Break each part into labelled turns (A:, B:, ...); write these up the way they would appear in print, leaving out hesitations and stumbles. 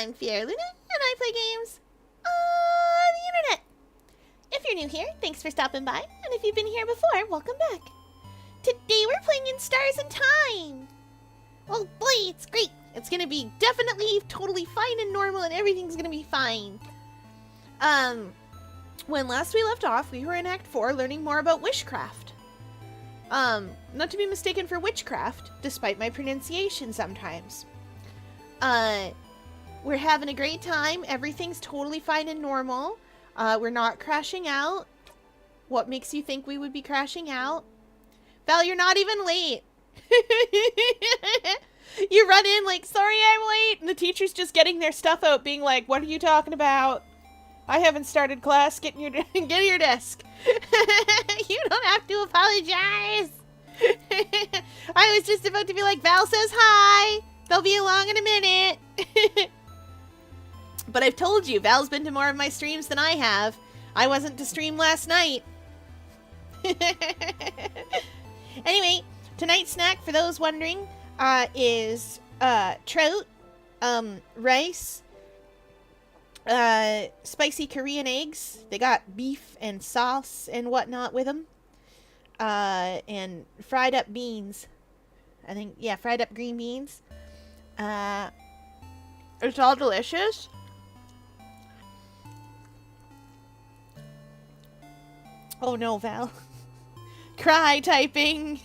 A: I'm Fiera Luna, and I play games on the internet. If you're new here, thanks for stopping by, and if you've been here before, welcome back. Today we're playing in Stars and Time. Oh boy, it's great. It's gonna be definitely totally fine and normal, and everything's gonna be fine. When last we left off, we were in Act 4 learning more about witchcraft. Not to be mistaken for witchcraft, despite my pronunciation sometimes. We're having a great time. Everything's totally fine and normal. We're not crashing out. What makes you think we would be crashing out? Val, you're not even late. You run in like, sorry I'm late, and the teacher's just getting their stuff out, being like, what are you talking about? I haven't started class. Get in your, get to your desk. You don't have to apologize. I was just about to be like, Val says hi. They'll be along in a minute. But I've told you, Val's been to more of my streams than I have. I wasn't to stream last night. Anyway, tonight's snack, for those wondering, is trout, rice, spicy Korean eggs. They got beef and sauce and whatnot with them. And fried up beans. I think, yeah, fried up green beans. It's all delicious. Oh no, Val. Cry typing.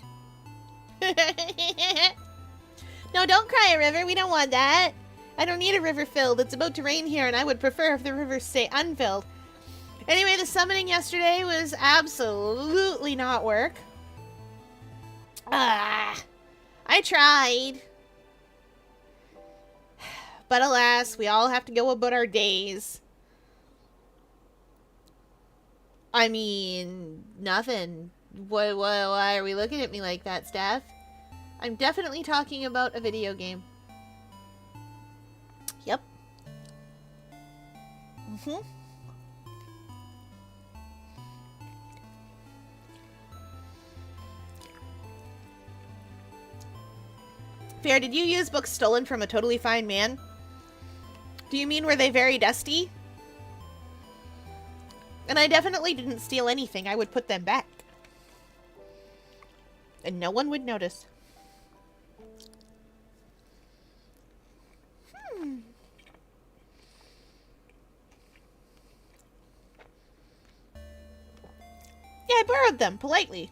A: No, don't cry, a river. We don't want that. I don't need a river filled. It's about to rain here, and I would prefer if the rivers stay unfilled. Anyway, the summoning yesterday was absolutely not work. I tried. But alas, we all have to go about our days. I mean, nothing. Why are we looking at me like that, Steph? I'm definitely talking about a video game. Yep. Yeah, Fair, did you use books stolen from a totally fine man? Do you mean were they very dusty? And I definitely didn't steal anything. I would put them back. And no one would notice. Yeah, I borrowed them, politely.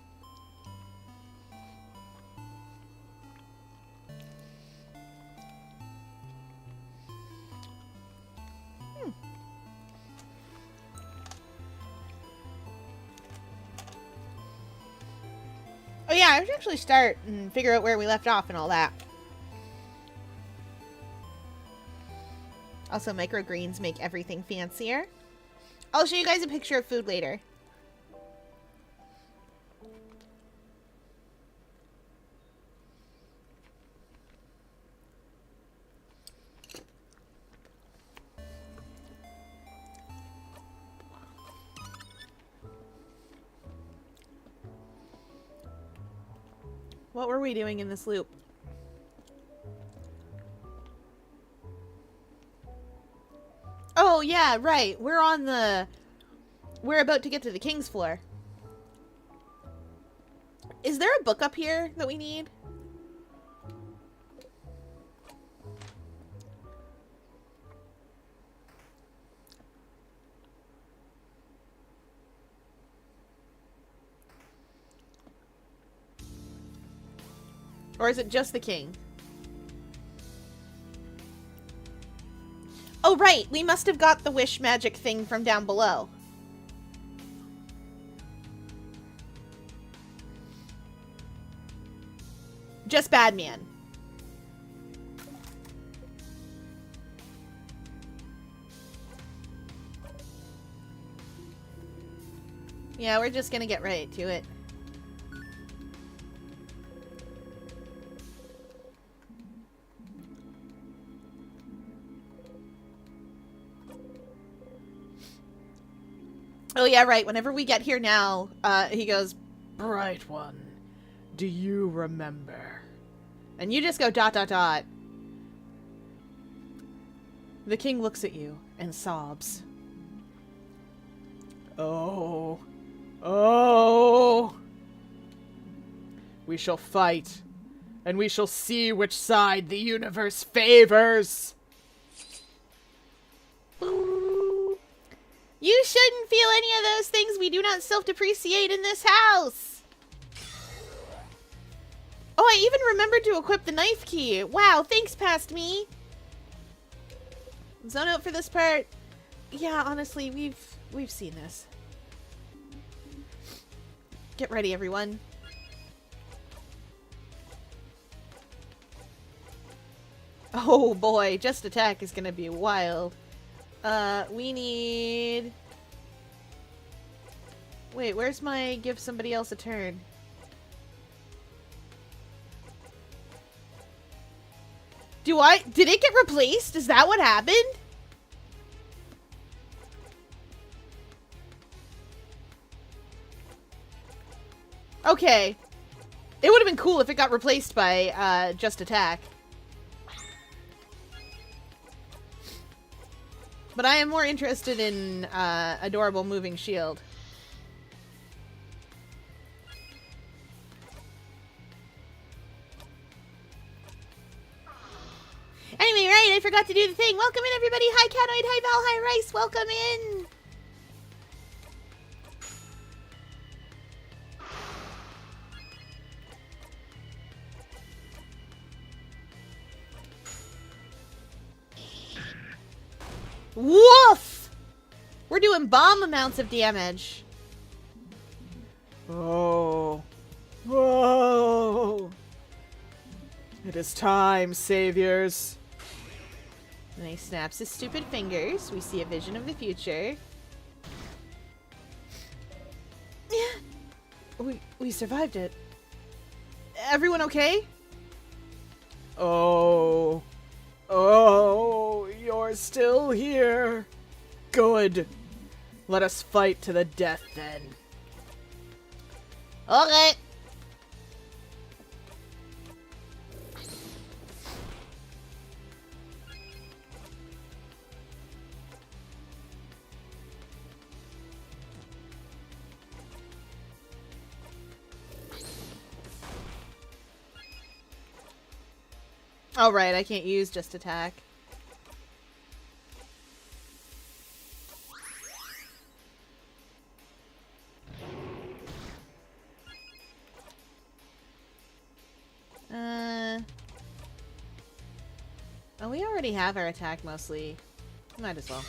A: Oh yeah, I should actually start and figure out where we left off and all that. Also, microgreens make everything fancier. I'll show you guys a picture of food later. What were we doing in this loop? Oh, yeah, right. We're about to get to the King's Floor. Is there a book up here that we need? Or is it just the king? Oh, right. We must have got the wish magic thing from down below. Just Badman. Yeah, we're just gonna get right to it. Oh yeah, right. Whenever we get here now, he goes, Bright One, do you remember? And you just go ... The king looks at you and sobs. Oh. Oh. We shall fight, and we shall see which side the universe favors. You shouldn't feel any of those things. We do not self-depreciate in this house. Oh, I even remembered to equip the knife key. Wow, thanks, past me. Zone out for this part. Yeah, honestly, we've seen this. Get ready, everyone. Oh boy, just attack is gonna be wild. We need... Wait, where's my give somebody else a turn? Did it get replaced? Is that what happened? Okay. It would have been cool if it got replaced by, just attack. But I am more interested in, adorable moving shield. Anyway, right, I forgot to do the thing. Welcome in, everybody. Hi, Canoid. Hi, Val. Hi, Rice. Welcome in. Woof! We're doing bomb amounts of damage. Oh. Whoa. It is time, saviors. And he snaps his stupid fingers. We see a vision of the future. We survived it. Everyone okay? Oh. Oh, you're still here. Good. Let us fight to the death then. Okay. Oh, right, I can't use just attack. Oh, we already have our attack mostly. Might as well.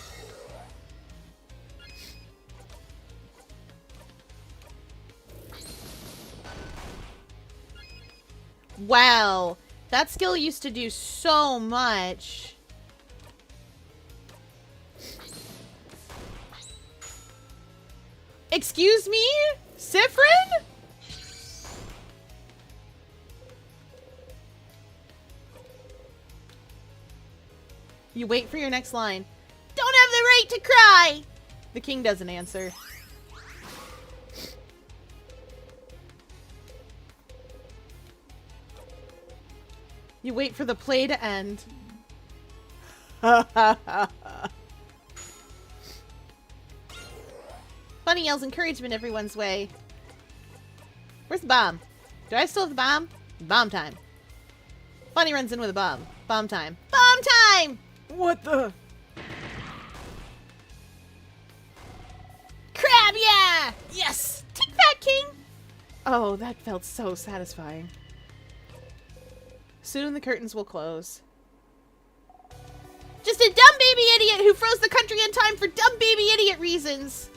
A: Wow. That skill used to do so much. Excuse me? Siffrin? You wait for your next line. Don't have the right to cry! The king doesn't answer. You wait for the play to end. Bunny yells encouragement everyone's way. Where's the bomb? Do I still have the bomb? Bomb time. Bunny runs in with a bomb. Bomb time. Bomb time! What the? Crab, yeah! Yes! Take that, king! Oh, that felt so satisfying. Soon the curtains will close. Just a dumb baby idiot who froze the country in time for dumb baby idiot reasons.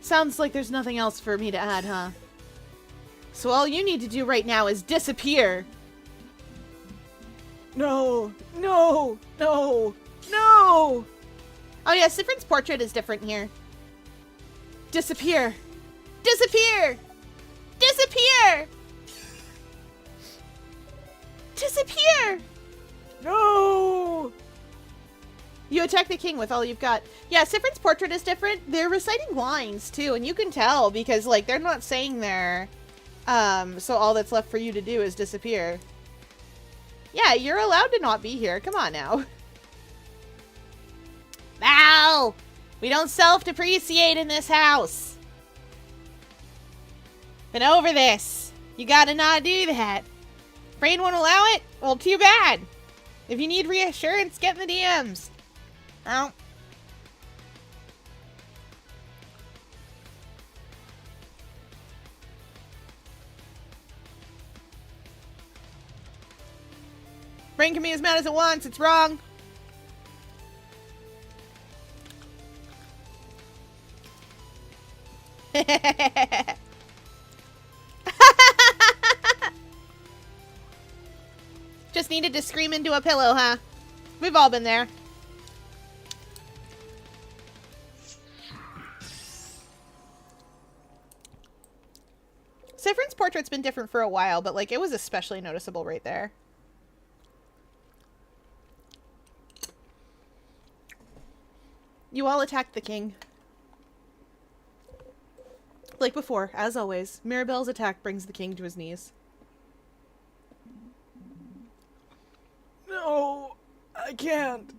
A: Sounds like there's nothing else for me to add, huh? So all you need to do right now is disappear. No, no, no, no! Oh yeah, Siffrin's portrait is different here. Disappear. Disappear! Disappear! Disappear! No! You attack the king with all you've got. Yeah, Siffrin's portrait is different. They're reciting lines, too, and you can tell because, like, they're not saying their... so all that's left for you to do is disappear. Yeah, you're allowed to not be here. Come on now. No! We don't self-depreciate in this house. Been over this. You gotta not do that. Brain won't allow it? Well, too bad. If you need reassurance, get in the DMs. Oh. Brain can be as mad as it wants. It's wrong. Just needed to scream into a pillow, huh? We've all been there. Sifrin's portrait's been different for a while, but like it was especially noticeable right there. You all attacked the king. Like before, as always, Mirabelle's attack brings the king to his knees.
B: No, I can't.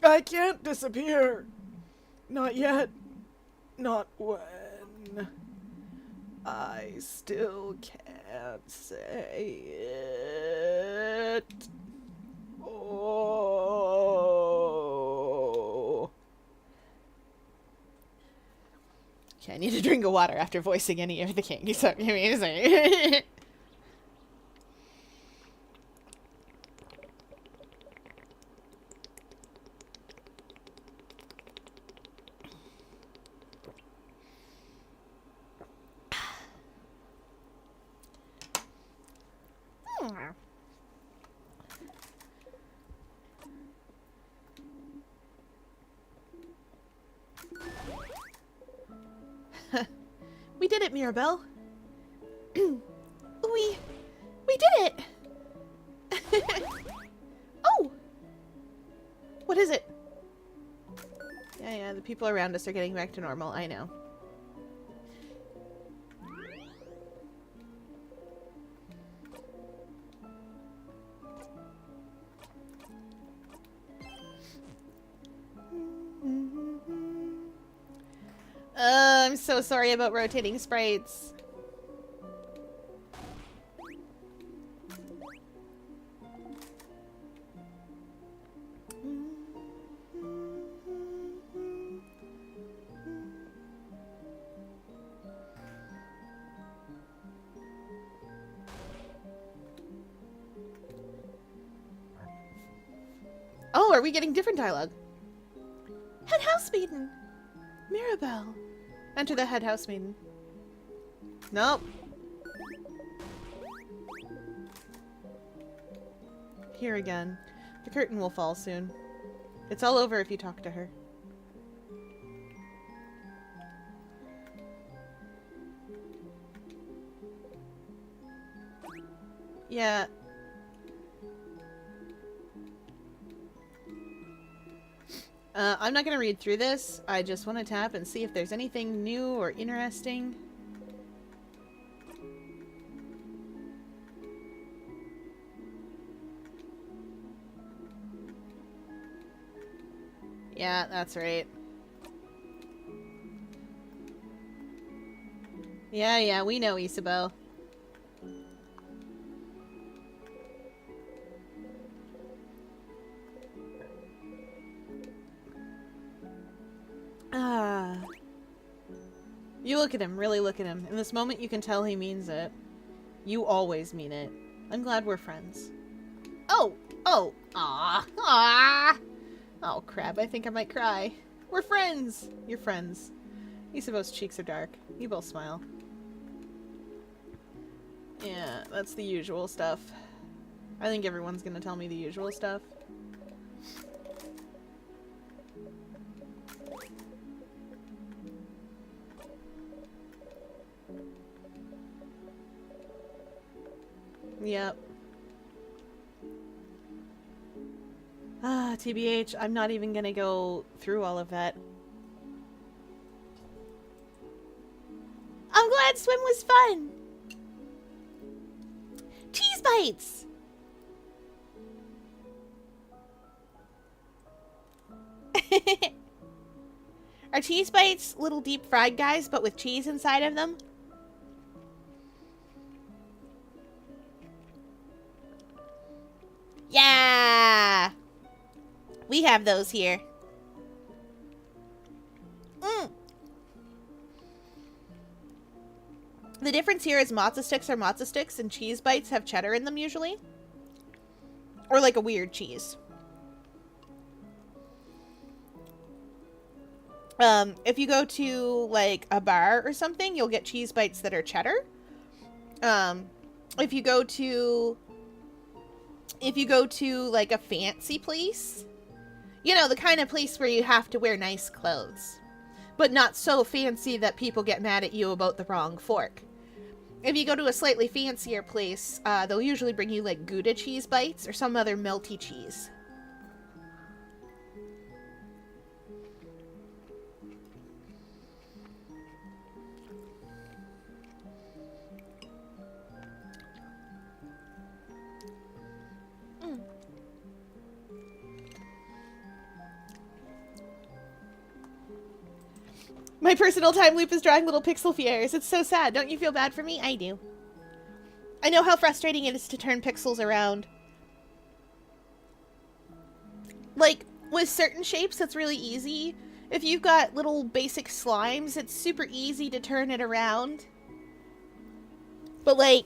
B: I can't disappear. Not yet. Not when. I still can't say it. Oh.
A: Okay, I need a drink of water after voicing any of the king. So amazing. We did it, Mirabelle. we did it. Oh, what is it? Yeah, the people around us are getting back to normal. I know. I'm so sorry about rotating sprites. Oh, are we getting different dialogue? Head house maiden. Mirabelle. Enter the head house maiden. Nope. Here again. The curtain will fall soon. It's all over if you talk to her. Yeah. I'm not gonna read through this. I just want to tap and see if there's anything new or interesting. Yeah, that's right. Yeah, we know, Isabel. You look at him, really look at him. In this moment, you can tell he means it. You always mean it. I'm glad we're friends. Oh! Ah! Oh, crap, I think I might cry. We're friends! You're friends. Isabeau's cheeks are dark. You both smile. Yeah, that's the usual stuff. I think everyone's gonna tell me the usual stuff. Yep. TBH, I'm not even gonna go through all of that. I'm glad swim was fun! Cheese bites! Are cheese bites little deep fried guys, but with cheese inside of them? Yeah! We have those here. The difference here is matzo sticks are matzo sticks and cheese bites have cheddar in them usually. Or like a weird cheese. If you go to like a bar or something, you'll get cheese bites that are cheddar. If you go to like a fancy place, you know, the kind of place where you have to wear nice clothes, but not so fancy that people get mad at you about the wrong fork. If you go to a slightly fancier place, they'll usually bring you like Gouda cheese bites or some other melty cheese. My personal time loop is drawing little pixel fieres. It's so sad. Don't you feel bad for me? I do. I know how frustrating it is to turn pixels around. Like, with certain shapes, that's really easy. If you've got little basic slimes, it's super easy to turn it around. But, like,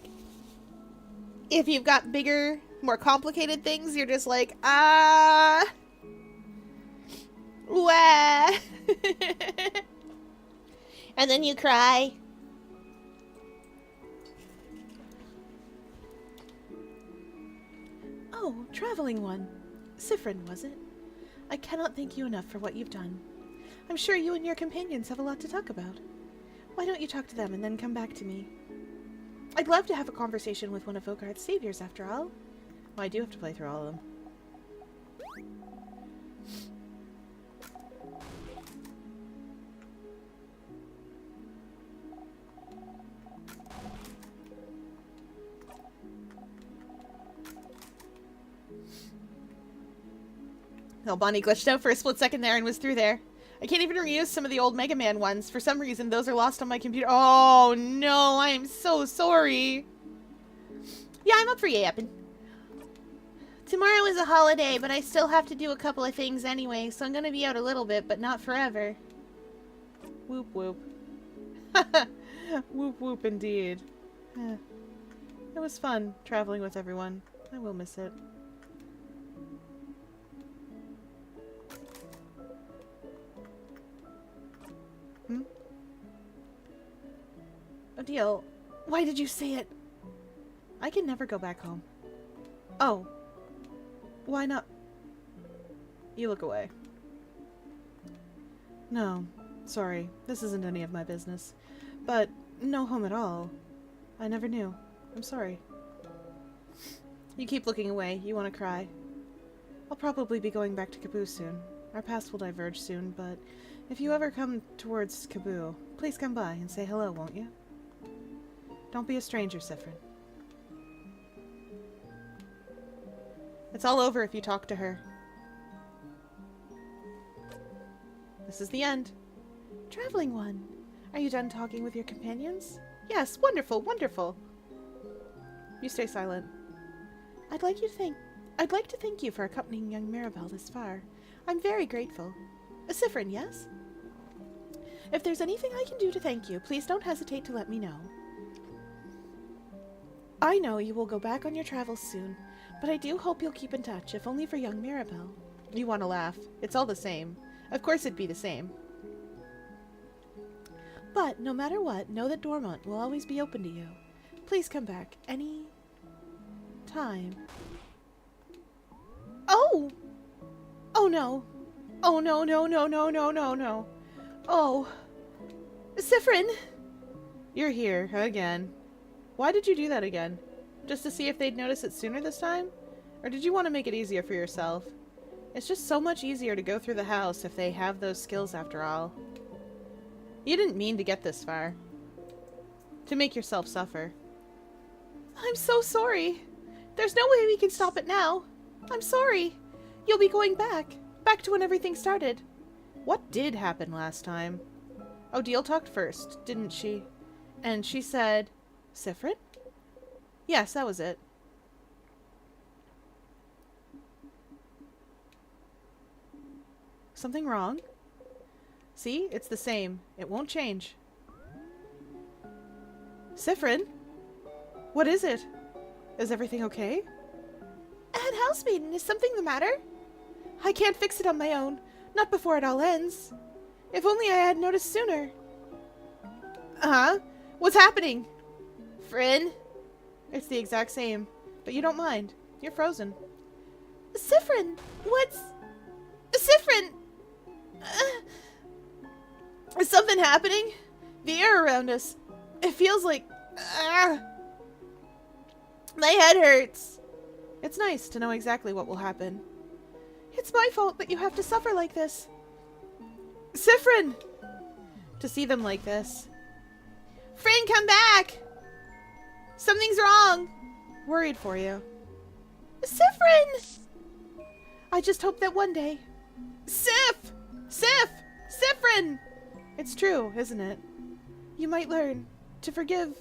A: if you've got bigger, more complicated things, you're just like, wah. And then you cry.
B: Oh, traveling one. Siffrin, was it? I cannot thank you enough for what you've done. I'm sure you and your companions have a lot to talk about. Why don't you talk to them and then come back to me? I'd love to have a conversation with one of Vogard's saviors, after all. Well, I do have to play through all of them.
A: Oh, Bonnie glitched out for a split second there and was through there. I can't even reuse some of the old Mega Man ones. For some reason, those are lost on my computer. Oh, no. I am so sorry. Yeah, I'm up for yapping. Tomorrow is a holiday, but I still have to do a couple of things anyway, so I'm going to be out a little bit, but not forever.
B: Whoop, whoop. Whoop, whoop, indeed. It was fun traveling with everyone. I will miss it. Odile, why did you say it? I can never go back home. Oh. Why not? You look away. No, sorry. This isn't any of my business. But no home at all. I never knew. I'm sorry. You keep looking away. You want to cry. I'll probably be going back to Kaboo soon. Our paths will diverge soon, but if you ever come towards Kaboo, please come by and say hello, won't you? Don't be a stranger, Siffrin.
A: It's all over if you talk to her. This is the end.
B: Traveling one, are you done talking with your companions?
A: Yes, wonderful, wonderful.
B: You stay silent. I'd like to thank you for accompanying young Mirabelle this far. I'm very grateful. Siffrin, yes? If there's anything I can do to thank you, please don't hesitate to let me know. I know you will go back on your travels soon, but I do hope you'll keep in touch, if only for young Mirabelle.
A: You want to laugh. It's all the same. Of course it'd be the same.
B: But, no matter what, know that Dormont will always be open to you. Please come back any time. Oh! Oh no! Oh no, no, no, no, no, no, no. Oh. Siffrin!
A: You're here, again. Why did you do that again? Just to see if they'd notice it sooner this time? Or did you want to make it easier for yourself? It's just so much easier to go through the house if they have those skills after all. You didn't mean to get this far. To make yourself suffer.
B: I'm so sorry. There's no way we can stop it now. I'm sorry. You'll be going back. Back to when everything started. What did happen last time? Odile talked first, didn't she? And she said, Siffrin? Yes, that was it. Something wrong? See? It's the same. It won't change. Siffrin? What is it? Is everything okay?
A: Aunt Housemaiden, is something the matter?
B: I can't fix it on my own. Not before it all ends. If only I had noticed sooner. Uh-huh. What's happening?
A: Fryn?
B: It's the exact same. But you don't mind. You're frozen.
A: Siffrin! What's... Siffrin!
B: Is something happening? The air around us. It feels like...
A: My head hurts.
B: It's nice to know exactly what will happen. It's my fault that you have to suffer like this. Siffrin! To see them like this.
A: Fryn, come back! Something's wrong.
B: Worried for you.
A: Siffrin!
B: I just hope that one day...
A: Sif!
B: Siffrin! It's true, isn't it? You might learn to forgive.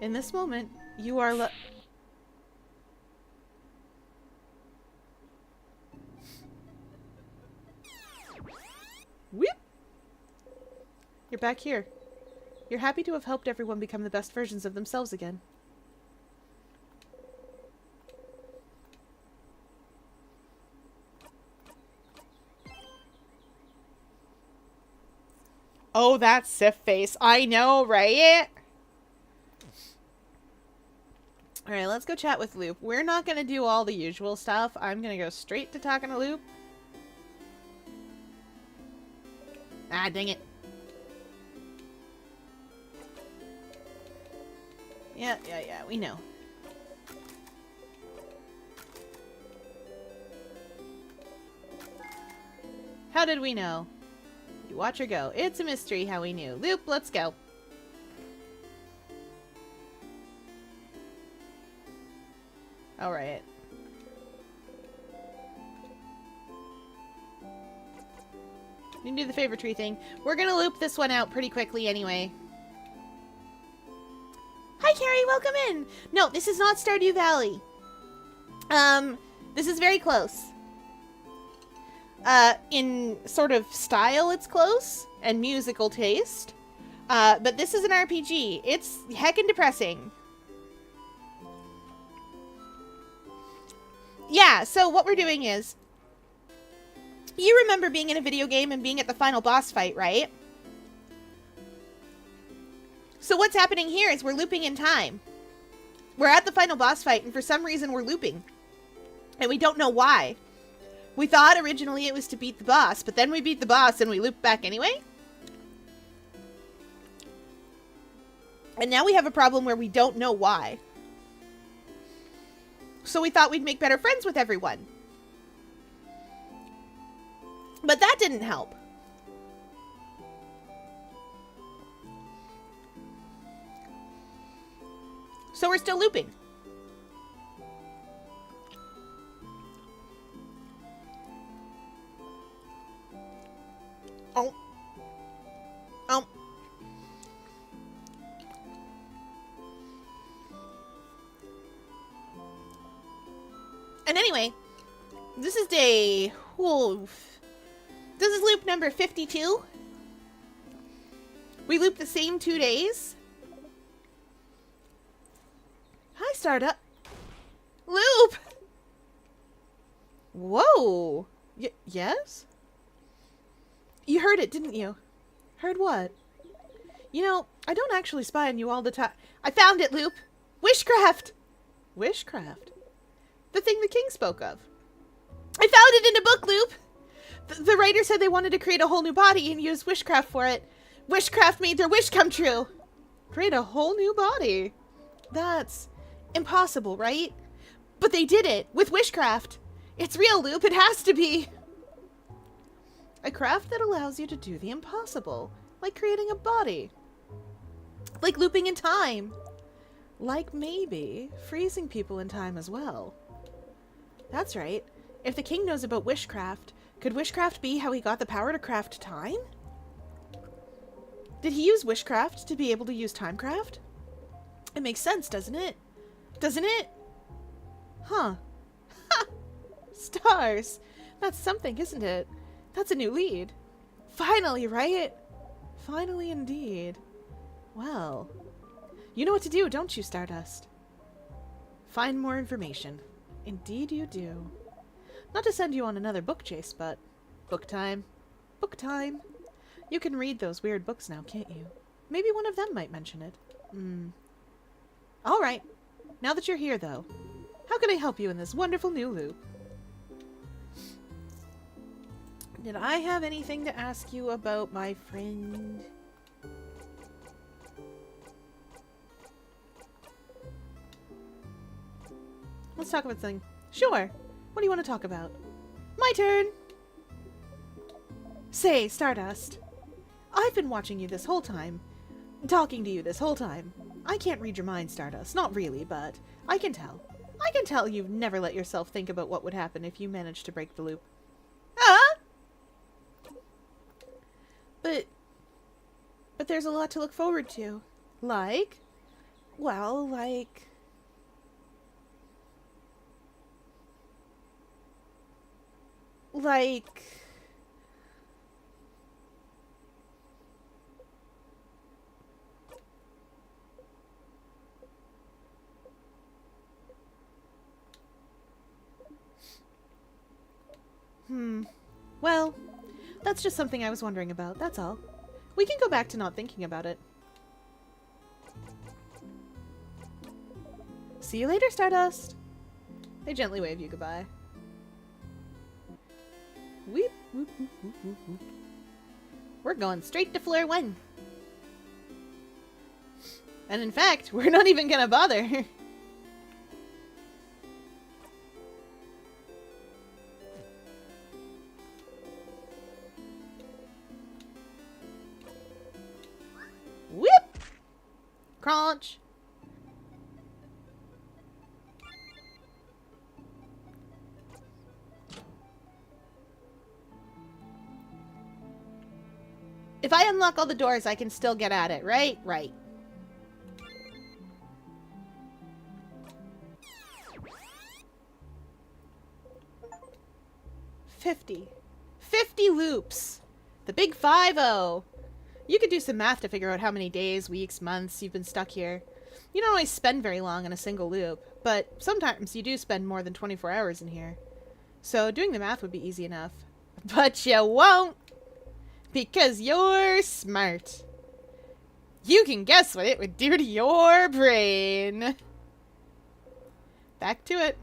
B: In this moment, you are Whoop! You're back here. You're happy to have helped everyone become the best versions of themselves again.
A: Oh, that Sif face. I know, right?
B: Alright, let's go chat with Loop. We're not going to do all the usual stuff. I'm going to go straight to talking to Loop.
A: Ah, dang it.
B: Yeah, we know. How did we know? You watch her go. It's a mystery how we knew. Loop, let's go. Alright. You can do the favor tree thing. We're gonna loop this one out pretty quickly anyway.
A: Hi, Carrie. Welcome in. No, this is not Stardew Valley. This is very close. In sort of style, it's close, and musical taste. But this is an RPG. It's heckin' depressing. Yeah, so what we're doing is... You remember being in a video game and being at the final boss fight, right? So what's happening here is we're looping in time. We're at the final boss fight, and for some reason we're looping. And we don't know why. We thought originally it was to beat the boss, but then we beat the boss and we loop back anyway. And now we have a problem where we don't know why. So we thought we'd make better friends with everyone. But that didn't help. So we're still looping. Oh. Oh. And anyway, this is day... Oof. This is loop number 52. We looped the same 2 days. Hi, Startup. Loop!
B: Whoa! Yes? You heard it, didn't you? Heard what? You know, I don't actually spy on you all the time.
A: I found it, Loop. Wishcraft!
B: Wishcraft? The thing the king spoke of.
A: I found it in a book, Loop!
B: The writer said they wanted to create a whole new body and use wishcraft for it.
A: Wishcraft made their wish come true.
B: Create a whole new body? That's impossible, right?
A: But they did it with wishcraft. It's real, Loop. It has to be.
B: A craft that allows you to do the impossible, like creating a body.
A: Like looping in time.
B: Like maybe freezing people in time as well. That's right. If the king knows about wishcraft, Could wishcraft be how he got the power to craft time? Did he use wishcraft to be able to use timecraft? It makes sense, doesn't it? Doesn't it? Huh. Ha! Stars! That's something, isn't it? That's a new lead. Finally, right? Finally indeed. Well, you know what to do, don't you, Stardust? Find more information. Indeed you do. Not to send you on another book chase, but book time. Book time. You can read those weird books now, can't you? Maybe one of them might mention it. Alright. Now that you're here, though, how can I help you in this wonderful new loop? Did I have anything to ask you about, my friend? Let's talk about something. Sure. What do you want to talk about? My turn! Say, Stardust. I've been watching you this whole time. Talking to you this whole time. I can't read your mind, Stardust. Not really, but I can tell. I can tell you've never let yourself think about what would happen if you managed to break the loop. Ah! But there's a lot to look forward to. Like? Well, like... Well, that's just something I was wondering about, that's all. We can go back to not thinking about it. See you later, Stardust! They gently wave you goodbye. Weep, whoop, whoop, whoop, whoop, whoop. We're going straight to floor 1. And in fact, we're not even gonna bother. Whip! Crunch! If I unlock all the doors, I can still get at it, right? Right. $50 loops. The big 50. You could do some math to figure out how many days, weeks, months you've been stuck here. You don't always spend very long in a single loop, but sometimes you do spend more than 24 hours in here. So doing the math would be easy enough. But you won't! Because you're smart. You can guess what it would do to your brain. Back to it.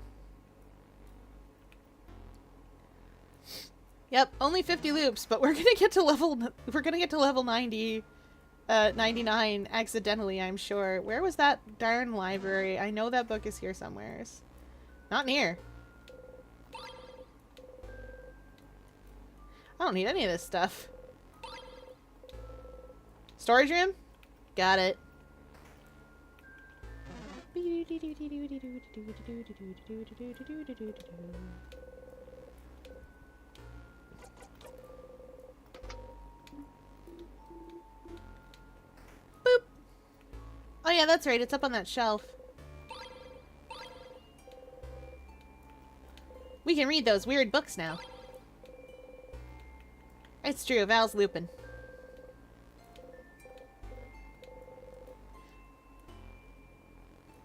B: Yep, only 50 loops, but we're gonna get to level 90, 99 accidentally, I'm sure. Where was that darn library? I know that book is here somewheres. Not near. I don't need any of this stuff. Storage room? Got it. Boop. Oh yeah, that's right. It's up on that shelf. We can read those weird books now. It's true, Val's Lupin.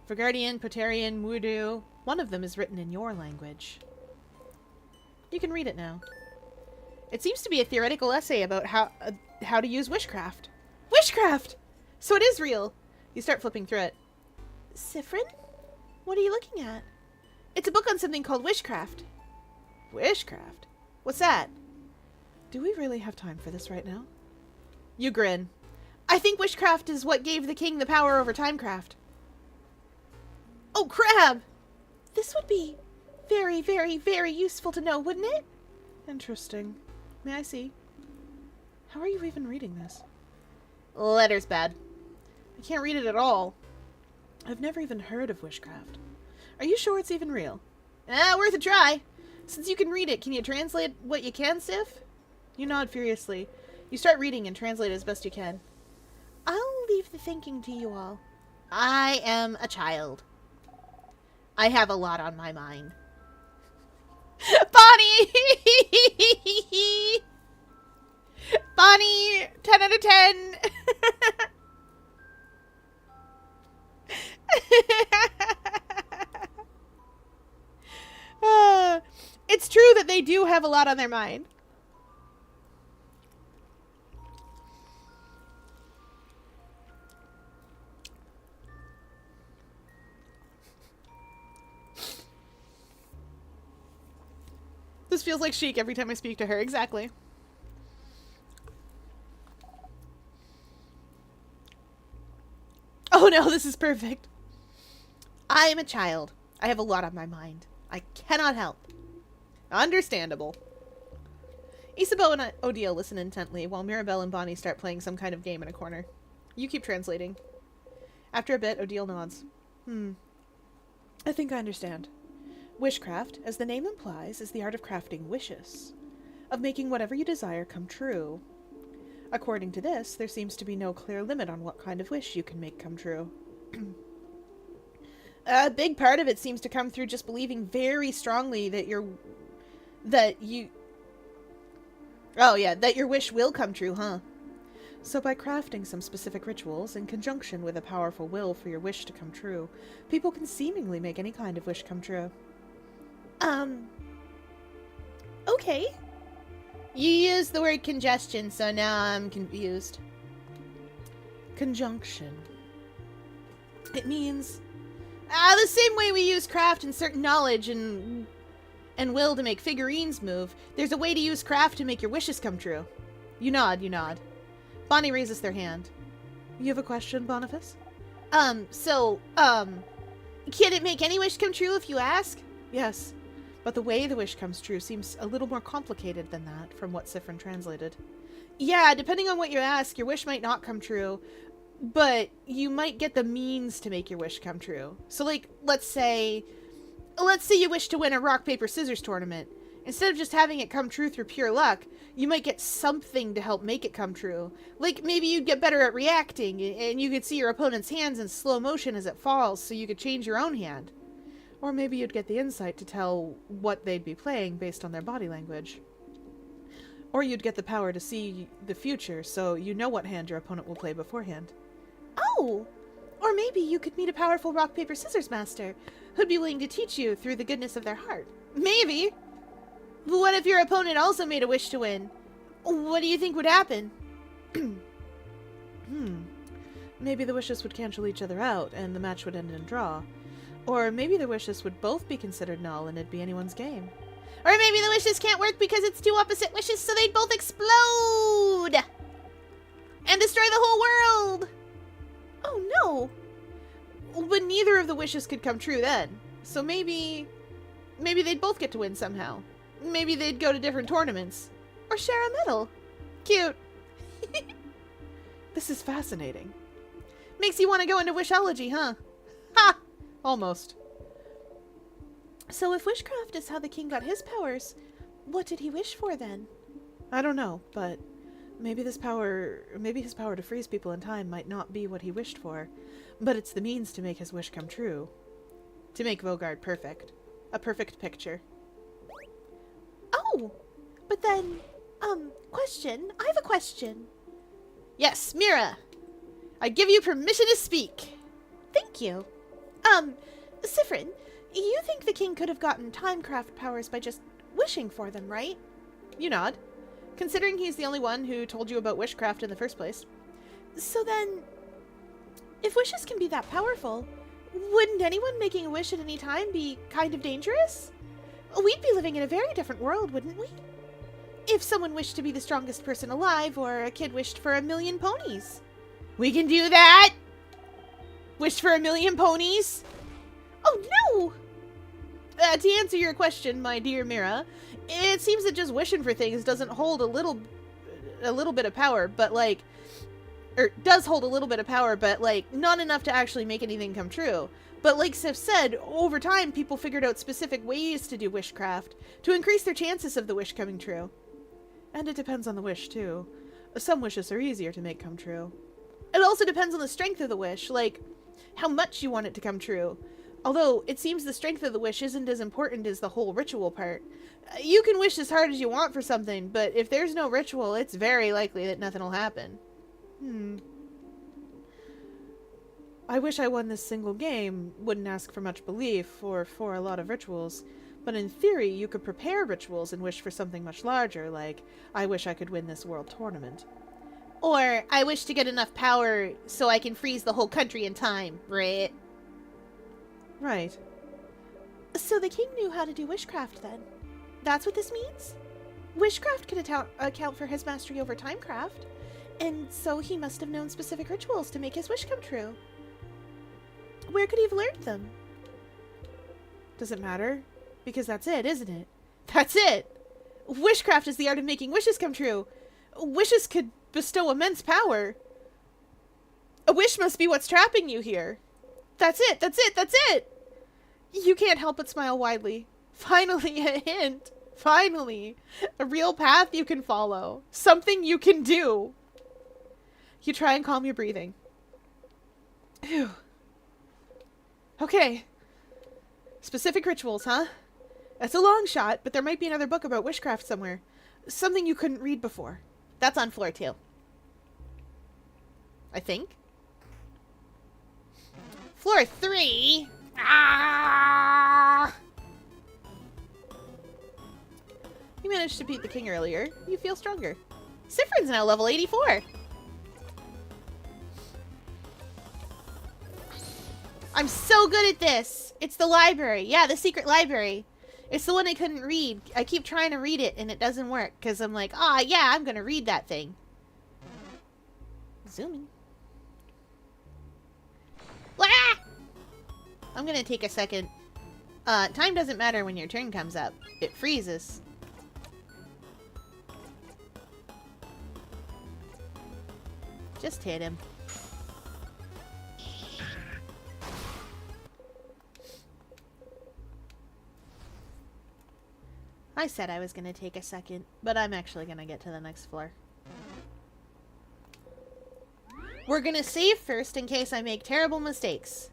B: Vergardian, Potarian, Mudu. One of them is written in your language. You can read it now. It seems to be a theoretical essay about how to use wishcraft. Wishcraft! So it is real. You start flipping through it. Siffrin? What are you looking at? It's a book on something called wishcraft. Wishcraft? What's that? Do we really have time for this right now? You grin. I think wishcraft is what gave the king the power over timecraft. Oh, crab! This would be very, very, very useful to know, wouldn't it? Interesting. May I see? How are you even reading this? Letter's bad. I can't read it at all. I've never even heard of wishcraft. Are you sure it's even real? Worth a try. Since you can read it, can you translate what you can, Sif? You nod furiously. You start reading and translate as best you can. I'll leave the thinking to you all. I am a child. I have a lot on my mind.
A: Bonnie! Bonnie, 10 out of 10. It's true that they do have a lot on their mind. This feels like Chic every time I speak to her. Exactly. Oh no, this is perfect. I am a child. I have a lot on my mind. I cannot help. Understandable. Isabeau and Odile listen intently, while Mirabelle and Bonnie start playing some kind of game in a corner. You keep translating. After a bit, Odile nods. I think I understand. Wishcraft, as the name implies, is the art of crafting wishes. Of making whatever you desire come true. According to this, there seems to be no clear limit on what kind of wish you can make come true. A big part of it seems to come through just believing very strongly that your wish will come true, huh? So by crafting some specific rituals in conjunction with a powerful will for your wish to come true, people can seemingly make any kind of wish come true. Okay. You used the word congestion, so now I'm confused. Conjunction. It means the same way we use craft and certain knowledge and will to make figurines move, there's a way to use craft to make your wishes come true. You nod. Bonnie raises their hand. You have a question, Boniface? Can it make any wish come true if you ask? Yes, but the way the wish comes true seems a little more complicated than that, from what Siffrin translated. Yeah, depending on what you ask, your wish might not come true, but you might get the means to make your wish come true. So, like, let's say you wish to win a rock, paper, scissors tournament. Instead of just having it come true through pure luck, you might get something to help make it come true. Like, maybe you'd get better at reacting, and you could see your opponent's hands in slow motion as it falls, so you could change your own hand. Or maybe you'd get the insight to tell what they'd be playing based on their body language. Or you'd get the power to see the future, so you know what hand your opponent will play beforehand. Oh! Or maybe you could meet a powerful rock, paper, scissors master who'd be willing to teach you through the goodness of their heart. Maybe! But what if your opponent also made a wish to win? What do you think would happen? Maybe the wishes would cancel each other out, and the match would end in a draw. Or maybe the wishes would both be considered null, and it'd be anyone's game. Or maybe the wishes can't work because it's two opposite wishes, so they'd both explode! And destroy the whole world! Oh no! But neither of the wishes could come true then. So maybe they'd both get to win somehow. Maybe they'd go to different tournaments. Or share a medal. Cute. This is fascinating. Makes you want to go into wishology, huh? Ha! Almost. So if wishcraft is how the king got his powers, what did he wish for then? I don't know, but maybe his power to freeze people in time might not be what he wished for, but it's the means to make his wish come true. To make Vaugarde perfect. A perfect picture. Oh! But then, question. I have a question. Yes, Mira. I give you permission to speak. Thank you. Siffrin, you think the king could have gotten timecraft powers by just wishing for them, right? You nod. Considering he's the only one who told you about wishcraft in the first place. So then, if wishes can be that powerful, wouldn't anyone making a wish at any time be kind of dangerous? We'd be living in a very different world, wouldn't we? If someone wished to be the strongest person alive, or a kid wished for 1,000,000 ponies. We can do that! Wish for 1,000,000 ponies? Oh no! To answer your question, my dear Mira, it seems that just wishing for things doesn't hold a little bit of power, but does hold a little bit of power, but not enough to actually make anything come true.
B: But like Sif said, over time people figured out specific ways to do wishcraft to increase their chances of the wish coming true. And it depends on the wish too. Some wishes are easier to make come true. It also depends on the strength of the wish, like how much you want it to come true. Although it seems the strength of the wish isn't as important as the whole ritual part. You can wish as hard as you want for something, but if there's no ritual, it's very likely that nothing will happen. I wish I won this single game, wouldn't ask for much belief, or for a lot of rituals. But in theory, you could prepare rituals and wish for something much larger, like, I wish I could win this world tournament.
A: Or, I wish to get enough power so I can freeze the whole country in time, right?
B: Right.
A: So the king knew how to do wishcraft then? That's what this means? Wishcraft could account for his mastery over timecraft, and so he must have known specific rituals to make his wish come true. Where could he have learned them?
B: Does it matter? Because that's it, isn't it?
A: That's it! Wishcraft is the art of making wishes come true. Wishes could bestow immense power. A wish must be what's trapping you here. That's it! That's it! That's it! You can't help but smile widely. Finally, a hint. Finally. A real path you can follow. Something you can do. You try and calm your breathing. Phew. Okay. Specific rituals, huh? That's a long shot, but there might be another book about wishcraft somewhere. Something you couldn't read before. That's on floor 2. I think. Floor 3? Ah! You managed to beat the king earlier. You feel stronger. Siffrin's now level 84. I'm so good at this. It's the library. Yeah, the secret library. It's the one I couldn't read. I keep trying to read it and it doesn't work because I'm like, yeah, I'm going to read that thing. Zooming. Ah! I'm going to take a second. Time doesn't matter when your turn comes up. It freezes. Just hit him. I said I was going to take a second, but I'm actually going to get to the next floor. We're going to save first in case I make terrible mistakes.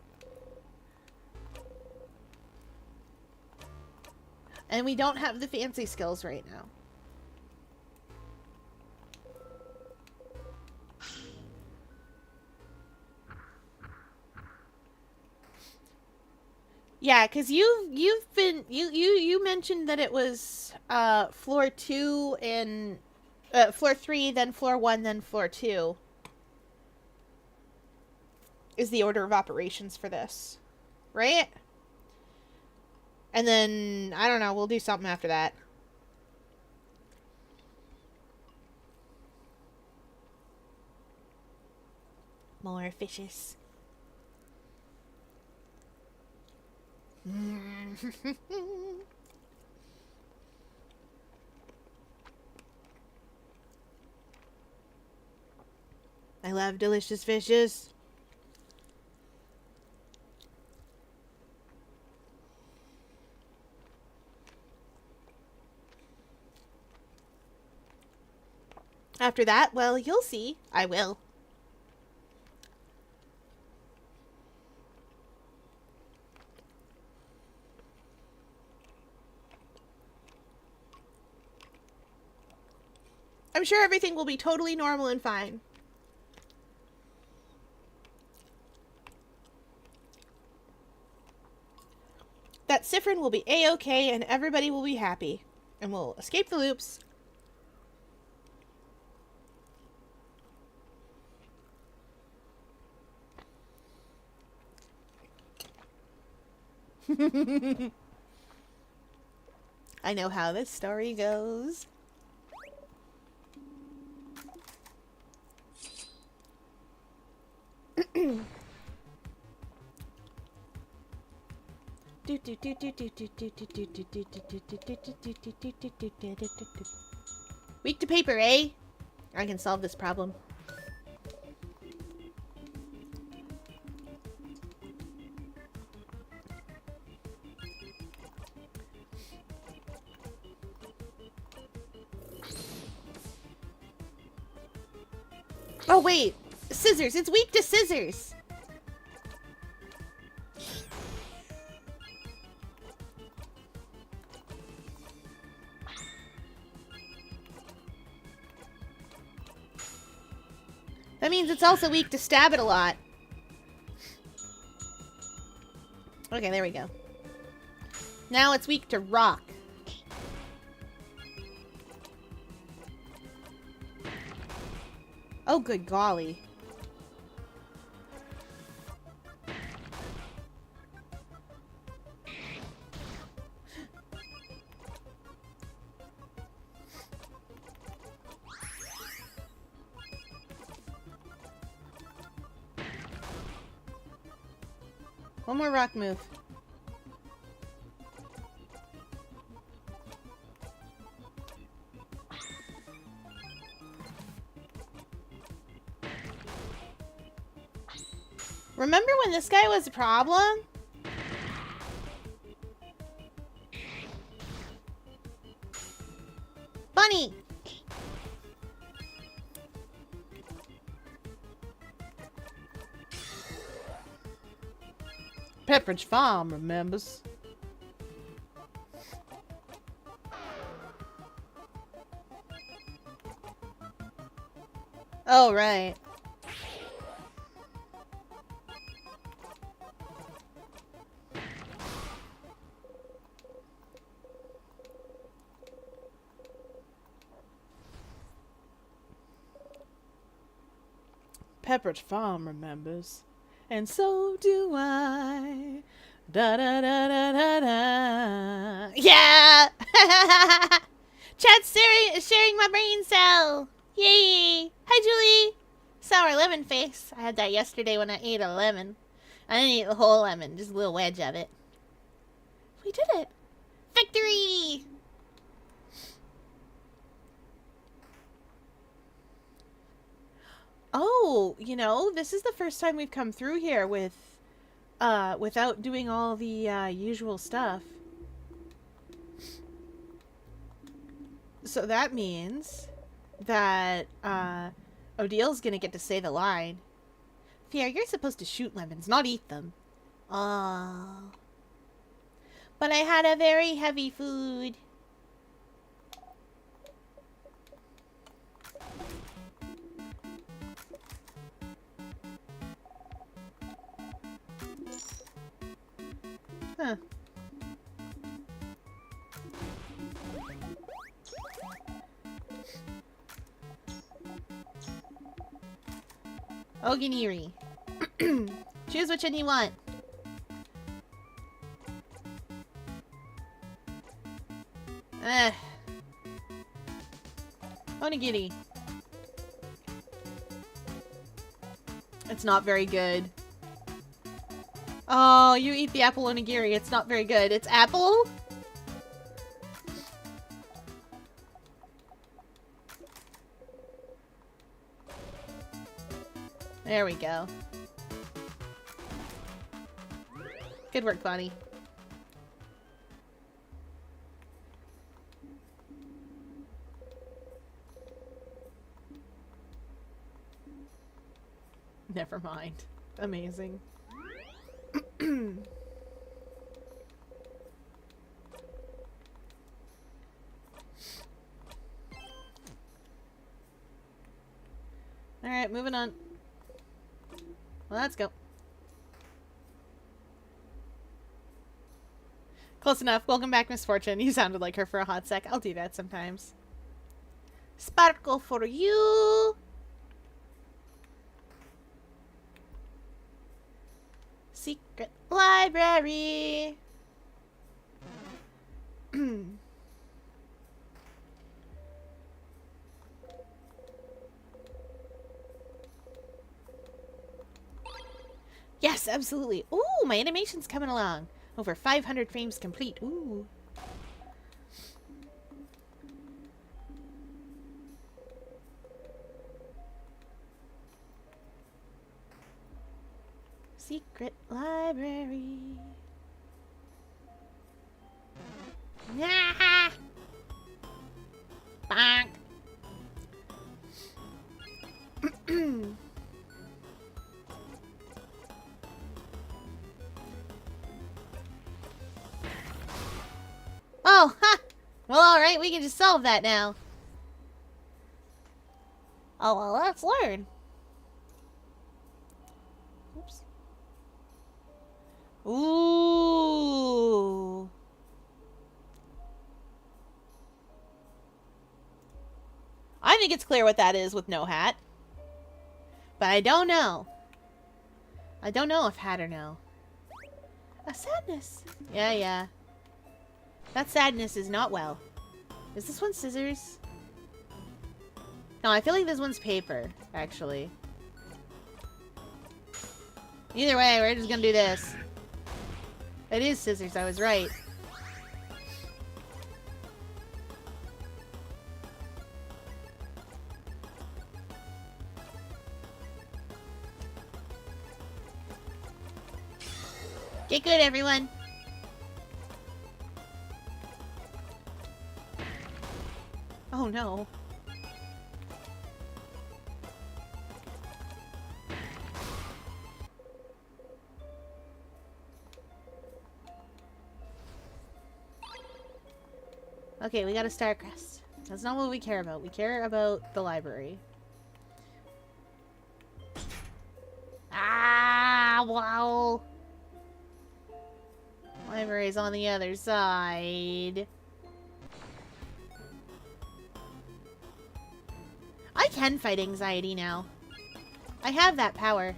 A: And we don't have the fancy skills right now. Yeah, because you mentioned that it was floor 2 and floor 3, then floor 1, then floor 2 is the order of operations for this, right? And then I don't know, we'll do something after that. More fishes. I love delicious fishes. After that, well, you'll see. I will. I'm sure everything will be totally normal and fine. That Siffrin will be A-okay and everybody will be happy. And we'll escape the loops. I know how this story goes. Weak to paper, eh? I can solve this problem. Oh, wait. Scissors. It's weak to scissors. That means it's also weak to stab it a lot. Okay, there we go. Now it's weak to rock. Oh, good golly. One more rock move. Remember when this guy was a problem? Bunny! Pepperidge Farm remembers. Oh, right. Pepperidge Farm remembers. And so do I. Da da da da da da. Yeah! Chat's sharing my brain cell. Yay! Hi, Julie. Sour lemon face. I had that yesterday when I ate a lemon. I didn't eat the whole lemon, just a little wedge of it. We did it! Victory! Oh, you know, this is the first time we've come through here with, without doing all the, usual stuff. So that means that, Odil's gonna get to say the line. Fia, you're supposed to shoot lemons, not eat them. Oh. But I had a very heavy food. Huh. Oginiri. Choose which one you want. Onigiri. It's not very good. Oh, you eat the apple onigiri. It's not very good. It's apple? There we go. Good work, Bonnie. Never mind. Amazing. Alright, moving on. Well, let's go. Close enough. Welcome back, Miss Fortune. You sounded like her for a hot sec. I'll do that sometimes. Sparkle for you. Secret library. Yes, absolutely. Ooh, my animation's coming along. Over 500 frames complete. Ooh. Secret library. Nah. Bonk. Oh, ha! Well, alright, we can just solve that now. Oh, well, let's learn. Oops. Ooh. I think it's clear what that is with no hat. But I don't know. I don't know if hat or no. A sadness. Yeah. That sadness is not well. Is this one scissors? No, I feel like this one's paper, actually. Either way, we're just gonna do this. It is scissors, I was right. Get good, everyone. Oh no. Okay, we got a star crest. That's not what we care about. We care about the library. Ah, wow. Library's on the other side. I can fight anxiety now. I have that power.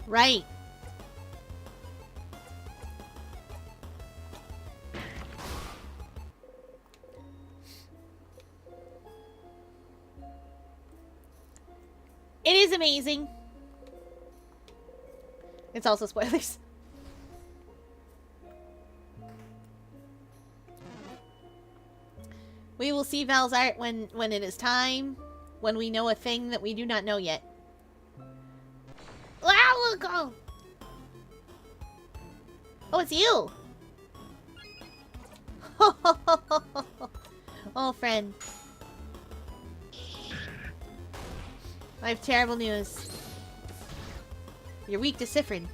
A: Right. It is amazing. It's also spoilers. We will see Val's art when it is time. When we know a thing that we do not know yet. Wow, look! Oh, it's you! Oh, friend. I have terrible news. You're weak to Siffrin.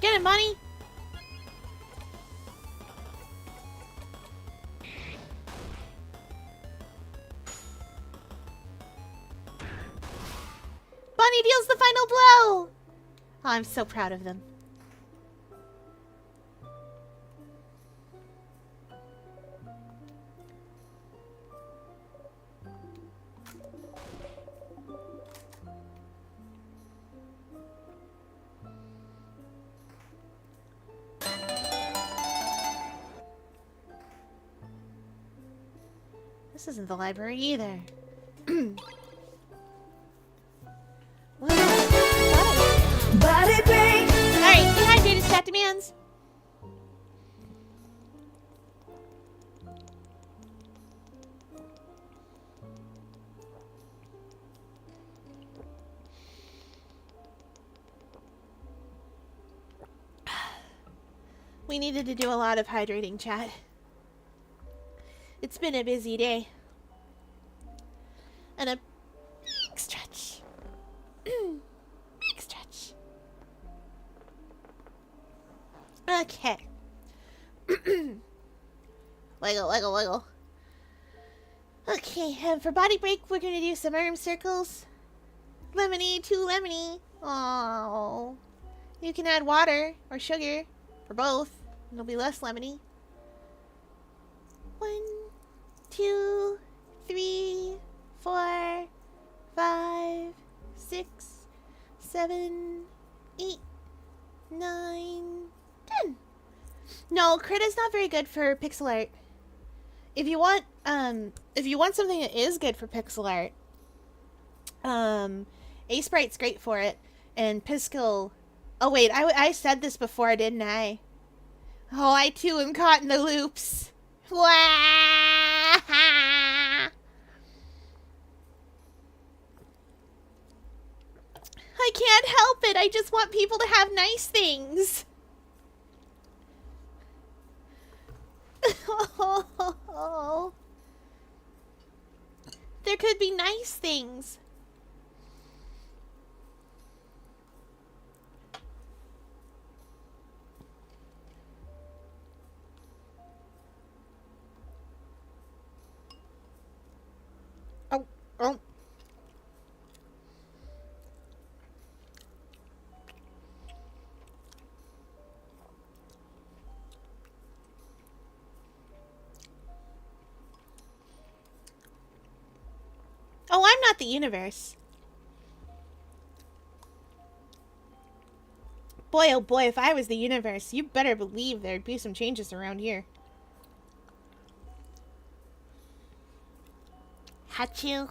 A: Get him, Bunny! Bunny deals the final blow! Oh, I'm so proud of them. This isn't the library either. Well,
C: Body break.
A: alright, dehydrated stat demands. We needed to do a lot of hydrating, chat. It's been a busy day. And a big stretch. Big stretch. Okay. Wiggle. Okay, and for body break, we're gonna do some arm circles. Lemony, too lemony. Oh. You can add water or sugar, or both. It'll be less lemony. 1, 2, 3, 4, 5, 6, 7, 8, 9, 10. No, crit is not very good for pixel art. If you want something that is good for pixel art, A Sprite's great for it, and Piskel. Oh wait, I said this before, didn't I? Oh, I too am caught in the loops. Wah! I can't help it. I just want people to have nice things. There could be nice things. Oh, oh. Oh, I'm not the universe. Boy, oh boy, if I was the universe, you better believe there'd be some changes around here. Hachu.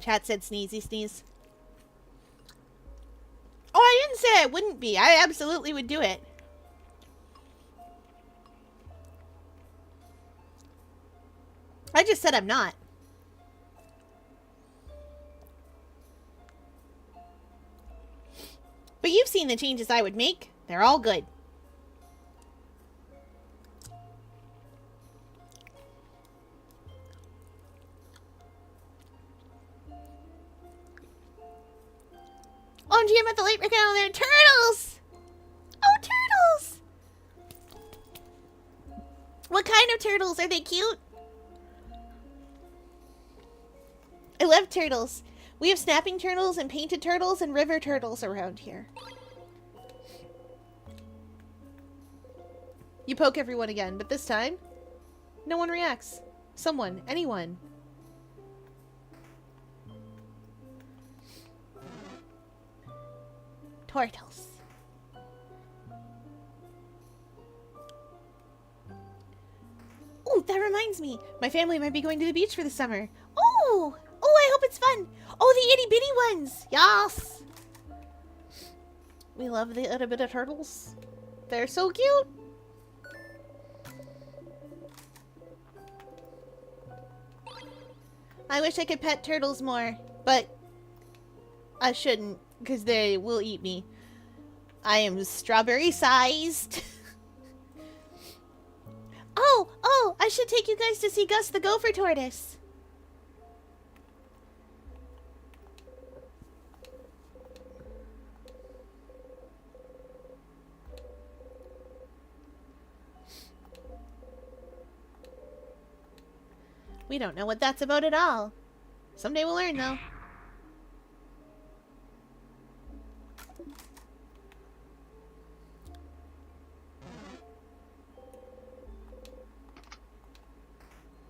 A: Chat said sneezy sneeze. Oh, I didn't say I wouldn't be. I absolutely would do it. I just said I'm not. But you've seen the changes I would make. They're all good. OMG, I'm at the late account. They're turtles! Oh, turtles! What kind of turtles? Are they cute? I love turtles. We have snapping turtles and painted turtles and river turtles around here. You poke everyone again, but this time, no one reacts. Someone, anyone. Turtles. Oh, that reminds me. My family might be going to the beach for the summer. Oh! Oh, I hope it's fun. Oh, the itty bitty ones. Yes. We love the itty bitty turtles. They're so cute. I wish I could pet turtles more, but I shouldn't because they will eat me. I am strawberry sized. Oh, I should take you guys to see Gus the Gopher Tortoise. We don't know what that's about at all. Someday we'll learn, though.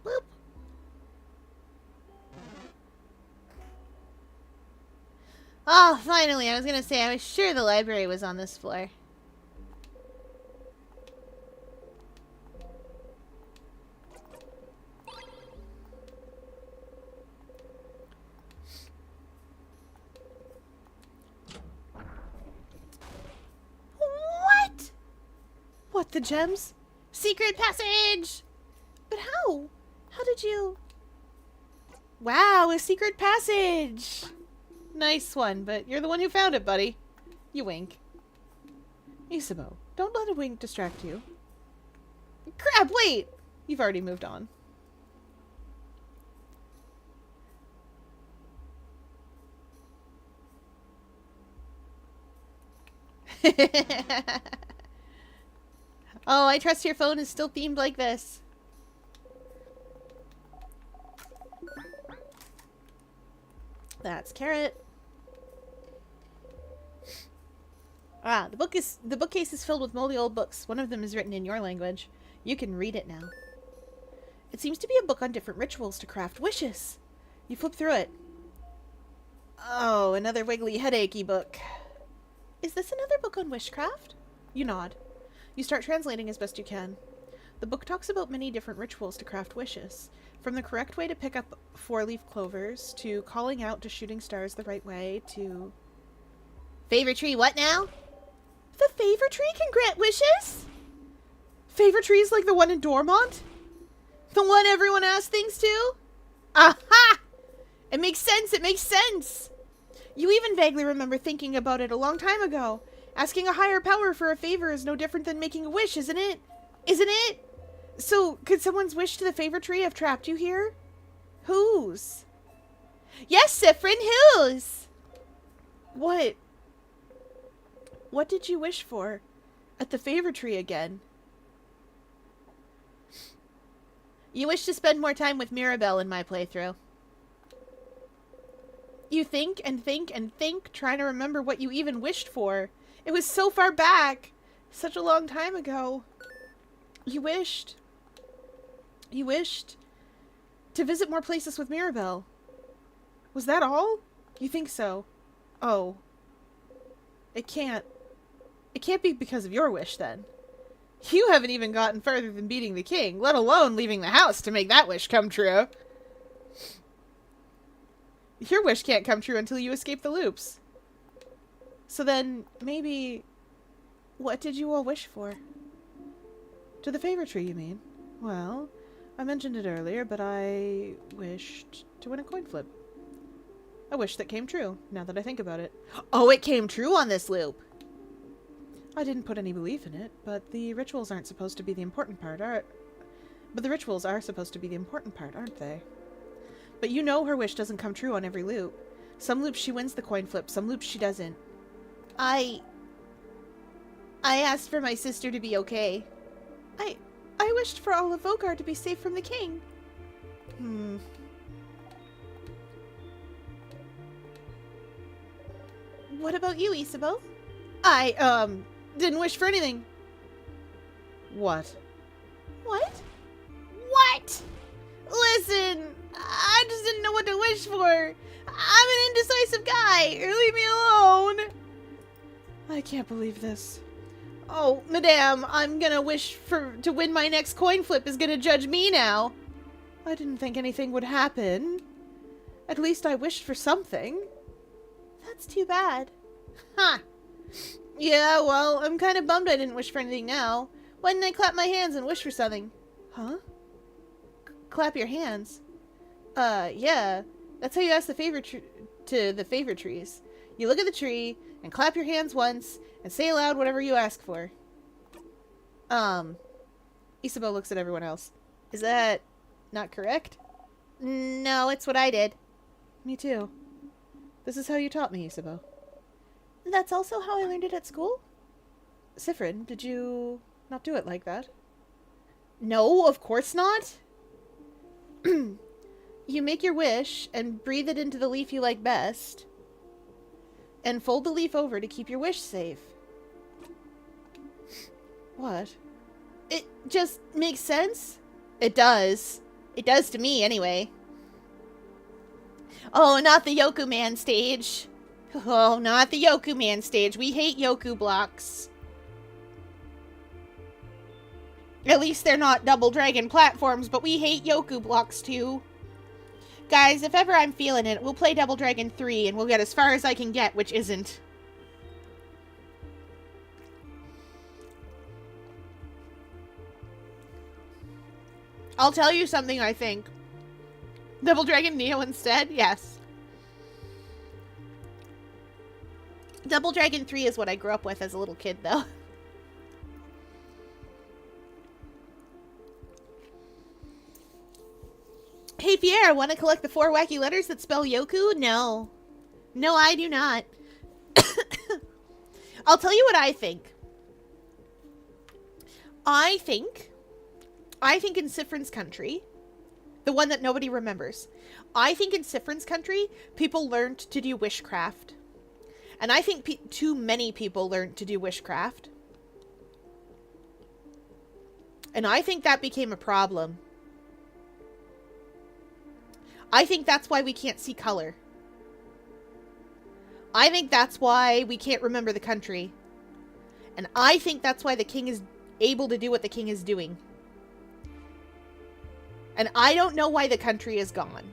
A: Boop. Oh, finally. I was gonna say, I was sure the library was on this floor. What? What, the gems? Secret passage! But how? How did you... Wow, a secret passage! Nice one, but you're the one who found it, buddy. You wink. Isabeau, don't let a wink distract you. Crap, wait! You've already moved on. Oh, I trust your phone is still themed like this. That's Carrot. Ah, the bookcase is filled with moldy old books. One of them is written in your language. You can read it now. It seems to be a book on different rituals to craft wishes. You flip through it. Oh, another wiggly headachy book. Is this another book on wishcraft? You nod. You start translating as best you can.
B: The book talks about many different rituals to craft wishes, from the correct way to pick up 4-leaf clovers, to calling out to shooting stars the right way, to...
A: Favor tree, what now?
B: The favor tree can grant wishes? Favor tree is like the one in Dormont? The one everyone asks things to?
A: Aha!
B: It makes sense, it makes sense! You even vaguely remember thinking about it a long time ago. Asking a higher power for a favor is no different than making a wish, isn't it? Isn't it? So, could someone's wish to the favor tree have trapped you here? Whose?
A: Yes, Siffrin, whose?
B: What? What did you wish for? At the favor tree again?
A: You wish to spend more time with Mirabelle in my playthrough.
B: You think and think and think, trying to remember what you even wished for. It was so far back. Such a long time ago. You wished to visit more places with Mirabelle. Was that all? You think so? Oh. It can't be because of your wish, then. You haven't even gotten further than beating the king, let alone leaving the house to make that wish come true. Your wish can't come true until you escape the loops. So then, maybe... What did you all wish for? To the favor tree, you mean? Well, I mentioned it earlier, but I wished to win a coin flip. A wish that came true, now that I think about it.
A: Oh, it came true on this loop.
B: I didn't put any belief in it, but the rituals aren't supposed to be the important part, But the rituals are supposed to be the important part, aren't they? But you know her wish doesn't come true on every loop. Some loops she wins the coin flip, some loops she doesn't.
A: I asked for my sister to be okay.
B: I wished for all of Vogar to be safe from the king. What about you, Isabeau?
A: I, didn't wish for anything.
B: What?
A: What? What? Listen, I just didn't know what to wish for. I'm an indecisive guy. Leave me alone.
B: I can't believe this.
A: Oh, madame, I'm gonna wish to win my next coin flip is gonna judge me now.
B: I didn't think anything would happen. At least I wished for something.
A: That's too bad. Huh. Yeah, well, I'm kind of bummed I didn't wish for anything now. Why didn't I clap my hands and wish for something?
B: Huh?
A: Clap your hands? Yeah. That's how you ask the favor to the favor trees. You look at the tree and clap your hands once and say aloud whatever you ask for.
B: Isabeau looks at everyone else.
A: Is that not correct? No, it's what I did.
B: Me too. This is how you taught me, Isabeau.
A: That's also how I learned it at school?
B: Siffrin, did you not do it like that?
A: No, of course not.
B: You make your wish and breathe it into the leaf you like best. And fold the leaf over to keep your wish safe. What?
A: It just makes sense? It does. It does to me, anyway. Oh, not the Yoku Man stage. Oh, not the Yoku Man stage. We hate Yoku blocks. At least they're not Double Dragon platforms, but we hate Yoku blocks too. Guys, if ever I'm feeling it, we'll play Double Dragon 3 and we'll get as far as I can get, which isn't. I'll tell you something, I think. Double Dragon Neo instead? Yes. Double Dragon 3 is what I grew up with as a little kid, though. Hey, Pierre, want to collect the 4 wacky letters that spell Yoku? No. No, I do not. I'll tell you what I think. I think in Siffrin's country, the one that nobody remembers, I think in Siffrin's country, people learned to do wishcraft. And I think too many people learned to do wishcraft. And I think that became a problem. I think that's why we can't see color. I think that's why we can't remember the country. And I think that's why the king is able to do what the king is doing. And I don't know why the country is gone.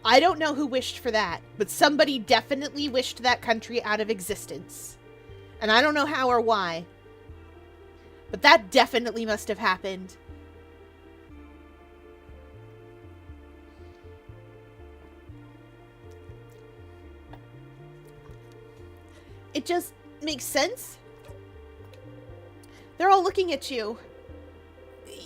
A: I don't know who wished for that, but somebody definitely wished that country out of existence. And I don't know how or why. But that definitely must have happened. It just makes sense. They're all looking at you.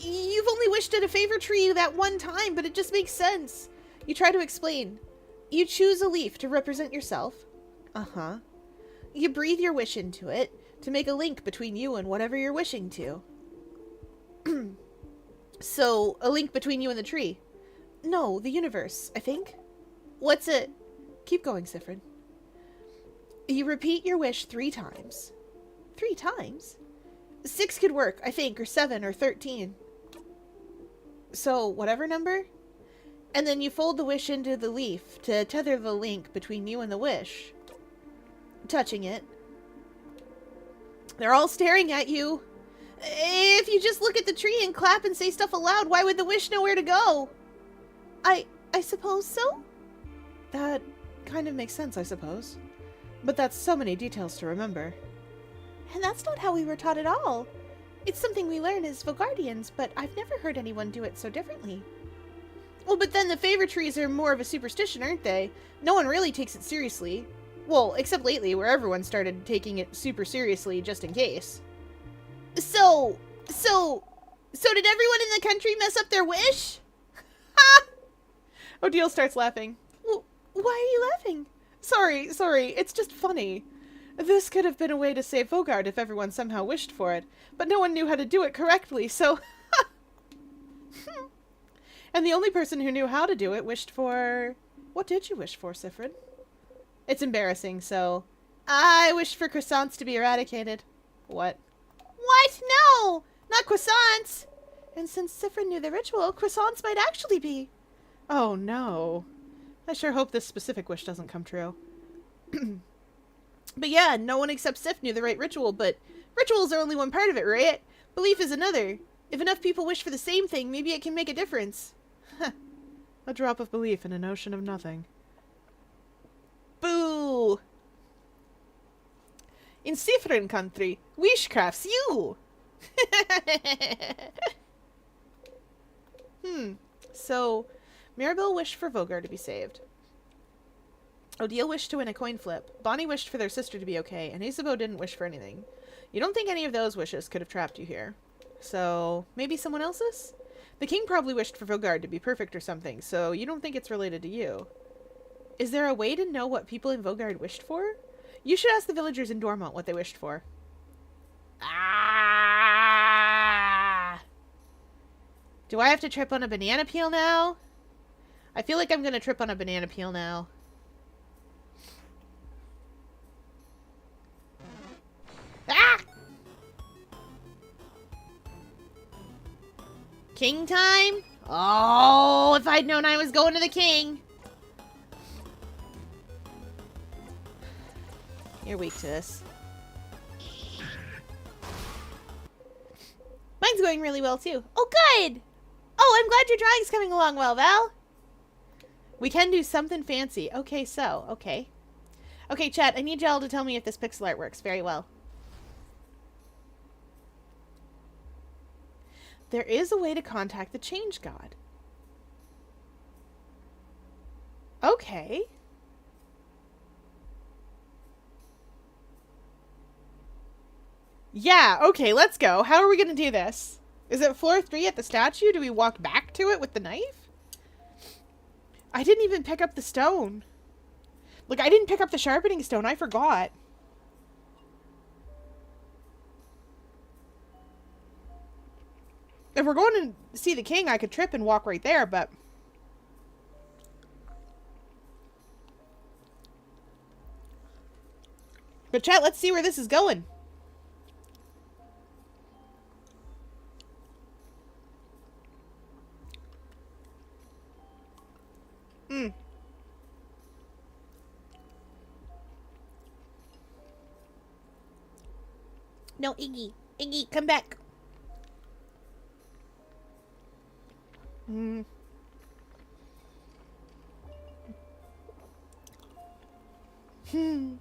A: You've only wished at a favor tree that one time, but it just makes sense. You try to explain. You choose a leaf to represent yourself. Uh-huh. You breathe your wish into it to make a link between you and whatever you're wishing to. So, a link between you and the tree. No, the universe, I think. What's it? Keep going, Siffrin. You repeat your wish 3 times. 3 times? 6 could work, I think, or 7 or 13. So, whatever number? And then you fold the wish into the leaf to tether the link between you and the wish. Touching it. They're all staring at you. If you just look at the tree and clap and say stuff aloud, why would the wish know where to go? I suppose so? That kind of makes sense, I suppose. But that's so many details to remember. And that's not how we were taught at all. It's something we learn as Vogardians, but I've never heard anyone do it so differently. Well, but then the favor trees are more of a superstition, aren't they? No one really takes it seriously. Well, except lately, where everyone started taking it super seriously just in case. So did everyone in the country mess up their wish? Ha! Odile starts laughing. Well, why are you laughing? Sorry, it's just funny. This could have been a way to save Vogard if everyone somehow wished for it, but no one knew how to do it correctly, so... And the only person who knew how to do it wished for... What did you wish for, Siffrin? It's embarrassing, so... I wished for croissants to be eradicated. What? What? No! Not croissants! And since Siffrin knew the ritual, croissants might actually be... Oh, no. I sure hope this specific wish doesn't come true. But yeah, no one except Sif knew the right ritual, but rituals are only one part of it, right? Belief is another. If enough people wish for the same thing, maybe it can make a difference.
B: A drop of belief in an ocean of nothing.
A: Boo! In Siffrin country, wishcraft's you! So, Mirabelle wished for Vogar to be saved. Odile wished to win a coin flip. Bonnie wished for their sister to be okay, and Isabeau didn't wish for anything. You don't think any of those wishes could have trapped you here. So, maybe someone else's? The king probably wished for Vogard to be perfect or something, so you don't think it's related to you. Is there a way to know what people in Vogard wished for? You should ask the villagers in Dormont what they wished for. Ah! Do I have to trip on a banana peel now? I feel like I'm gonna trip on a banana peel now. Ah! King time? Oh, if I'd known I was going to the king. You're weak to this. Mine's going really well, too. Oh, good! Oh, I'm glad your drawing's coming along well, Val. We can do something fancy. Okay, so, okay. Okay, chat, I need y'all to tell me if this pixel art works very well. There is a way to contact the Change God. Okay. Yeah, okay, let's go. How are we gonna do this? Is it floor 3 at the statue? Do we walk back to it with the knife? I didn't even pick up the stone. Look, I didn't pick up the sharpening stone. I forgot. If we're going to see the king, I could trip and walk right there, but... But chat, let's see where this is going. No, Iggy. Iggy, come back. Mm. Hmm.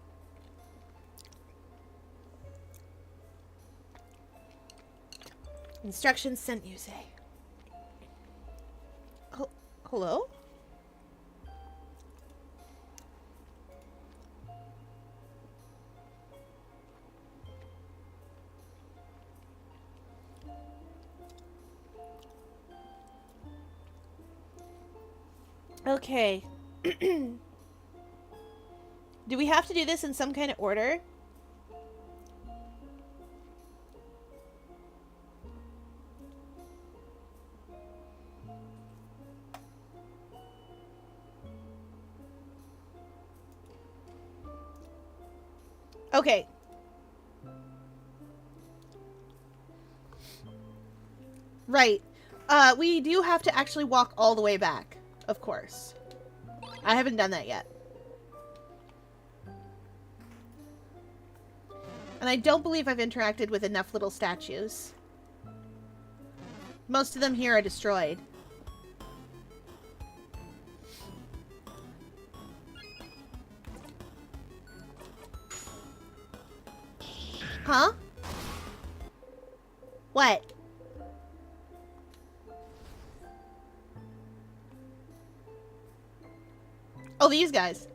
A: Instructions sent, you say. Hello? Okay. Do we have to do this in some kind of order? Okay. Right. We do have to actually walk all the way back, of course. I haven't done that yet. And I don't believe I've interacted with enough little statues. Most of them here are destroyed. Huh? What? Oh, these guys.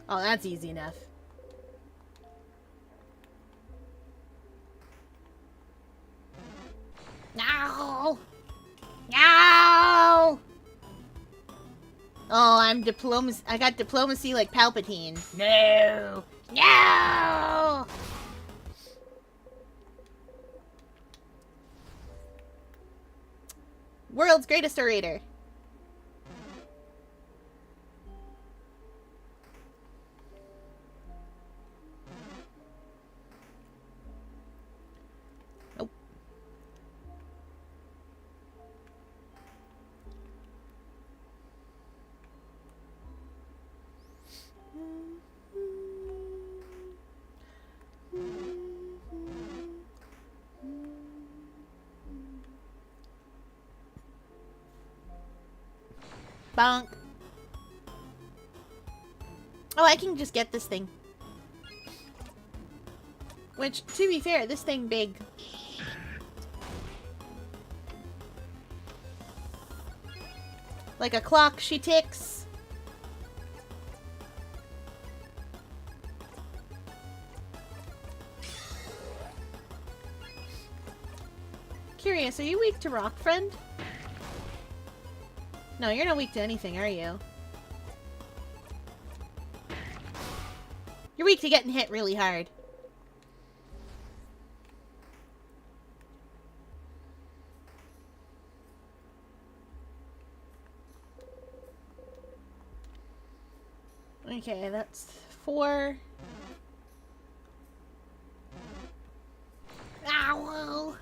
A: Oh, that's easy enough. No! No! Oh, I'm diplomacy. I got diplomacy like Palpatine. No! No! World's greatest orator. Nope. Bonk. Oh, I can just get this thing. Which, to be fair, this thing big. Like a clock, she ticks. Curious, are you weak to rock, friend? No, you're not weak to anything, are you? You're weak to getting hit really hard. Okay, that's 4. Ow!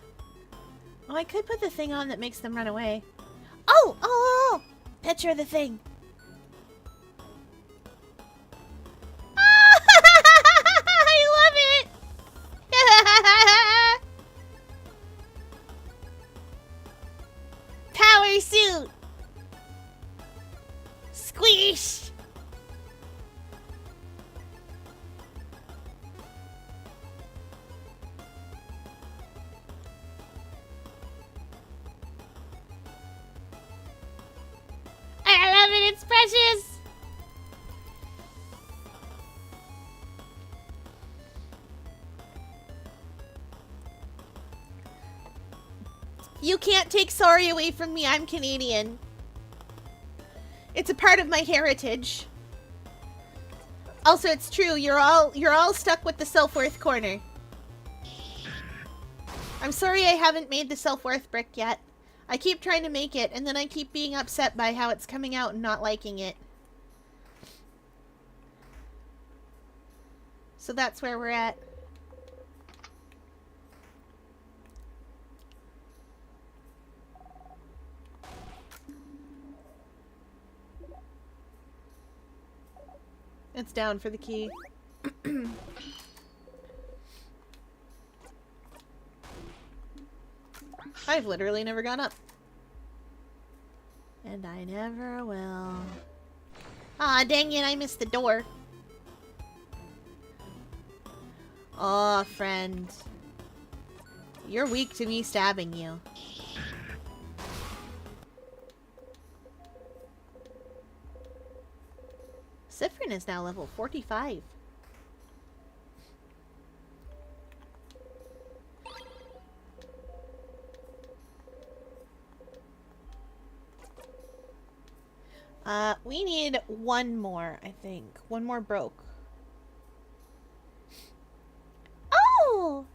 A: Oh, I could put the thing on that makes them run away. Oh! Oh! Picture the thing. I love it! Power suit! Squish! I love it, it's precious! You can't take sorry away from me, I'm Canadian. It's a part of my heritage. Also, it's true, you're all stuck with the self-worth corner. I'm sorry I haven't made the self-worth brick yet. I keep trying to make it, and then I keep being upset by how it's coming out and not liking it. So that's where we're at.
B: It's down for the key. I've literally never gone up. And I never will. Aw, dang it, I missed the door. Aw, friend. You're weak to me stabbing you. Siffrin is now level 45. We need one more, I think. One more broke. Oh!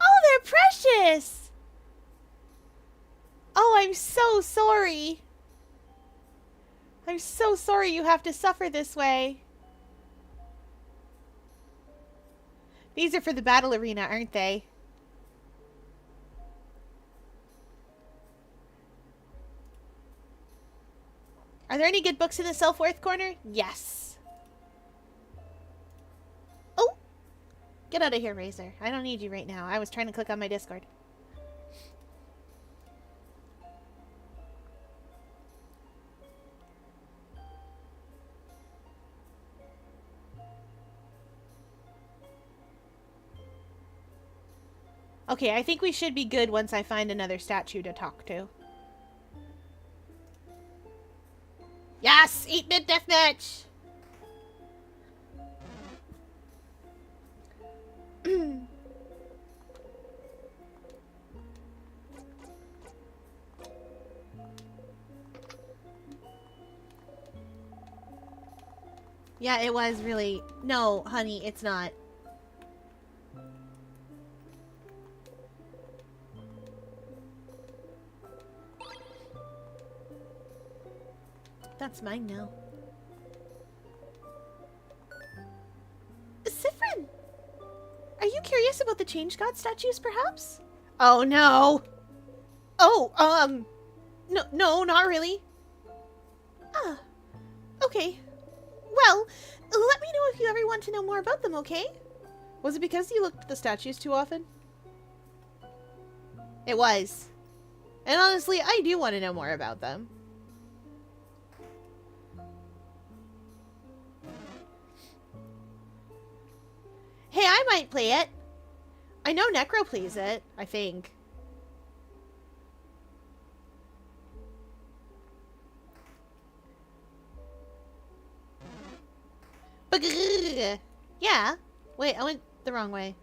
B: Oh, they're precious! Oh, I'm so sorry. I'm so sorry you have to suffer this way. These are for the battle arena, aren't they? Are there any good books in the self-worth corner? Yes. Oh! Get out of here, Razor. I don't need you right now. I was trying to click on my Discord. Okay, I think we should be good once I find another statue to talk to. Yes! 8-bit deathmatch! Yeah, it was really... No, honey, it's not. That's mine now. Siffrin! Are you curious about the Change God statues, perhaps? Oh, no! Oh, no, not really. Ah, okay. Well, let me know if you ever want to know more about them, okay? Was it because you looked at the statues too often? It was. And honestly, I do want to know more about them. Hey, I might play it. I know Necro plays it, I think. Yeah. Wait, I went the wrong way.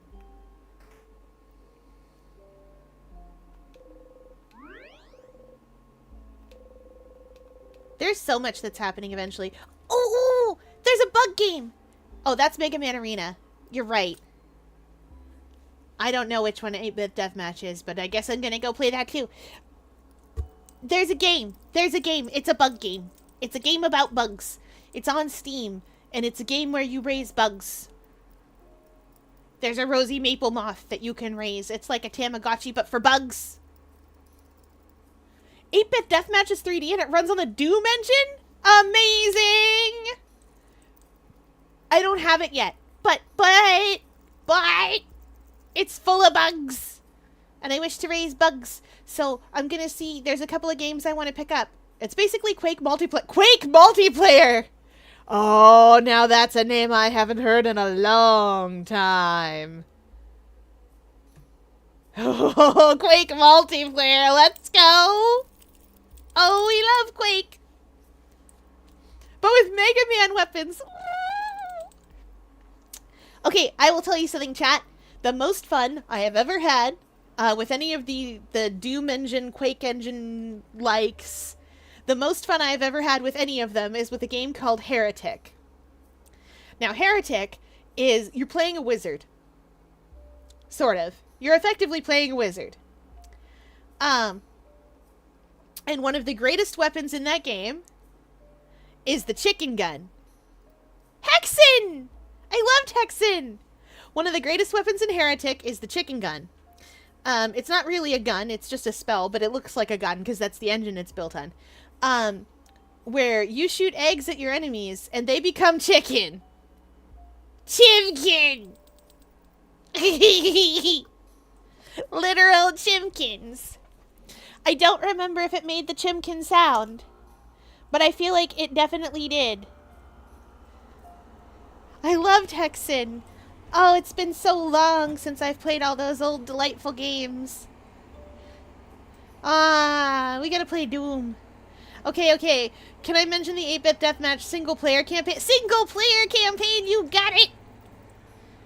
B: There's so much that's happening eventually. Oh, there's a bug game. Oh, that's Mega Man Arena. You're right. I don't know which one 8-bit deathmatch is, but I guess I'm gonna go play that too. There's a game. There's a game. It's a bug game. It's a game about bugs. It's on Steam, and it's a game where you raise bugs. There's a rosy maple moth that you can raise. It's like a Tamagotchi, but for bugs. 8-bit deathmatch is 3D, and it runs on the Doom engine? Amazing! I don't have it yet. But, it's full of bugs. And I wish to raise bugs. So, I'm gonna see, there's a couple of games I want to pick up. It's basically Quake Multiplayer. Quake Multiplayer! Oh, now that's a name I haven't heard in a long time. Oh, Quake Multiplayer, let's go! Oh, we love Quake! But with Mega Man weapons. Okay, I will tell you something, chat. The most fun I have ever had with any of the Doom engine, Quake engine likes, the most fun I've ever had with any of them is with a game called Heretic. Now, Heretic is, you're playing a wizard. Sort of. You're effectively playing a wizard. And one of the greatest weapons in that game is the chicken gun. Hexen! I loved Hexen! One of the greatest weapons in Heretic is the chicken gun. It's not really a gun, it's just a spell, but it looks like a gun because that's the engine it's built on. Where you shoot eggs at your enemies and they become chicken.
A: Chimkin! Literal chimkins. I don't remember if it made the chimkin sound, but I feel like it definitely did. I loved Hexen. Oh, it's been so long since I've played all those old delightful games. Ah, we gotta play Doom. Okay. Can I mention the 8-Bit Deathmatch single-player campaign? Single-player campaign, you got it!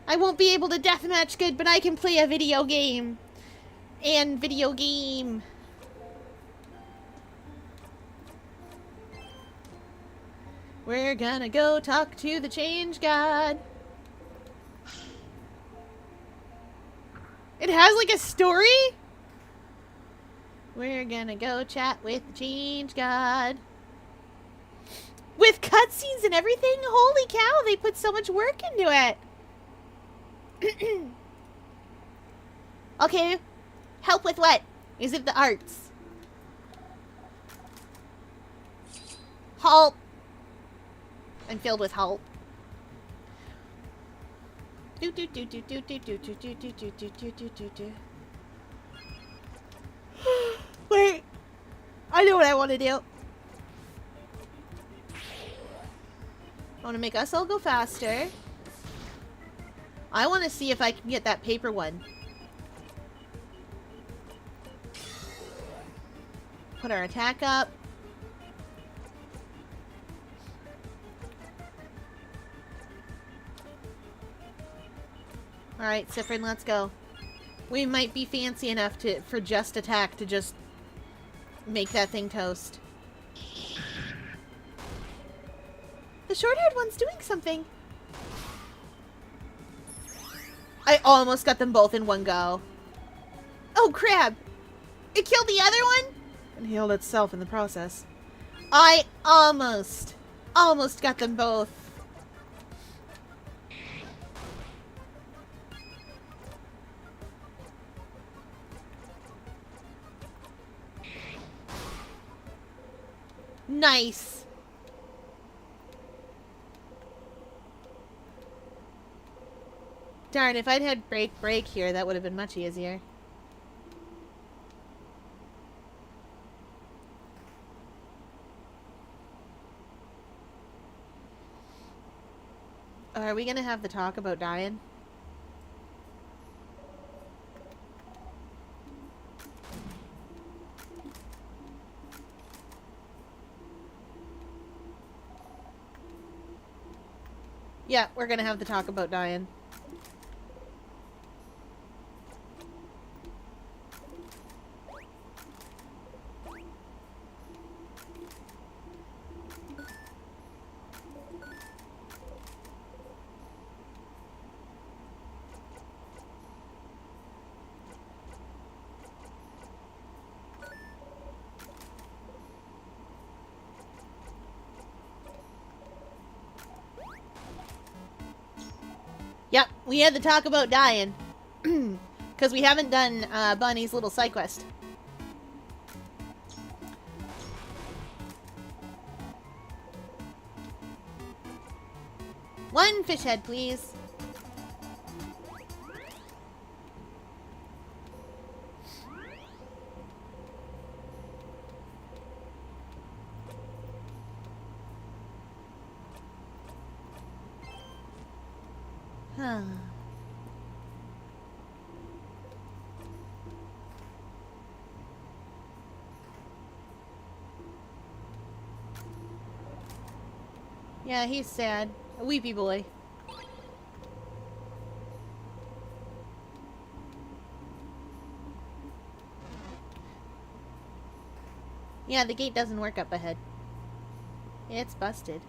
A: I won't be able to deathmatch good, but I can play a video game. And video game. We're gonna go talk to the Change God. It has like a story? We're gonna go chat with the Change God. With cutscenes and everything? Holy cow, they put so much work into it. Okay, help with what? Is it the arts? Halt. I'm filled with hope. Wait, I know what I want to do. I want to make us all go faster. I want to see if I can get that paper one. Put our attack up. Alright, Siffrin, let's go. We might be fancy enough for just attack to just make that thing toast. The short-haired one's doing something. I almost got them both in one go. Oh, crap! It killed the other one?
B: And healed itself in the process.
A: I almost got them both. Nice. Darn, if I'd had break here, that would have been much easier. Are we gonna have the talk about dying? Yeah, we're gonna have the talk about dying. Yep, we had to talk about dying. Because we haven't done Bunny's little side quest. One fish head, please. Huh. Yeah, he's sad. A weepy boy. Yeah, the gate doesn't work up ahead. It's busted.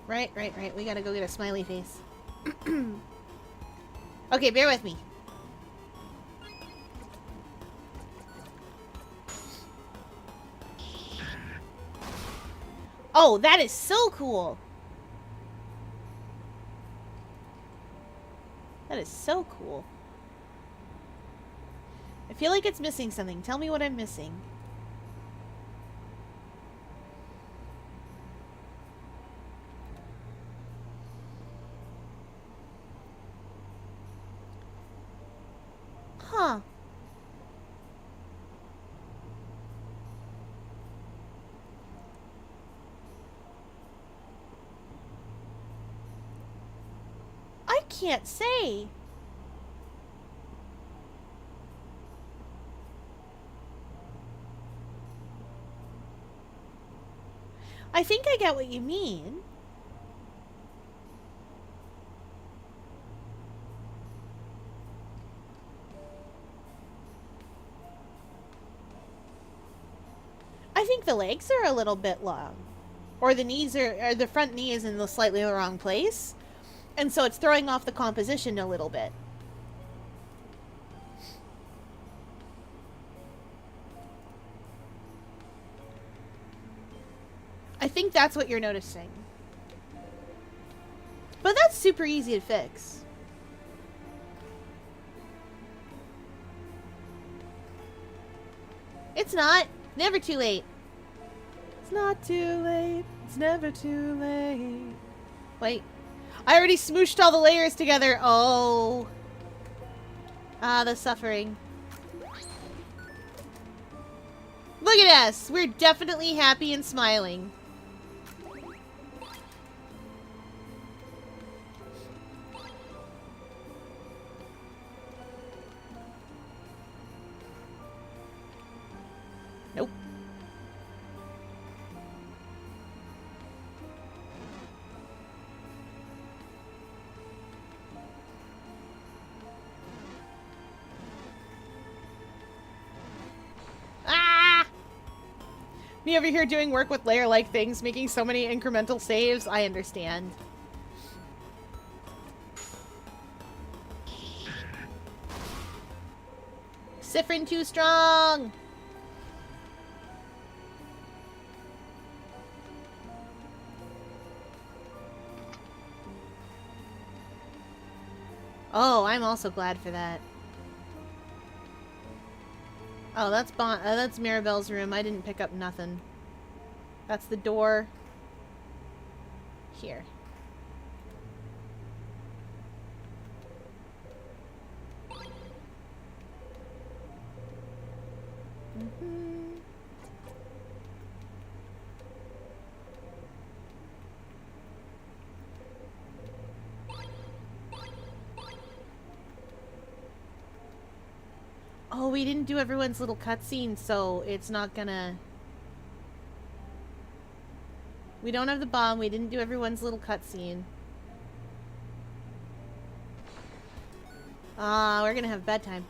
A: Right. We gotta go get a smiley face. Okay, bear with me. Oh, that is so cool! That is so cool. I feel like it's missing something. Tell me what I'm missing. can't say. I think I get what you mean. I think the legs are a little bit long. Or the knees or the front knee is in the slightly wrong place. And so it's throwing off the composition a little bit. I think that's what you're noticing. But that's super easy to fix. It's not. Never too late.
B: It's not too late. It's never too late.
A: Wait. I already smooshed all the layers together. Oh. Ah, the suffering. Look at us. We're definitely happy and smiling. Nope. Ah! Me over here doing work with layer-like things, making so many incremental saves. I understand. Siffrin too strong! Oh, I'm also glad for that. Oh, that's that's Mirabelle's room. I didn't pick up nothing. That's the door. Here. Oh, we didn't do everyone's little cutscene, so it's not gonna... We don't have the bomb. We didn't do everyone's little cutscene. Ah, we're gonna have bedtime.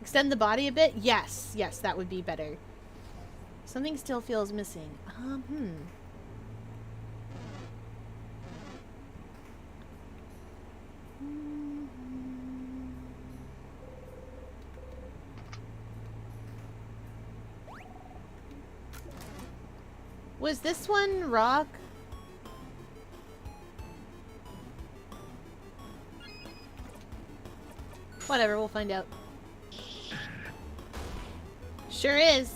A: Extend the body a bit? Yes. Yes, that would be better. Something still feels missing. Was this one rock? Whatever, we'll find out. Sure is.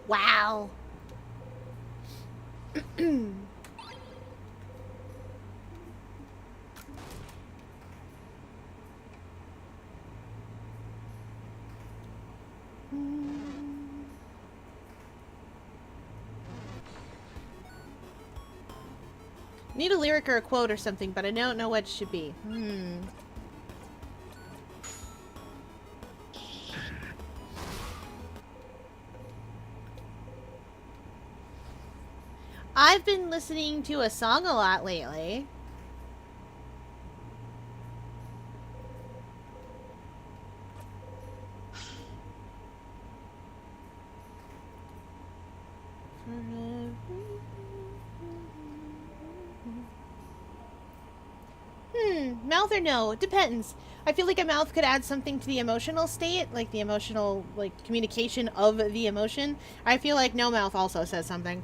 A: Wow. Need a lyric or a quote or something, but I don't know what it should be. I've been listening to a song a lot lately. Mouth or no? It depends. I feel like a mouth could add something to the emotional state, like the emotional, like, communication of the emotion. I feel like no mouth also says something.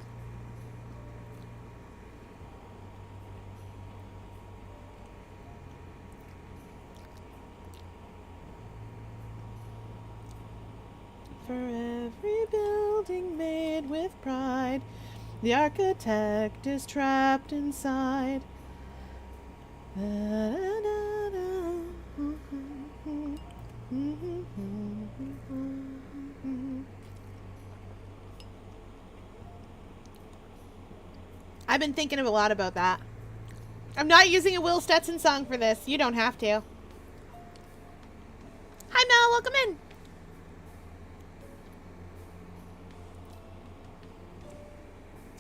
B: Every building made with pride, the architect is trapped inside.
A: I've been thinking a lot about that. I'm not using a Will Stetson song for this. You don't have to. Hi, Mel. Welcome in.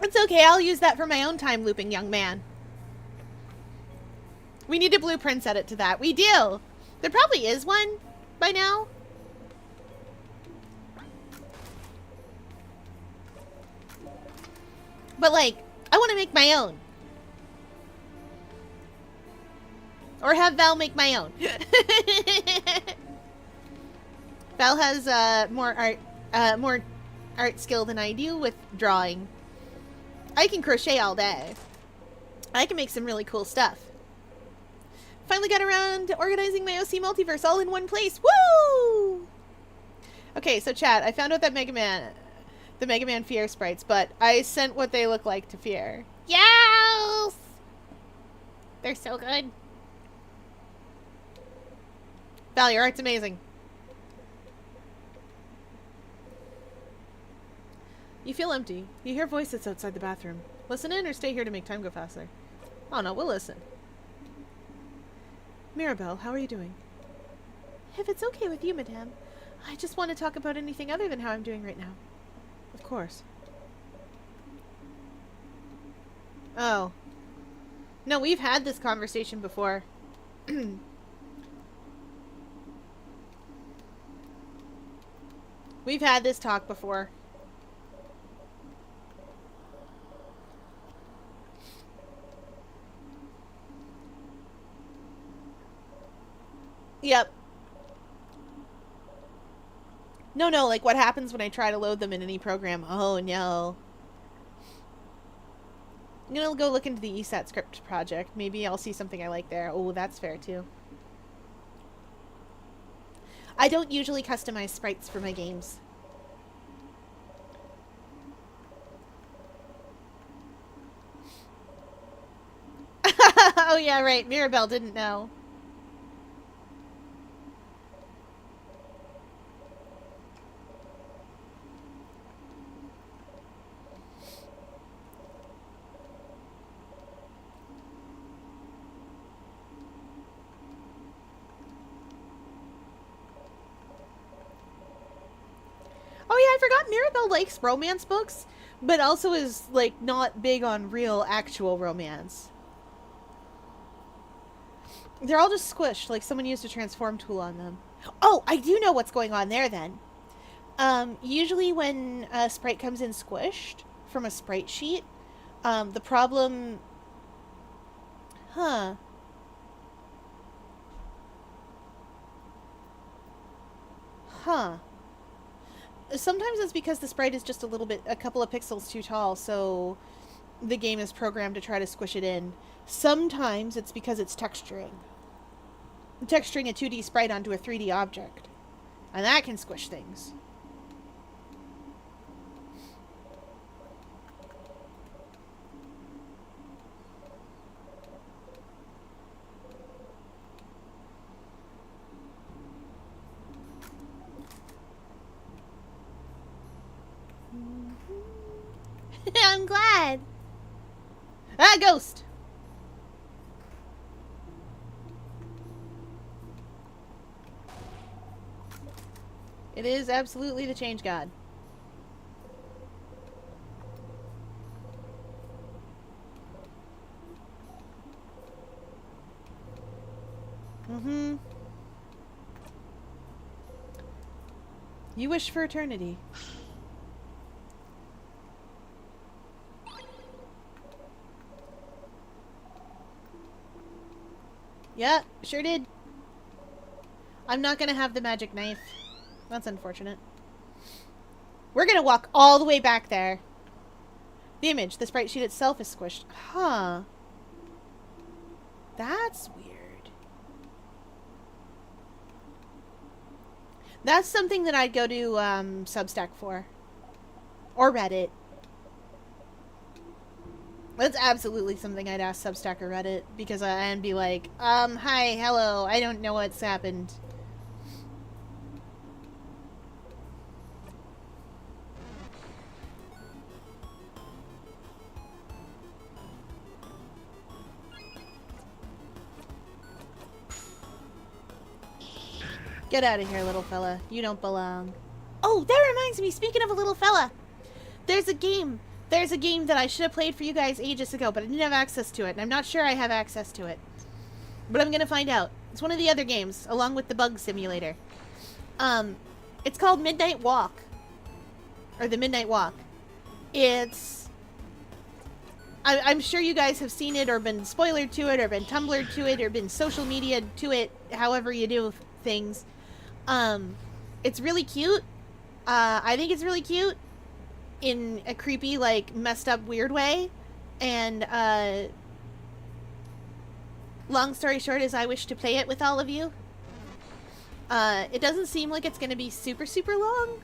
A: It's okay. I'll use that for my own time looping, young man. We need a blueprint edit to that. We do. There probably is one by now. But, like, I want to make my own. Or have Val make my own. Val has more art skill than I do with drawing. I can crochet all day. I can make some really cool stuff. Finally got around to organizing my OC multiverse all in one place. Woo! Okay, so chat, I found out that the Mega Man Fear sprites, but I sent what they look like to Fear. Yes! They're so good. Val, your art's amazing.
B: You feel empty. You hear voices outside the bathroom. Listen in or stay here to make time go faster? Oh no, we'll listen. Mirabelle, how are you doing?
A: If it's okay with you, madame, I just want to talk about anything other than how I'm doing right now.
B: Of course.
A: Oh. No, we've had this conversation before. We've had this talk before. Yep. No, like what happens when I try to load them in any program. Oh, no. I'm gonna go look into the ESAT script project. Maybe I'll see something I like there. Oh, that's fair, too. I don't usually customize sprites for my games. Oh, yeah, right. Mirabelle didn't know. Oh yeah, I forgot Mirabelle likes romance books, but also is, like, not big on real, actual romance. They're all just squished, like someone used a transform tool on them. Oh, I do know what's going on there, then. Usually when a sprite comes in squished from a sprite sheet, the problem... Huh. Sometimes it's because the sprite is just a couple of pixels too tall, so the game is programmed to try to squish it in. Sometimes it's because it's texturing. Texturing a 2D sprite onto a 3D object. And that can squish things. I'm glad. Ah, ghost! It is absolutely the change god. Mm-hmm.
B: You wish for eternity.
A: Yeah, sure did. I'm not gonna have the magic knife. That's unfortunate. We're gonna walk all the way back there. The image, the sprite sheet itself is squished. Huh. That's weird. That's something that I'd go to Substack for. Or Reddit. That's absolutely something I'd ask Substack or Reddit, because I'd be like, hi, hello, I don't know what's happened. Get out of here, little fella. You don't belong. Oh, that reminds me, speaking of a little fella, there's a game that I should have played for you guys ages ago, but I didn't have access to it, and I'm not sure I have access to it. But I'm gonna find out. It's one of the other games, along with the Bug Simulator. It's called Midnight Walk. Or the Midnight Walk. It's... I'm sure you guys have seen it, or been spoilered to it, or been Tumblred to it, or been social media to it, however you do things. It's really cute. I think it's really cute in a creepy, like, messed up, weird way. And, long story short is I wish to play it with all of you. It doesn't seem like it's going to be super, super long.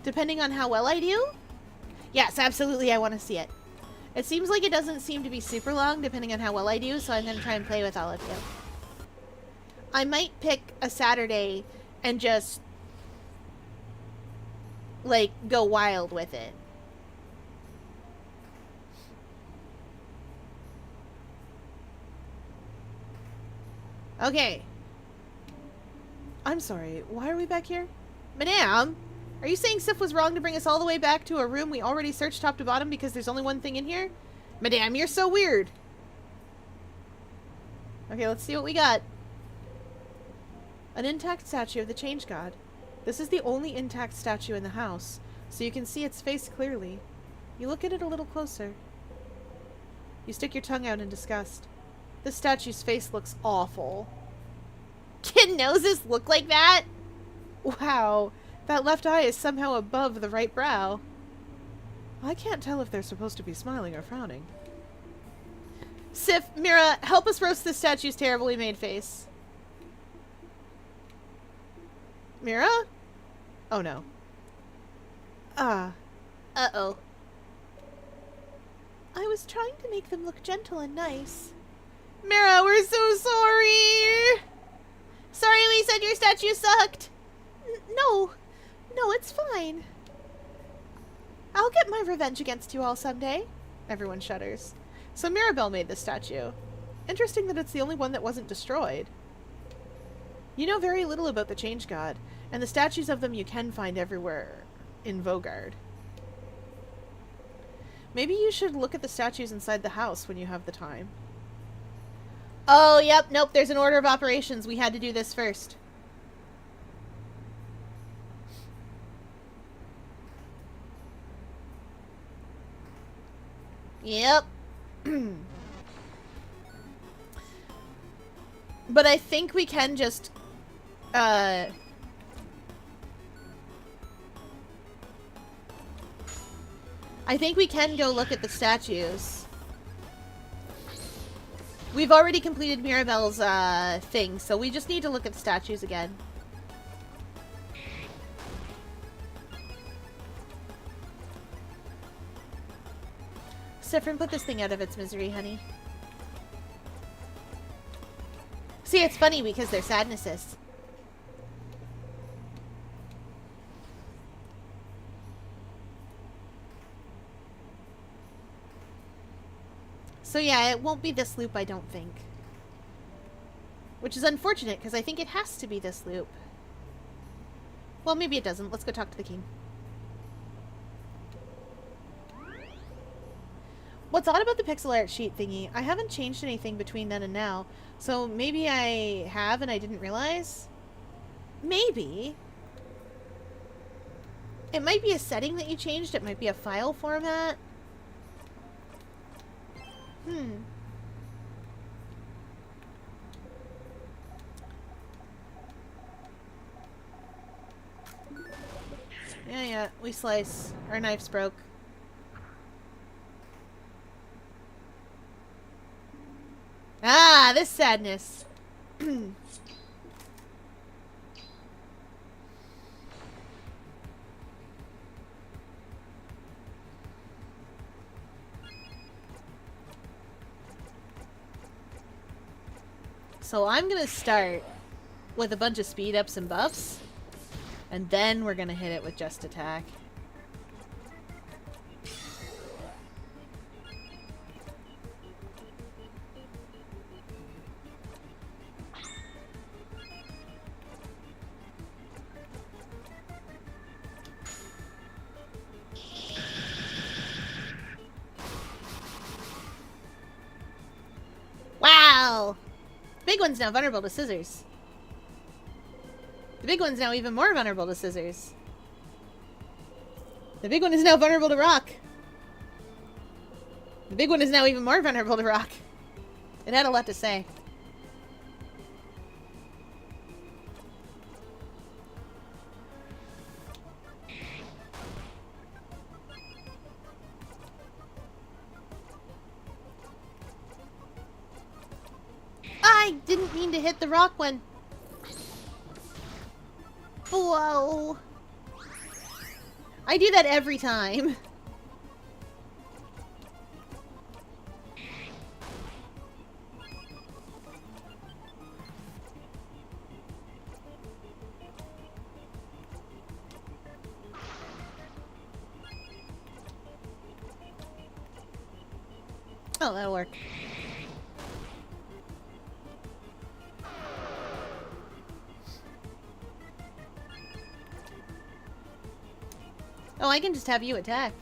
A: Depending on how well I do. Yes, absolutely, I want to see it. It seems like it doesn't seem to be super long, depending on how well I do, so I'm going to try and play with all of you. I might pick a Saturday and just, like, go wild with it. Okay.
B: I'm sorry, why are we back here?
A: Madame, are you saying Sif was wrong to bring us all the way back to a room we already searched top to bottom because there's only one thing in here? Madame, you're so weird. Okay, let's see what we got.
B: An intact statue of the Change God. This is the only intact statue in the house, so you can see its face clearly. You look at it a little closer. You stick your tongue out in disgust. This statue's face looks awful.
A: Can noses look like that?
B: Wow, that left eye is somehow above the right brow. I can't tell if they're supposed to be smiling or frowning.
A: Sif, Mira, help us roast this statue's terribly made face. Mira?
B: Oh no.
A: Uh-oh.
B: I was trying to make them look gentle and nice.
A: Mira, we're so sorry! Sorry we said your statue sucked!
B: No, it's fine. I'll get my revenge against you all someday. Everyone shudders. So Mirabelle made this statue. Interesting that it's the only one that wasn't destroyed. You know very little about the Change God, and the statues of them you can find everywhere in Vogard. Maybe you should look at the statues inside the house when you have the time.
A: Oh, yep, nope, there's an order of operations. We had to do this first. Yep. But I think we can just, I think we can go look at the statues. We've already completed Mirabelle's, thing, so we just need to look at the statues again. Siffrin, put this thing out of its misery, honey. See, it's funny because they're sadnesses. So yeah, it won't be this loop, I don't think. Which is unfortunate, because I think it has to be this loop. Well, maybe it doesn't. Let's go talk to the king. What's odd about the pixel art sheet thingy, I haven't changed anything between then and now, so maybe I have and I didn't realize? Maybe. It might be a setting that you changed, it might be a file format. Yeah, we slice. Our knife's broke. Ah, this sadness.
B: So I'm gonna start with a bunch of speed ups and buffs, and then we're gonna hit it with just attack. Wow! The big one's now vulnerable to scissors. The big one's now even more vulnerable to scissors. The big one is now vulnerable to rock. The big one is now even more vulnerable to rock. It had a lot to say. I didn't mean to hit the rock one. Whoa. I do that every time. Oh, that'll work. Oh, I can just have you attack.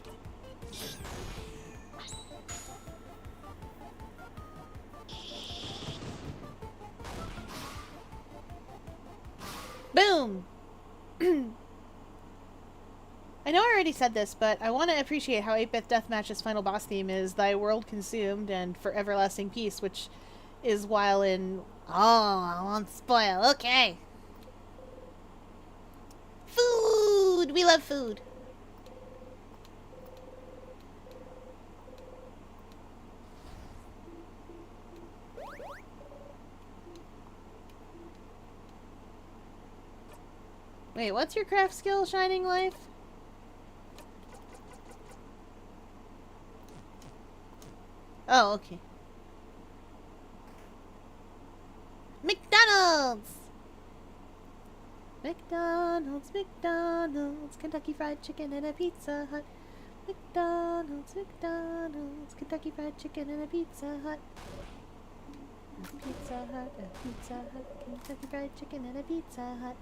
B: Boom! I know I already said this, but I want to appreciate how 8-Bit Deathmatch's final boss theme is Thy World Consumed and For Everlasting Peace, which is while in... Oh, I won't spoil. Okay. Food! We love food. Wait, what's your craft skill, Shining Life? Oh, okay. McDonald's! McDonald's, McDonald's, Kentucky Fried Chicken and a Pizza Hut. McDonald's, McDonald's, Kentucky Fried Chicken and a Pizza Hut. A Pizza Hut, a Pizza Hut, Kentucky Fried Chicken and a Pizza Hut.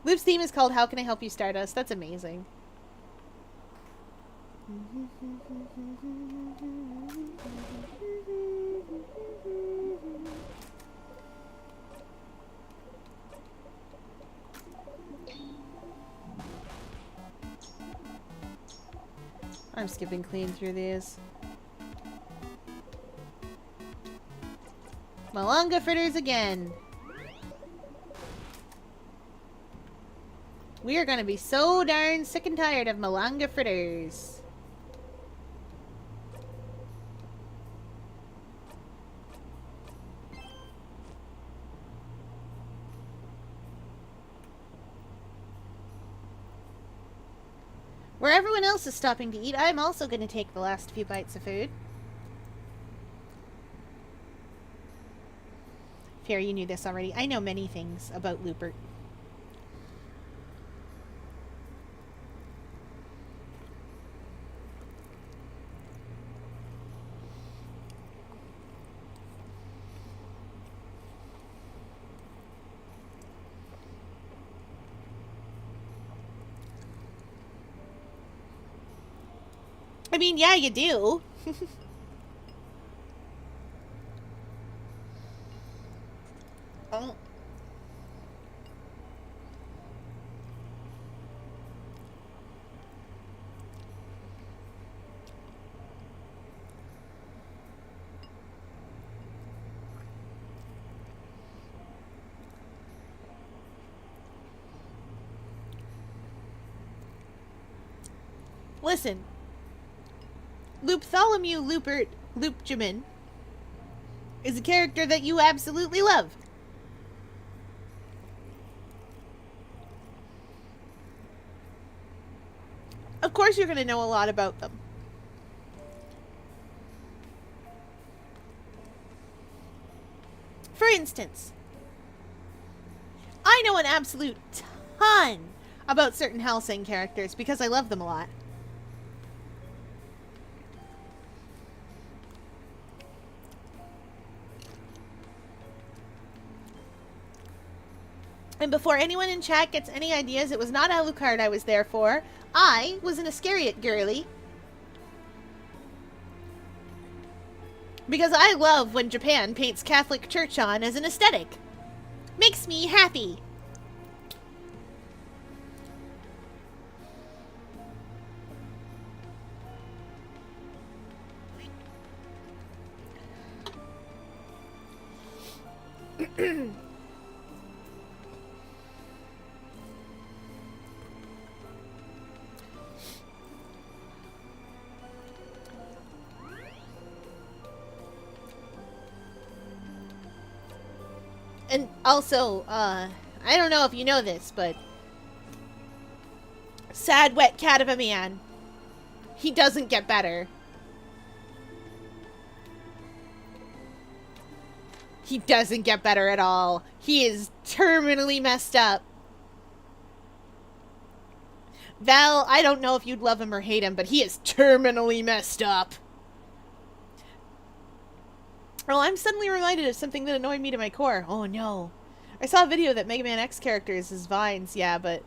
B: Loop's theme is called How Can I Help You Stardust? That's amazing. I'm skipping clean through these. Malanga fritters again. We are gonna be so darn sick and tired of Malanga fritters. Where everyone else is stopping to eat, I'm also gonna take the last few bites of food. Fair, you knew this already. I know many things about Lupert. I mean, yeah, you do. Oh. Listen. Looptholomew Lupert Loopjamin is a character that you absolutely love. Of course you're going to know a lot about them.
A: instance, I know an absolute ton about certain Hellsing characters because I love them a lot. And before anyone in chat gets any ideas, it was not Alucard I was there for. I was an Iscariot girly. Because I love when Japan paints Catholic Church on as an aesthetic. Makes me happy. And also, I don't know if you know this, but sad wet cat of a man, he doesn't get better. He doesn't get better at all. He is terminally messed up. Val, I don't know if you'd love him or hate him, but he is terminally messed up. Oh, I'm suddenly reminded of something that annoyed me to my core. Oh no. I saw a video that Mega Man X characters is Vines, yeah, but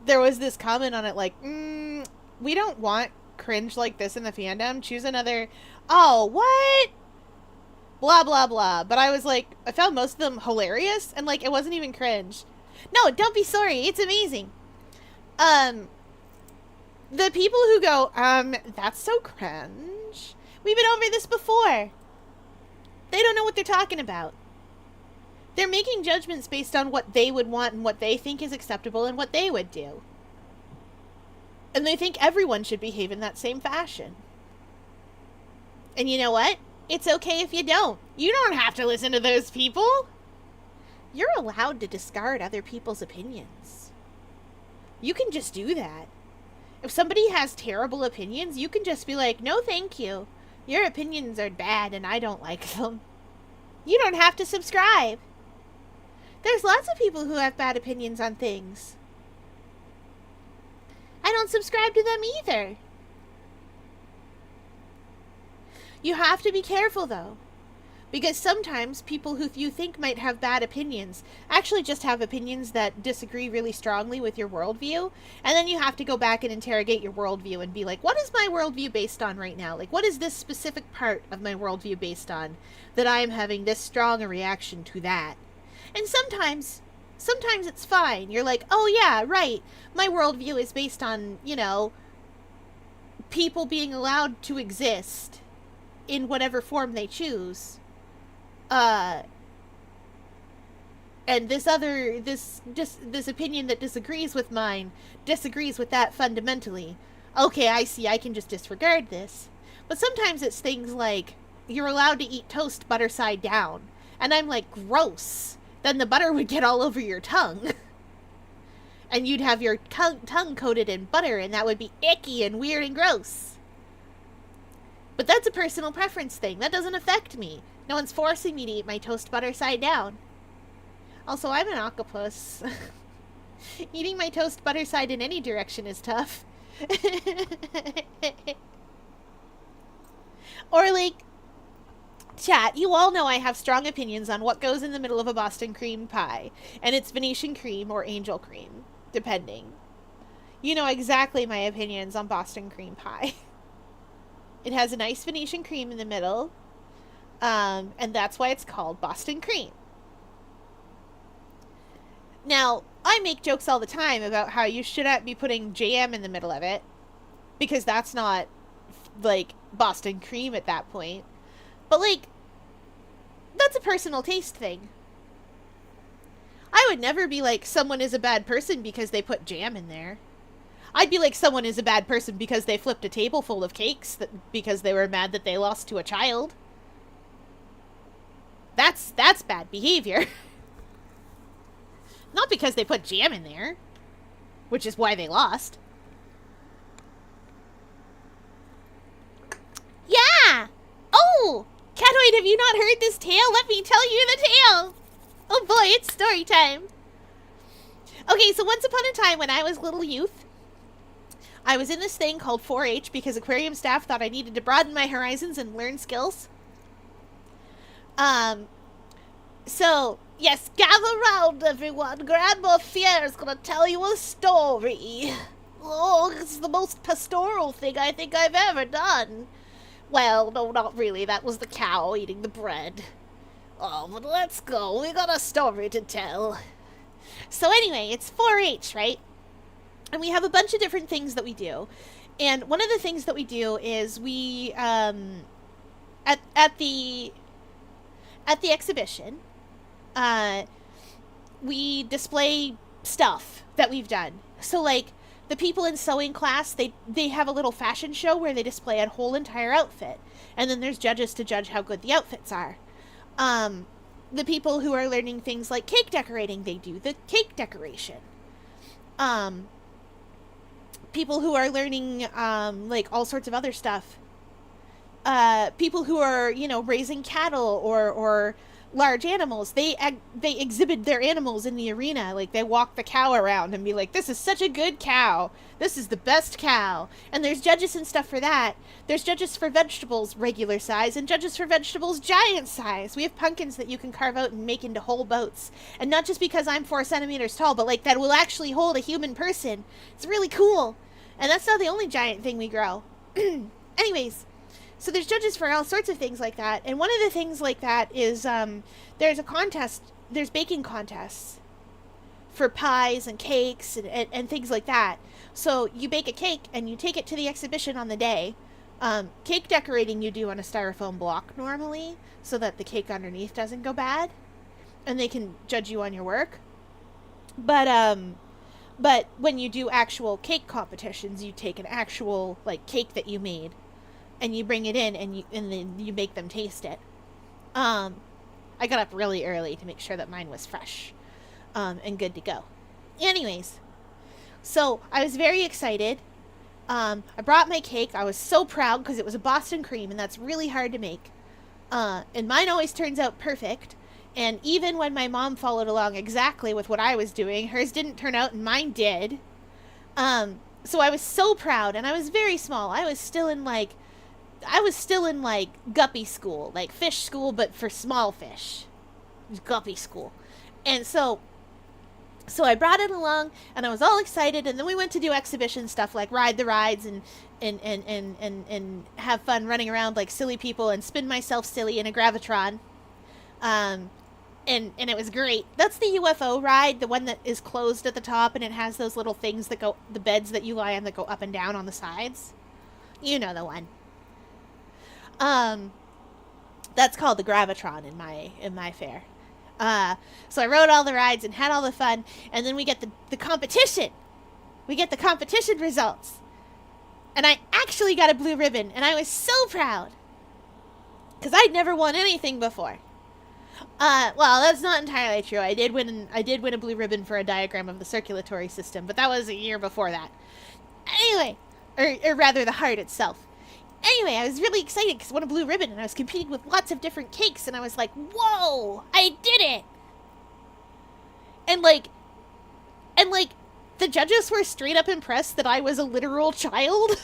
A: there was this comment on it like, we don't want cringe like this in the fandom. Choose another... Oh, what? Blah, blah, blah. But I was like, I found most of them hilarious, and like, it wasn't even cringe. No, don't be sorry. It's amazing. The people who go, that's so cringe. We've been over this before. They don't know what they're talking about. They're making judgments based on what they would want and what they think is acceptable and what they would do. And they think everyone should behave in that same fashion. And you know what? It's okay if you don't. You don't have to listen to those people. You're allowed to discard other people's opinions. You can just do that. If somebody has terrible opinions, you can just be like, no thank you. Your opinions are bad and I don't like them. You don't have to subscribe. There's lots of people who have bad opinions on things. I don't subscribe to them either. You have to be careful though. Because sometimes people who you think might have bad opinions actually just have opinions that disagree really strongly with your worldview. And then you have to go back and interrogate your worldview and be like, what is my worldview based on right now? Like, what is this specific part of my worldview based on that I am having this strong a reaction to that? And sometimes it's fine. You're like, oh yeah, right. My worldview is based on, you know, people being allowed to exist in whatever form they choose. And this opinion that disagrees with mine disagrees with that fundamentally. Okay, I see, I can just disregard this. But sometimes it's things like, you're allowed to eat toast butter side down. And I'm like, gross. Then the butter would get all over your tongue. And you'd have your tongue coated in butter, and that would be icky and weird and gross. But that's a personal preference thing. That doesn't affect me. No one's forcing me to eat my toast butter side down. Also, I'm an octopus. Eating my toast butter side in any direction is tough. Or like, chat, you all know I have strong opinions on what goes in the middle of a Boston cream pie. And it's Venetian cream or angel cream, depending. You know exactly my opinions on Boston cream pie. It has a nice Venetian cream in the middle. And that's why it's called Boston cream. Now, I make jokes all the time about how you shouldn't be putting jam in the middle of it. Because that's not, like, Boston cream at that point. But, like, that's a personal taste thing. I would never be like, someone is a bad person because they put jam in there. I'd be like, someone is a bad person because they flipped a table full of cakes because they were mad that they lost to a child. That's bad behavior. Not because they put jam in there, which is why they lost. Yeah! Oh! Catoid, have you not heard this tale? Let me tell you the tale! Oh boy, it's story time. Okay, so once upon a time when I was little youth, I was in this thing called 4-H because aquarium staff thought I needed to broaden my horizons and learn skills. So, yes, gather round, everyone. Grandma Fierre's gonna tell you a story. Oh, it's the most pastoral thing I think I've ever done. Well, no, not really. That was the cow eating the bread. Oh, but let's go. We got a story to tell. So anyway, it's 4-H, right? And we have a bunch of different things that we do. And one of the things that we do is we, at the exhibition, we display stuff that we've done. So, like, the people in sewing class, they have a little fashion show where they display a whole entire outfit. And then there's judges to judge how good the outfits are. The people who are learning things like cake decorating, they do the cake decoration. People who are learning, like, all sorts of other stuff. People who are, you know, raising cattle or large animals, they exhibit their animals in the arena. Like, they walk the cow around and be like, this is such a good cow. This is the best cow. And there's judges and stuff for that. There's judges for vegetables, regular size, and judges for vegetables, giant size. We have pumpkins that you can carve out and make into whole boats. And not just because I'm 4 centimeters tall, but, like, that will actually hold a human person. It's really cool. And that's not the only giant thing we grow. Anyways. So there's judges for all sorts of things like that. And one of the things like that is there's a contest, there's baking contests for pies and cakes and things like that. So you bake a cake and you take it to the exhibition on the day. Cake decorating you do on a styrofoam block normally so that the cake underneath doesn't go bad. And they can judge you on your work. But when you do actual cake competitions, you take an actual, like, cake that you made. And you bring it in, and then you make them taste it. I got up really early to make sure that mine was fresh, and good to go. Anyways, so I was very excited. I brought my cake. I was so proud because it was a Boston cream, and that's really hard to make. And mine always turns out perfect. And even when my mom followed along exactly with what I was doing, hers didn't turn out, and mine did. So I was so proud, and I was very small. I was still in guppy school, like fish school, but for small fish. It was guppy school. And so I brought it along, and I was all excited, and then we went to do exhibition stuff, like ride the rides and have fun running around like silly people and spin myself silly in a Gravitron. And it was great. That's the UFO ride, the one that is closed at the top, and it has those little things that go, the beds that you lie on that go up and down on the sides. You know the one. That's called the Gravitron in my fair. So I rode all the rides and had all the fun, and then we get the competition. We get the competition results. And I actually got a blue ribbon, and I was so proud. Because I'd never won anything before. Well, that's not entirely true. I did win a blue ribbon for a diagram of the circulatory system, but that was a year before that. Anyway, or rather the heart itself. Anyway, I was really excited because I won a blue ribbon, and I was competing with lots of different cakes, and I was like, whoa, I did it! And the judges were straight up impressed that I was a literal child.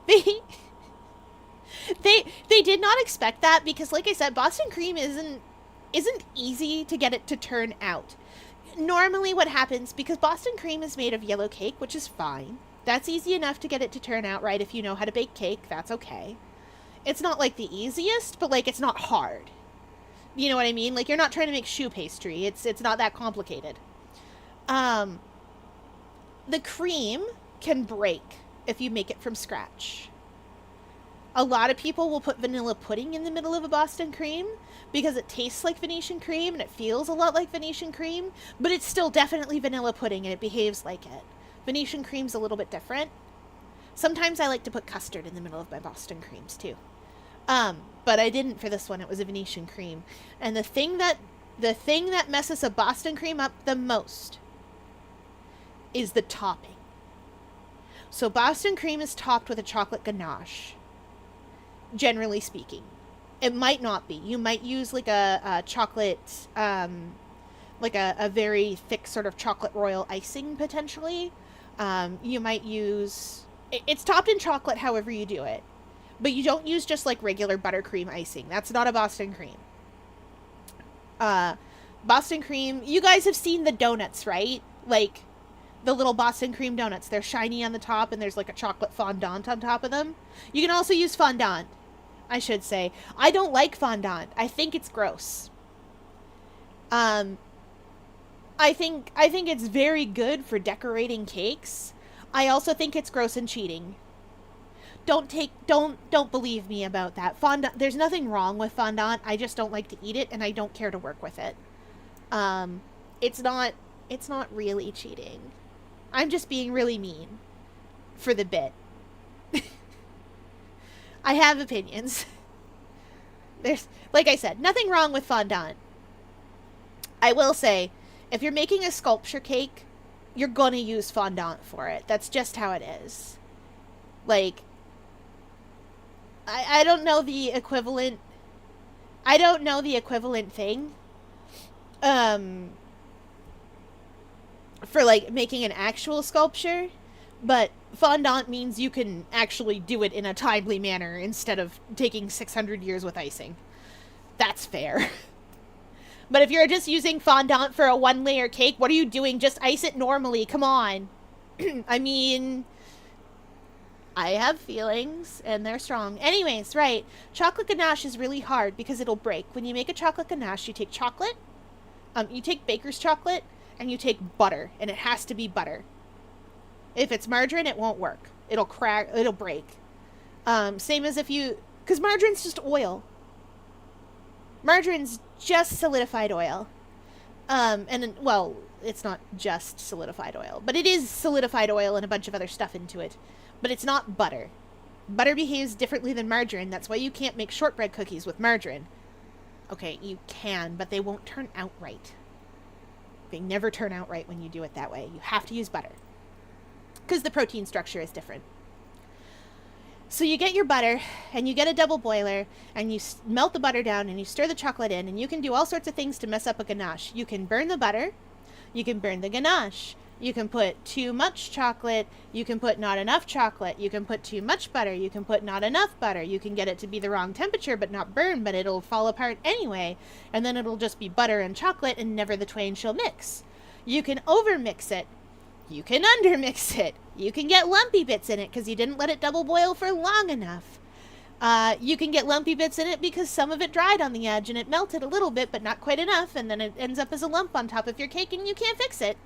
A: They did not expect that because, like I said, Boston cream isn't easy to get it to turn out. Normally what happens, because Boston cream is made of yellow cake, which is fine. That's easy enough to get it to turn out right if you know how to bake cake. That's okay. It's not, like, the easiest, but, like, it's not hard. You know what I mean? Like, you're not trying to make choux pastry. It's not that complicated. The cream can break if you make it from scratch. A lot of people will put vanilla pudding in the middle of a Boston cream because it tastes like Venetian cream and it feels a lot like Venetian cream, but it's still definitely vanilla pudding and it behaves like it. Venetian cream's a little bit different. Sometimes I like to put custard in the middle of my Boston creams too. But I didn't for this one. It was a Venetian cream. And the thing that messes a Boston cream up the most is the topping. So Boston cream is topped with a chocolate ganache, generally speaking. It might not be. You might use like a chocolate, like a very thick sort of chocolate royal icing potentially. You might use, it's topped in chocolate however you do it. But you don't use just like regular buttercream icing. That's not a Boston cream. Boston cream, you guys have seen the donuts, right? Like the little Boston cream donuts. They're shiny on the top and there's like a chocolate fondant on top of them. You can also use fondant, I should say. I don't like fondant. I think it's gross. I think it's very good for decorating cakes. I also think it's gross and cheating. Don't believe me about that. Fondant, there's nothing wrong with fondant. I just don't like to eat it and I don't care to work with it. It's not really cheating. I'm just being really mean for the bit. I have opinions. There's, like I said, nothing wrong with fondant. I will say, if you're making a sculpture cake, you're gonna use fondant for it. That's just how it is. Like, I don't know the equivalent. I don't know the equivalent thing. For like making an actual sculpture, but fondant means you can actually do it in a timely manner instead of taking 600 years with icing. That's fair. But if you're just using fondant for a one-layer cake, what are you doing? Just ice it normally. Come on. I mean, I have feelings, and they're strong. Anyways, right. Chocolate ganache is really hard because it'll break. When you make a chocolate ganache, you take chocolate, you take baker's chocolate, and you take butter, and it has to be butter. If it's margarine, it won't work. It'll crack, it'll break. Same as if you, because margarine's just oil. Margarine's just solidified oil. And, well, it's not just solidified oil, but it is solidified oil and a bunch of other stuff into it. But it's not butter. Butter behaves differently than margarine. That's why you can't make shortbread cookies with margarine. Okay, you can, but they won't turn out right. They never turn out right when you do it that way. You have to use butter. Because the protein structure is different. So you get your butter, and you get a double boiler, and you melt the butter down, and you stir the chocolate in, and you can do all sorts of things to mess up a ganache. You can burn the butter. You can burn the ganache. You can put too much chocolate. You can put not enough chocolate. You can put too much butter. You can put not enough butter. You can get it to be the wrong temperature but not burn, but it'll fall apart anyway. And then it'll just be butter and chocolate and never the twain shall mix. You can overmix it. You can undermix it. You can get lumpy bits in it because you didn't let it double boil for long enough. You can get lumpy bits in it because some of it dried on the edge and it melted a little bit but not quite enough, and then it ends up as a lump on top of your cake and you can't fix it.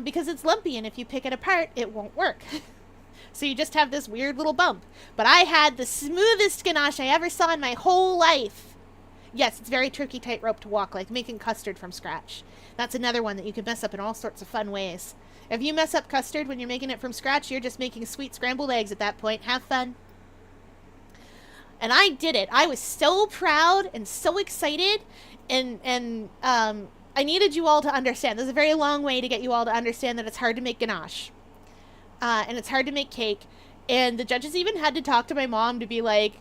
A: Because it's lumpy, and if you pick it apart, it won't work. So you just have this weird little bump. But I had the smoothest ganache I ever saw in my whole life. Yes, it's very turkey tightrope to walk, like making custard from scratch. That's another one that you can mess up in all sorts of fun ways. If you mess up custard when you're making it from scratch, you're just making sweet scrambled eggs at that point. Have fun. And I did it. I was so proud and so excited, and I needed you all to understand. There's a very long way to get you all to understand that it's hard to make ganache. And it's hard to make cake. And the judges even had to talk to my mom to be like,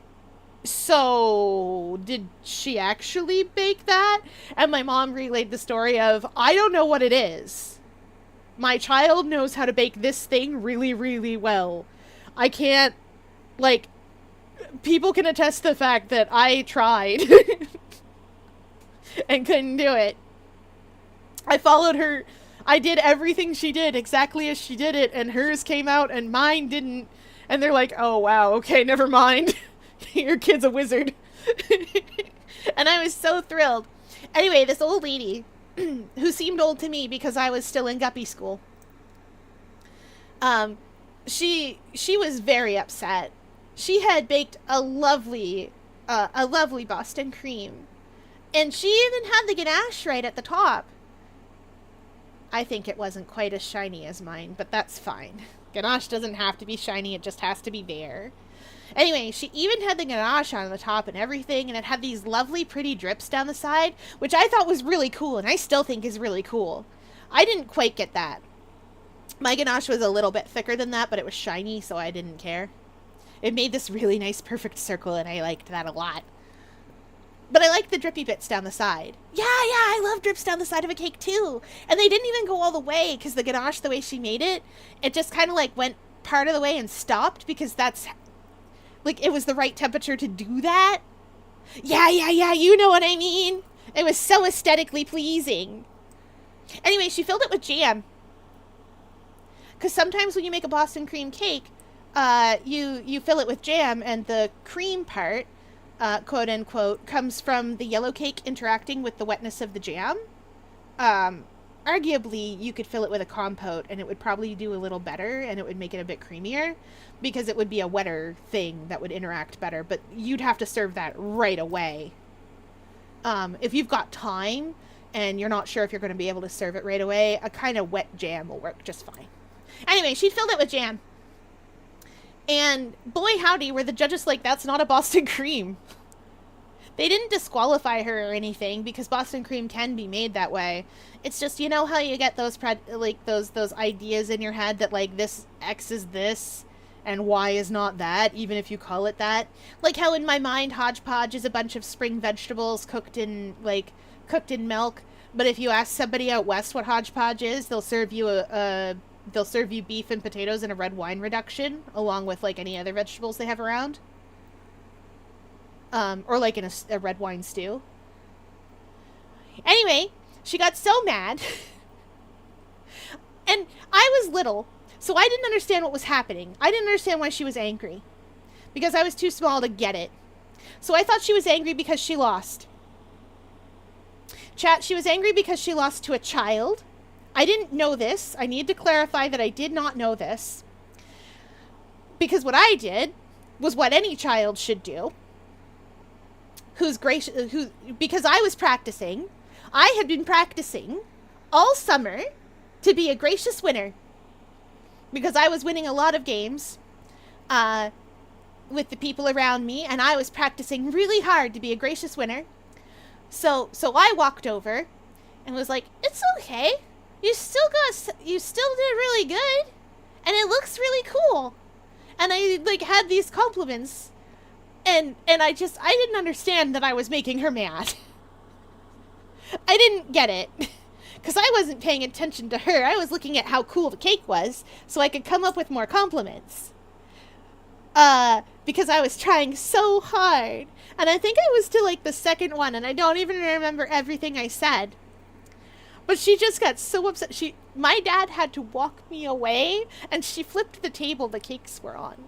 A: so did she actually bake that? And my mom relayed the story of, I don't know what it is. My child knows how to bake this thing really, really well. I can't, like, people can attest to the fact that I tried and couldn't do it. I followed her. I did everything she did exactly as she did it, and hers came out and mine didn't. And they're like, oh, wow, okay, never mind. Your kid's a wizard. And I was so thrilled. Anyway, this old lady, who seemed old to me because I was still in guppy school, she was very upset. She had baked a lovely Boston cream. And she even had the ganache right at the top. I think it wasn't quite as shiny as mine, but that's fine. Ganache doesn't have to be shiny, it just has to be there. Anyway, she even had the ganache on the top and everything, and it had these lovely pretty drips down the side, which I thought was really cool, and I still think is really cool. I didn't quite get that. My ganache was a little bit thicker than that, but it was shiny, so I didn't care. It made this really nice perfect circle, and I liked that a lot. But I like the drippy bits down the side. Yeah, I love drips down the side of a cake too. And they didn't even go all the way because the ganache, the way she made it, it just kind of like went part of the way and stopped because that's like it was the right temperature to do that. Yeah, you know what I mean. It was so aesthetically pleasing. Anyway, she filled it with jam. Because sometimes when you make a Boston cream cake, you fill it with jam, and the cream part, quote unquote, comes from the yellow cake interacting with the wetness of the jam. Arguably, you could fill it with a compote, and it would probably do a little better, and it would make it a bit creamier, because it would be a wetter thing that would interact better, but you'd have to serve that right away. If you've got time, and you're not sure if you're going to be able to serve it right away, a kind of wet jam will work just fine. Anyway, she filled it with jam. And boy howdy, were the judges like, that's not a Boston cream. They didn't disqualify her or anything, because Boston cream can be made that way. It's just, you know how you get those those ideas in your head that like this X is this and Y is not that, even if you call it that? Like how in my mind hodgepodge is a bunch of spring vegetables cooked in milk, but if you ask somebody out west what hodgepodge is, they'll serve you they'll serve you beef and potatoes in a red wine reduction, along with like any other vegetables they have around. Or like in a red wine stew. Anyway, she got so mad. And I was little, so I didn't understand what was happening. I didn't understand why she was angry. Because I was too small to get it. So I thought she was angry because she lost. Chat, she was angry because she lost to a child. I didn't know this. I need to clarify that I did not know this. Because what I did was what any child should do. Because I was practicing. I had been practicing all summer to be a gracious winner. Because I was winning a lot of games with the people around me, and I was practicing really hard to be a gracious winner. So I walked over and was like, "It's okay. You still did really good, and it looks really cool." And I like had these compliments, and I didn't understand that I was making her mad. I didn't get it, because I wasn't paying attention to her. I was looking at how cool the cake was, so I could come up with more compliments. Because I was trying so hard, and I think I was to like the second one, and I don't even remember everything I said. But she just got so upset. My dad had to walk me away, and she flipped the table the cakes were on.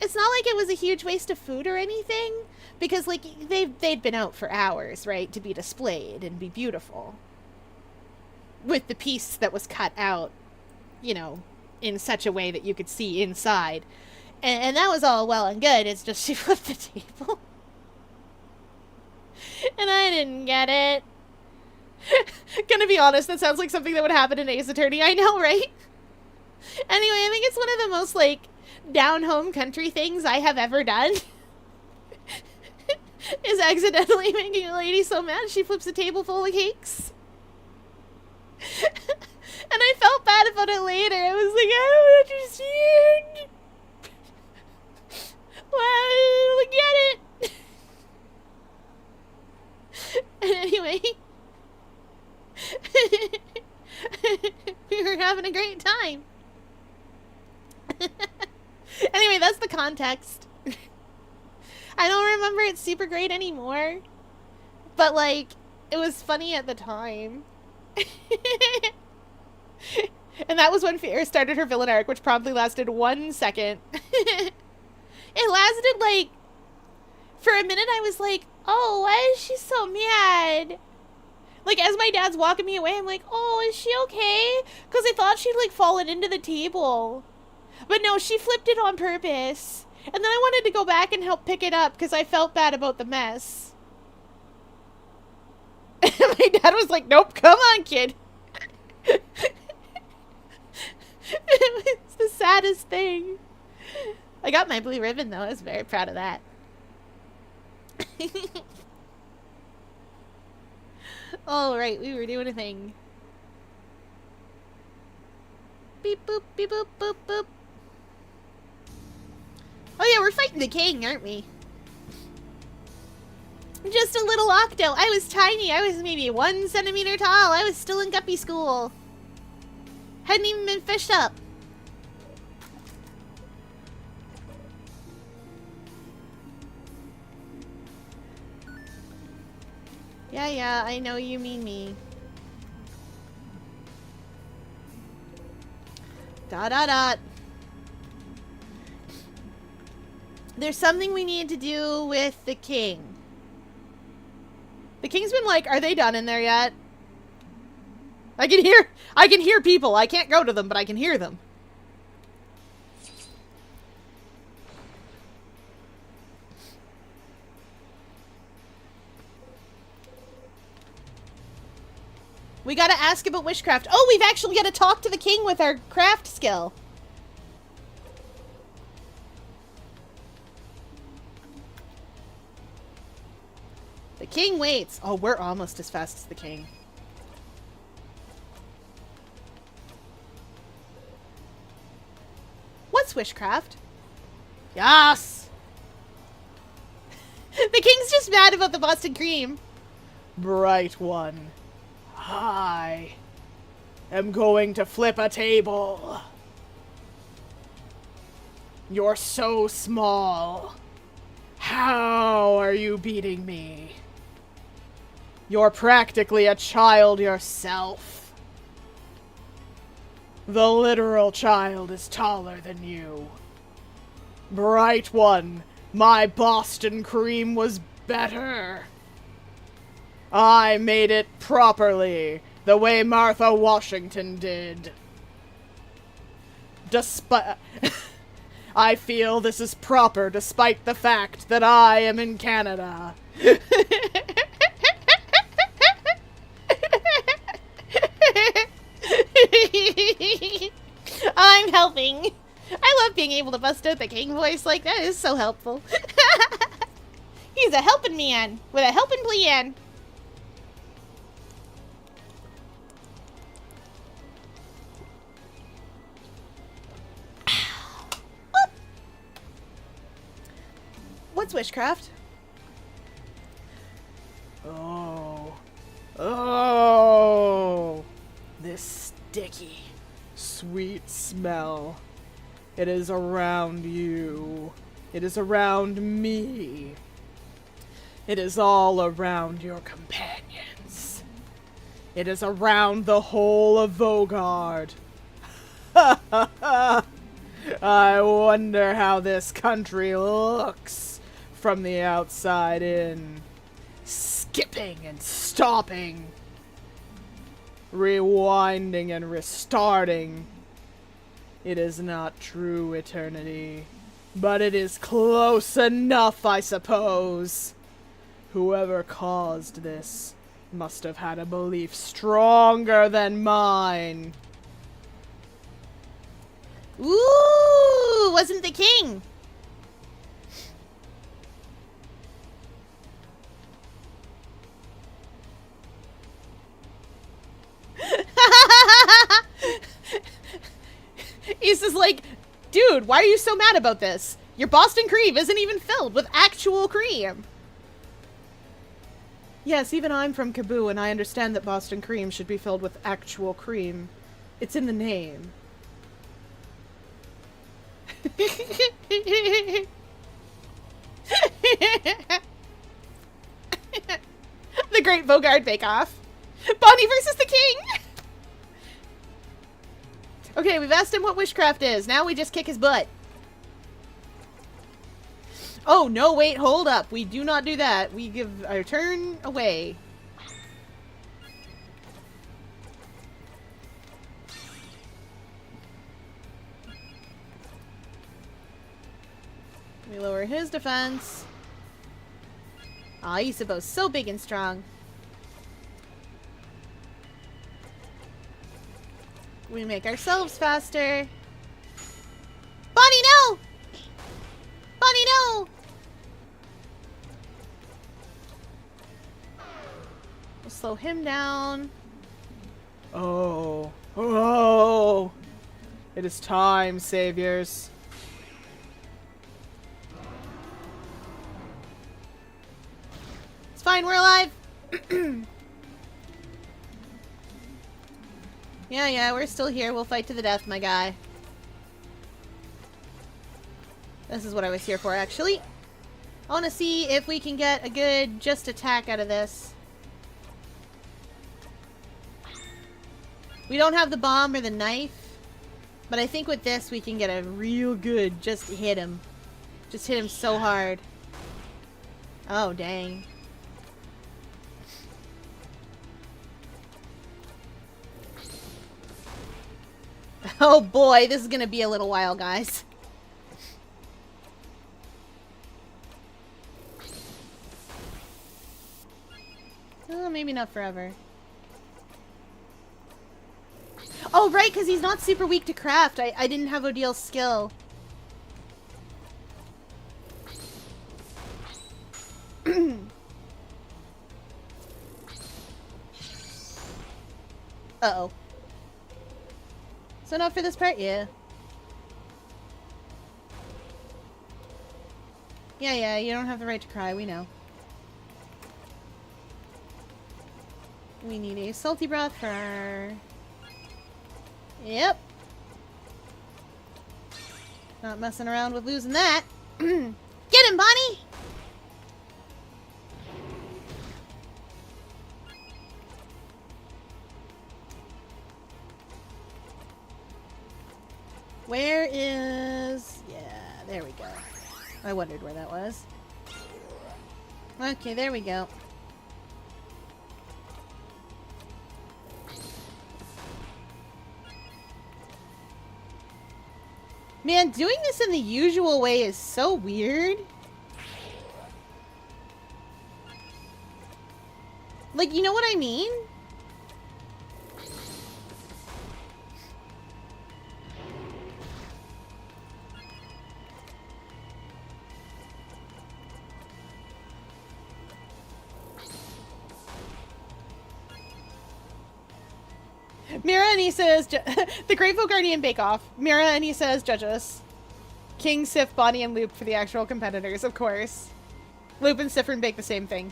A: It's not like it was a huge waste of food or anything, because like they'd been out for hours, right, to be displayed and be beautiful. With the piece that was cut out, you know, in such a way that you could see inside. And that was all well and good. It's just she flipped the table. And I didn't get it. Gonna be honest, that sounds like something that would happen in Ace Attorney. I know, right? Anyway, I think it's one of the most, like, down-home country things I have ever done. Is accidentally making a lady so mad she flips a table full of cakes. And I felt bad about it later. I was like, I don't understand. Well, I don't get it. And anyway, we were having a great time. Anyway, that's the context. I don't remember it super great anymore. But, like, it was funny at the time. And that was when Fierce started her villain arc, which probably lasted 1 second. It lasted, like, for a minute I was like, oh, why is she so mad? Like, as my dad's walking me away, I'm like, oh, is she okay? Because I thought she'd, like, fallen into the table. But no, she flipped it on purpose. And then I wanted to go back and help pick it up because I felt bad about the mess. And my dad was like, nope, come on, kid. It's the saddest thing. I got my blue ribbon, though. I was very proud of that. All right, we were doing a thing. Beep, boop, beep, boop, boop, boop. Oh, yeah, we're fighting the king, aren't we? Just a little octo. I was tiny. I was maybe 1 centimeter tall. I was still in guppy school. Hadn't even been fished up. Yeah, I know you mean me. Dot dot dot. There's something we need to do with the king. The king's been like, are they done in there yet? I can hear people. I can't go to them, but I can hear them. We gotta ask about witchcraft. Oh, we've actually gotta talk to the king with our craft skill. The king waits. Oh, we're almost as fast as the king. What's witchcraft? Yes! The king's just mad about the Boston cream. Bright one. I am going to flip a table. You're so small. How are you beating me? You're practically a child yourself. The literal child is taller than you. Bright one, my Boston cream was better. I made it properly, the way Martha Washington did. Despite... I feel this is proper despite the fact that I am in Canada. I'm helping. I love being able to bust out the king voice like that. Is so helpful. He's a helping man with a helping plan. What's witchcraft? Oh, this sticky, sweet smell. It is around you. It is around me. It is all around your companions. It is around the whole of Vogard. I wonder how this country looks from the outside in. Skipping and stopping. Rewinding and restarting. It is not true eternity, but it is close enough, I suppose. Whoever caused this must have had a belief stronger than mine. Ooh, wasn't the king? Issa's like, dude, why are you so mad about this? Your Boston cream isn't even filled with actual cream. Yes, even I'm from Kaboo, and I understand that Boston cream should be filled with actual cream. It's in the name. The Great Vogard Bake Off. Bonnie versus the king! Okay, we've asked him what witchcraft is. Now we just kick his butt. Oh, no, wait, hold up. We do not do that. We give our turn away. We lower his defense. Aw, Isabo's so big and strong. We make ourselves faster. Bonnie, no! Bonnie, no! We'll slow him down. Oh. Oh! It is time, saviors. fine, we're alive. Yeah, we're still here. We'll fight to the death, my guy. This is what I was here for, actually. I want to see if we can get a good just attack out of this. We don't have the bomb or the knife, but I think with this we can get a real good just hit him. Just hit him so hard. Oh, dang. Oh boy, this is gonna be a little while, guys. Oh, maybe not forever. Oh, right, because he's not super weak to craft. I didn't have Odil's skill. Uh-oh. So not for this part? Yeah. Yeah, you don't have the right to cry, we know. We need a salty broth for our... Yep. Not messing around with losing that. Get him, Bonnie! Where is... Yeah, there we go. I wondered where that was. Okay, there we go. Man, doing this in the usual way is so weird. Like, you know what I mean? Mira and Issa is the Grateful Guardian Bake Off. Mira and Issa as judges. King, Sif, Bonnie, and Loop for the actual competitors, of course. Loop and Siffrin bake the same thing.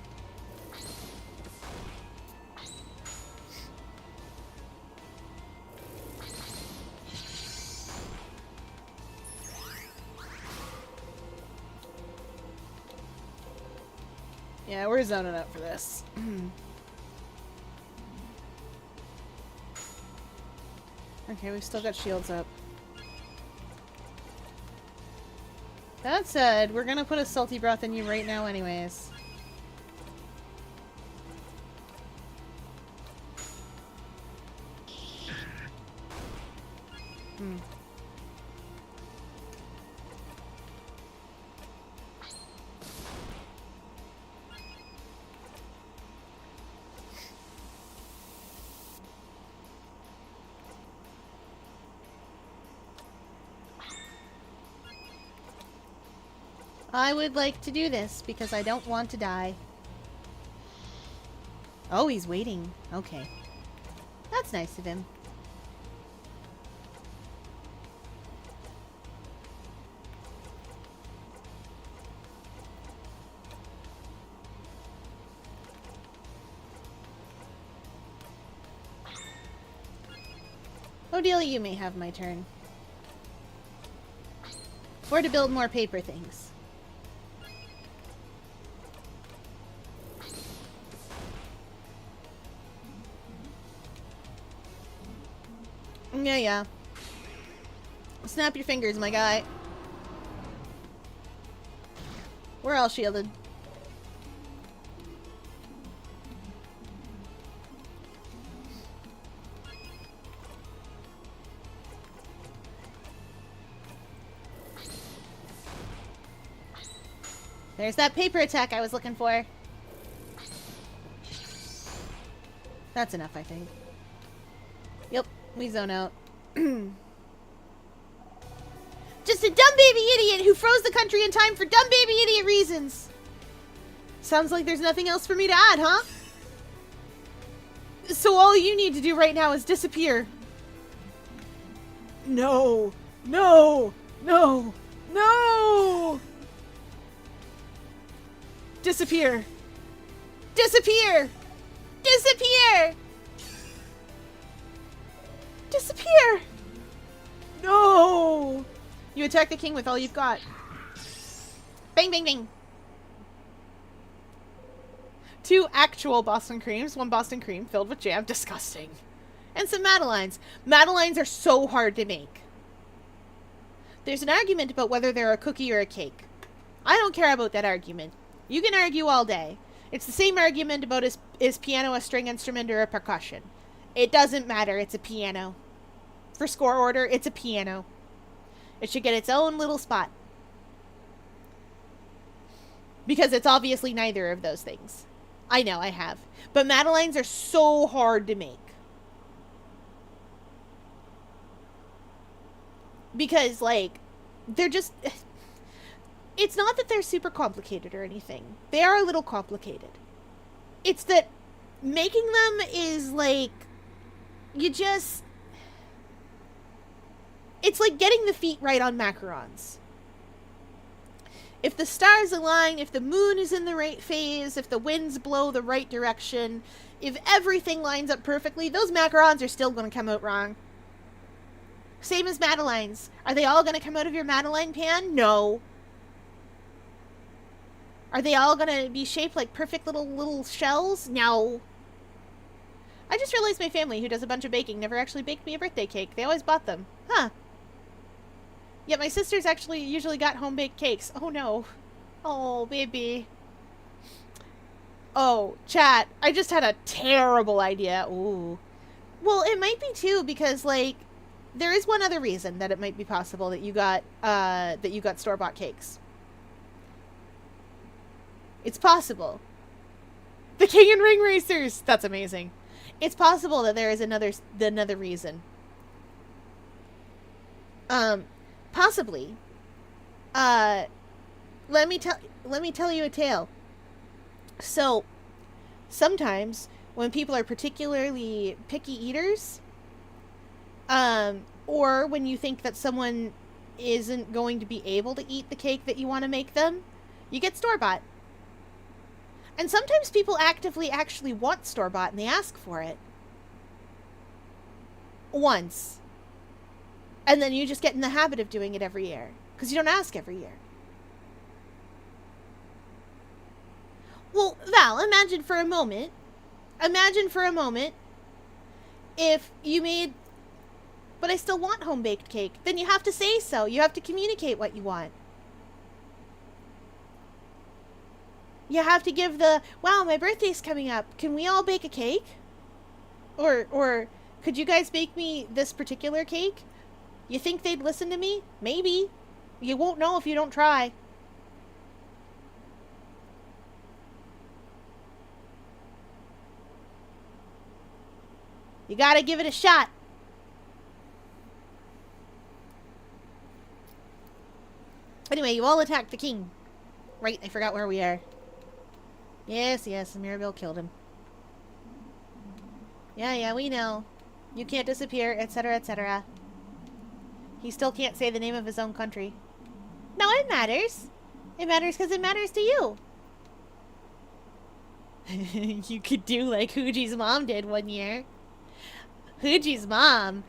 A: Yeah, we're zoning up for this. Okay, we've still got shields up. That said, we're gonna put a salty broth in you right now anyways. I would like to do this because I don't want to die. Oh, he's waiting. Okay. That's nice of him. Odelia, you may have my turn. Or to build more paper things. Yeah. Snap your fingers, my guy. We're all shielded. There's that paper attack I was looking for. That's enough, I think. Yep, we zone out. Just a dumb baby idiot who froze the country in time for dumb baby idiot reasons. Sounds like there's nothing else for me to add, huh? So all you need to do right now is disappear. No! No! No! No! Disappear. Disappear! Disappear! Disappear! No! You attack the king with all you've got. Bang, bang, bang. 2 actual Boston creams, 1 Boston cream filled with jam. Disgusting. And some Madeleines. Madeleines are so hard to make. There's an argument about whether they're a cookie or a cake. I don't care about that argument. You can argue all day. It's the same argument about is piano a string instrument or a percussion. It doesn't matter. It's a piano. For score order, it's a piano. It should get its own little spot. Because it's obviously neither of those things. I know, I have. But Madeleines are so hard to make. Because, like, they're just... It's not that they're super complicated or anything. They are a little complicated. It's that making them is, like... You just... It's like getting the feet right on macarons. If the stars align, if the moon is in the right phase, if the winds blow the right direction, if everything lines up perfectly, those macarons are still going to come out wrong. Same as Madeleines. Are they all going to come out of your Madeleine pan? No. Are they all going to be shaped like perfect little shells? No. I just realized my family, who does a bunch of baking, never actually baked me a birthday cake. They always bought them. Huh. Yet my sisters actually usually got home-baked cakes. Oh, no. Oh, baby. Oh, chat. I just had a terrible idea. Ooh. Well, it might be, too, because, like, there is one other reason that it might be possible that you got store-bought cakes. It's possible. The King and Ring Racers! That's amazing. It's possible that there is another reason. Possibly. Let me tell you a tale. So, sometimes when people are particularly picky eaters, or when you think that someone isn't going to be able to eat the cake that you want to make them, you get store-bought. And sometimes people actively actually want store-bought and they ask for it. Once. And then you just get in the habit of doing it every year. Because you don't ask every year. Well, Val, imagine for a moment if you made, but I still want home-baked cake. Then you have to say so. You have to communicate what you want. You have to give the, wow, my birthday's coming up. Can we all bake a cake? Or could you guys bake me this particular cake? You think they'd listen to me? Maybe. You won't know if you don't try. You gotta give it a shot. Anyway, you all attacked the king. Right, I forgot where we are. Yes, Mirabelle killed him. Yeah, we know. You can't disappear, etc., etc. He still can't say the name of his own country. No, it matters. It matters because it matters to you. You could do like Hooji's mom did one year. Hooji's mom,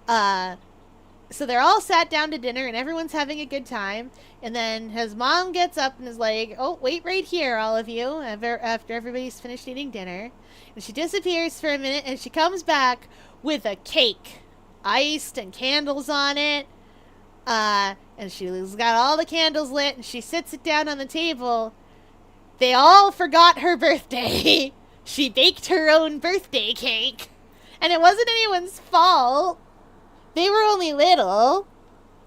A: so they're all sat down to dinner and everyone's having a good time. And then his mom gets up and is like, oh, wait right here, all of you, after everybody's finished eating dinner. And she disappears for a minute and she comes back with a cake. Iced and candles on it. And she's got all the candles lit and she sits it down on the table. They all forgot her birthday. She baked her own birthday cake. And it wasn't anyone's fault. They were only little.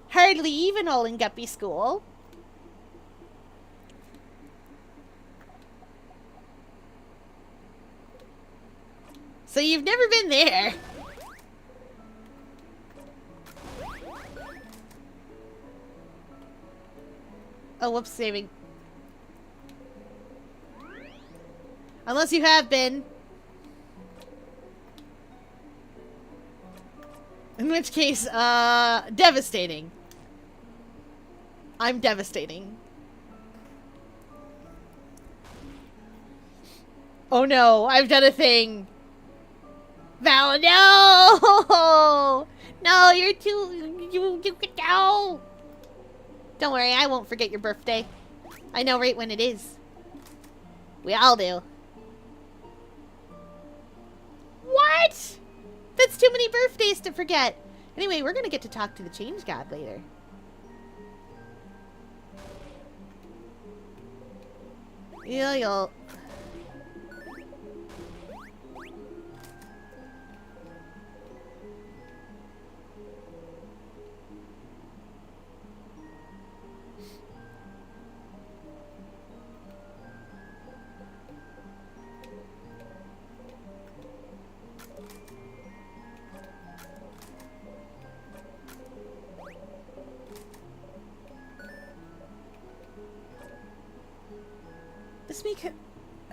A: Hardly even all in Guppy school. So you've never been there. Oh, whoops, saving. Unless you have been. In which case, devastating. I'm devastating. Oh no, I've done a thing. Val, no! No, you're too... You no! Don't worry, I won't forget your birthday. I know right when it is. We all do. What? That's too many birthdays to forget. Anyway, we're gonna get to talk to the Change God later. Yo. This make...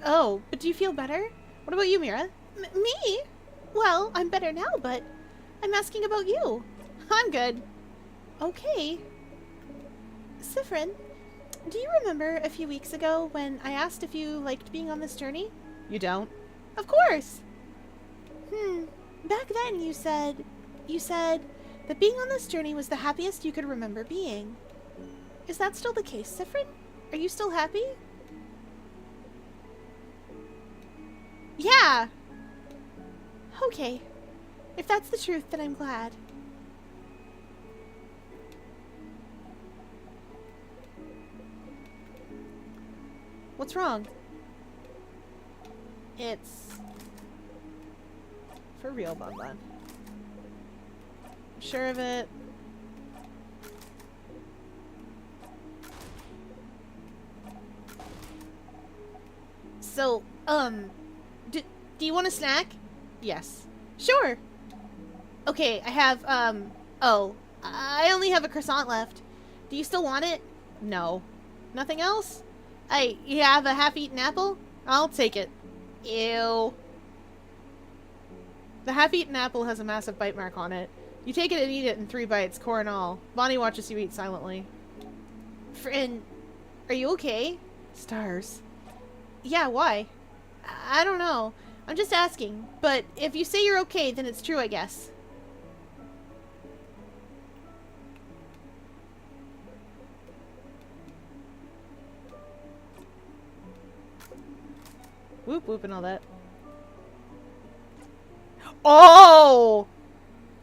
A: Oh, but do you feel better? What about you, Mira? Me? Well, I'm better now, but I'm asking about you. I'm good. Okay. Siffrin, do you remember a few weeks ago when I asked if you liked being on this journey? You don't? Of course. Back then you said that being on this journey was the happiest you could remember being. Is that still the case, Siffrin? Are you still happy? Yeah. Okay. If that's the truth, then I'm glad. What's wrong? It's... for real, Bonbon. I'm sure of it. So, do you want a snack? Yes. Sure. Okay, I have, oh, I only have a croissant left. Do you still want it? No. Nothing else? You have a half-eaten apple? I'll take it. Ew. The half-eaten apple has a massive bite mark on it. You take it and eat it in 3 bites, core and all. Bonnie watches you eat silently. Friend, are you okay? Stars. Yeah, why? I don't know. I'm just asking. But if you say you're okay, then it's true, I guess. Whoop whoop and all that. Oh!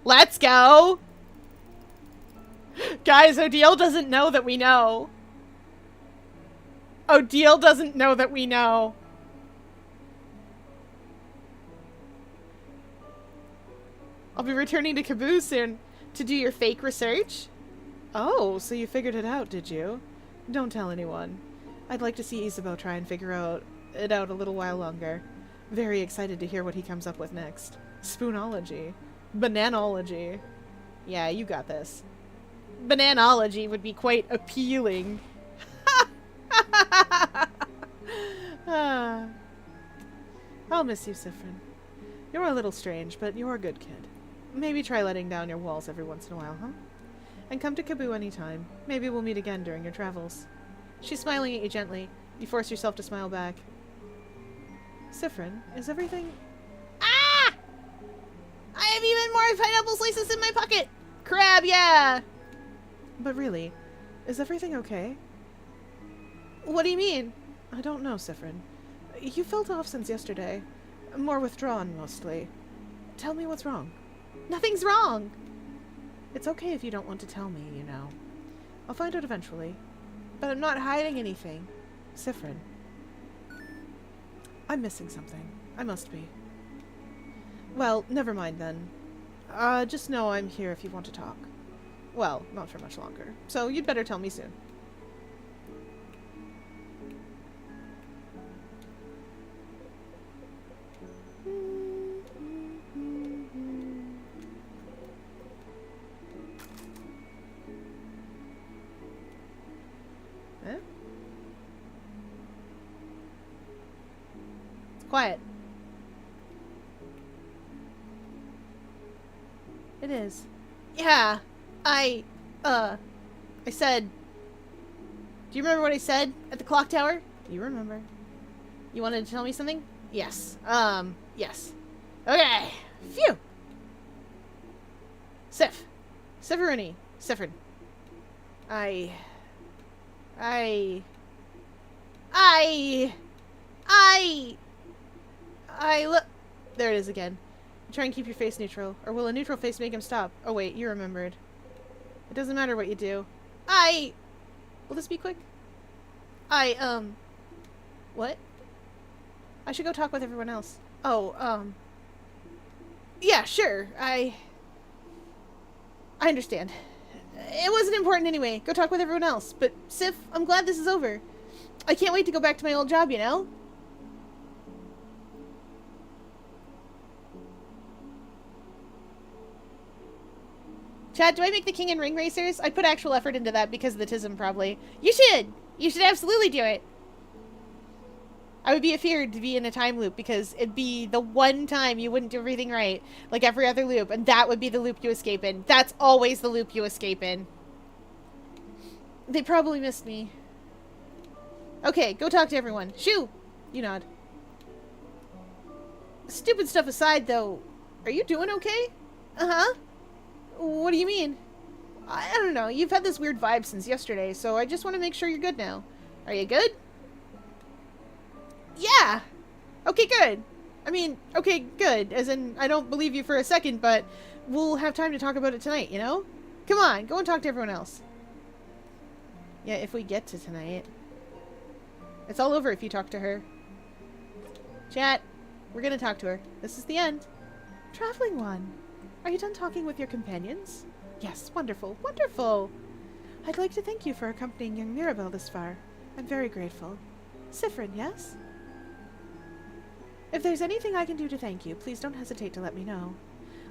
A: Let's go! Guys, Odiel doesn't know that we know. Odiel doesn't know that we know. I'll be returning to Kaboo soon to do your fake research. Oh, so you figured it out, did you? Don't tell anyone. I'd like to see Isabeau try and figure it out a little while longer. Very excited to hear what he comes up with next. Spoonology. Bananology. Yeah, you got this. Bananology would be quite appealing. I'll miss you, Siffrin. You're a little strange, but you're a good kid. Maybe try letting down your walls every once in a while, huh? And come to Kaboo anytime. Maybe we'll meet again during your travels. She's smiling at you gently. You force yourself to smile back. Siffrin, is everything... Ah! I have even more pineapple slices in my pocket! Crab, yeah! But really, is everything okay? What do you mean? I don't know, Siffrin. You felt off since yesterday. More withdrawn, mostly. Tell me what's wrong. Nothing's wrong! It's okay if you don't want to tell me, you know. I'll find out eventually. But I'm not hiding anything. Siffrin. I'm missing something. I must be. Well, never mind then. Just know I'm here if you want to talk. Well, not for much longer. So you'd better tell me soon. Eh? It's quiet. It is. Yeah, I said... Do you remember what I said at the clock tower? You remember. You wanted to tell me something? Yes. Yes. Okay. Phew. Sif. Siferini. Sifrin. I look. There it is again. Try and keep your face neutral, or will a neutral face make him stop? Oh wait, you remembered. It doesn't matter what you do. Will this be quick? What? I should go talk with everyone else. Oh, yeah, sure. I understand. It wasn't important anyway. Go talk with everyone else. But, Sif, I'm glad this is over. I can't wait to go back to my old job, you know? Chad, do I make the king in ring racers? I put actual effort into that because of the TISM, probably. You should! You should absolutely do it! I would be afeared to be in a time loop because it'd be the one time you wouldn't do everything right, like every other loop, and that would be the loop you escape in. That's always the loop you escape in. They probably missed me. Okay, go talk to everyone. Shoo! You nod. Stupid stuff aside, though, are you doing okay? Uh-huh. What do you mean? I don't know. You've had this weird vibe since yesterday, so I just want to make sure you're good now. Are you good? Yeah! Okay, good. I mean, okay, good. As in, I don't believe you for a second, but we'll have time to talk about it tonight, you know? Come on, go and talk to everyone else. Yeah, if we get to tonight. It's all over if you talk to her. Chat, we're gonna talk to her. This is the end. Traveling one. Are you done talking with your companions? Yes, wonderful, wonderful! I'd like to thank you for accompanying young Mirabelle this far. I'm very grateful. Sifrin, yes? If there's anything I can do to thank you, please don't hesitate to let me know.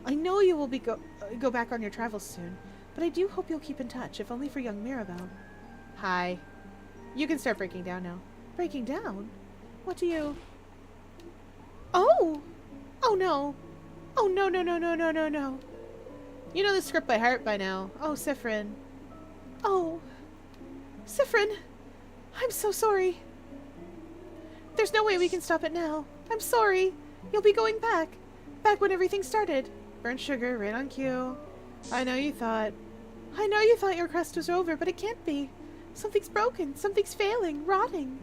A: I know you will be go back on your travels soon, but I do hope you'll keep in touch, if only for young Mirabelle. Hi. You can start breaking down now. Breaking down? What do you... Oh! Oh no! Oh no no no no no no no! You know the script by heart by now. Oh, Sifrin. Oh. Sifrin! I'm so sorry. There's no way we can stop it now. I'm sorry. You'll be going back. Back when everything started. Burnt sugar, right on cue. I know you thought your quest was over, but it can't be. Something's broken. Something's failing. Rotting.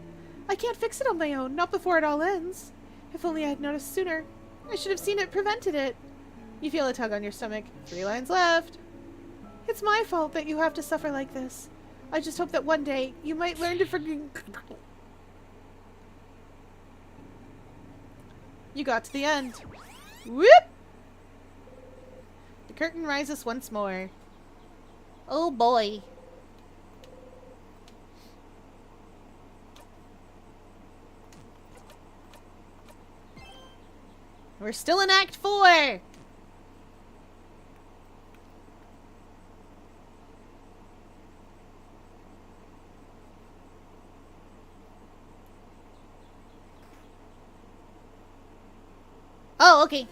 A: I can't fix it on my own. Not before it all ends. If only I had noticed sooner. I should have seen it, prevented it. You feel a tug on your stomach. 3 lines left. It's my fault that you have to suffer like this. I just hope that one day you might learn to forgive... You got to the end. Whoop! The curtain rises once more. Oh boy. We're still in Act 4! Oh, okay.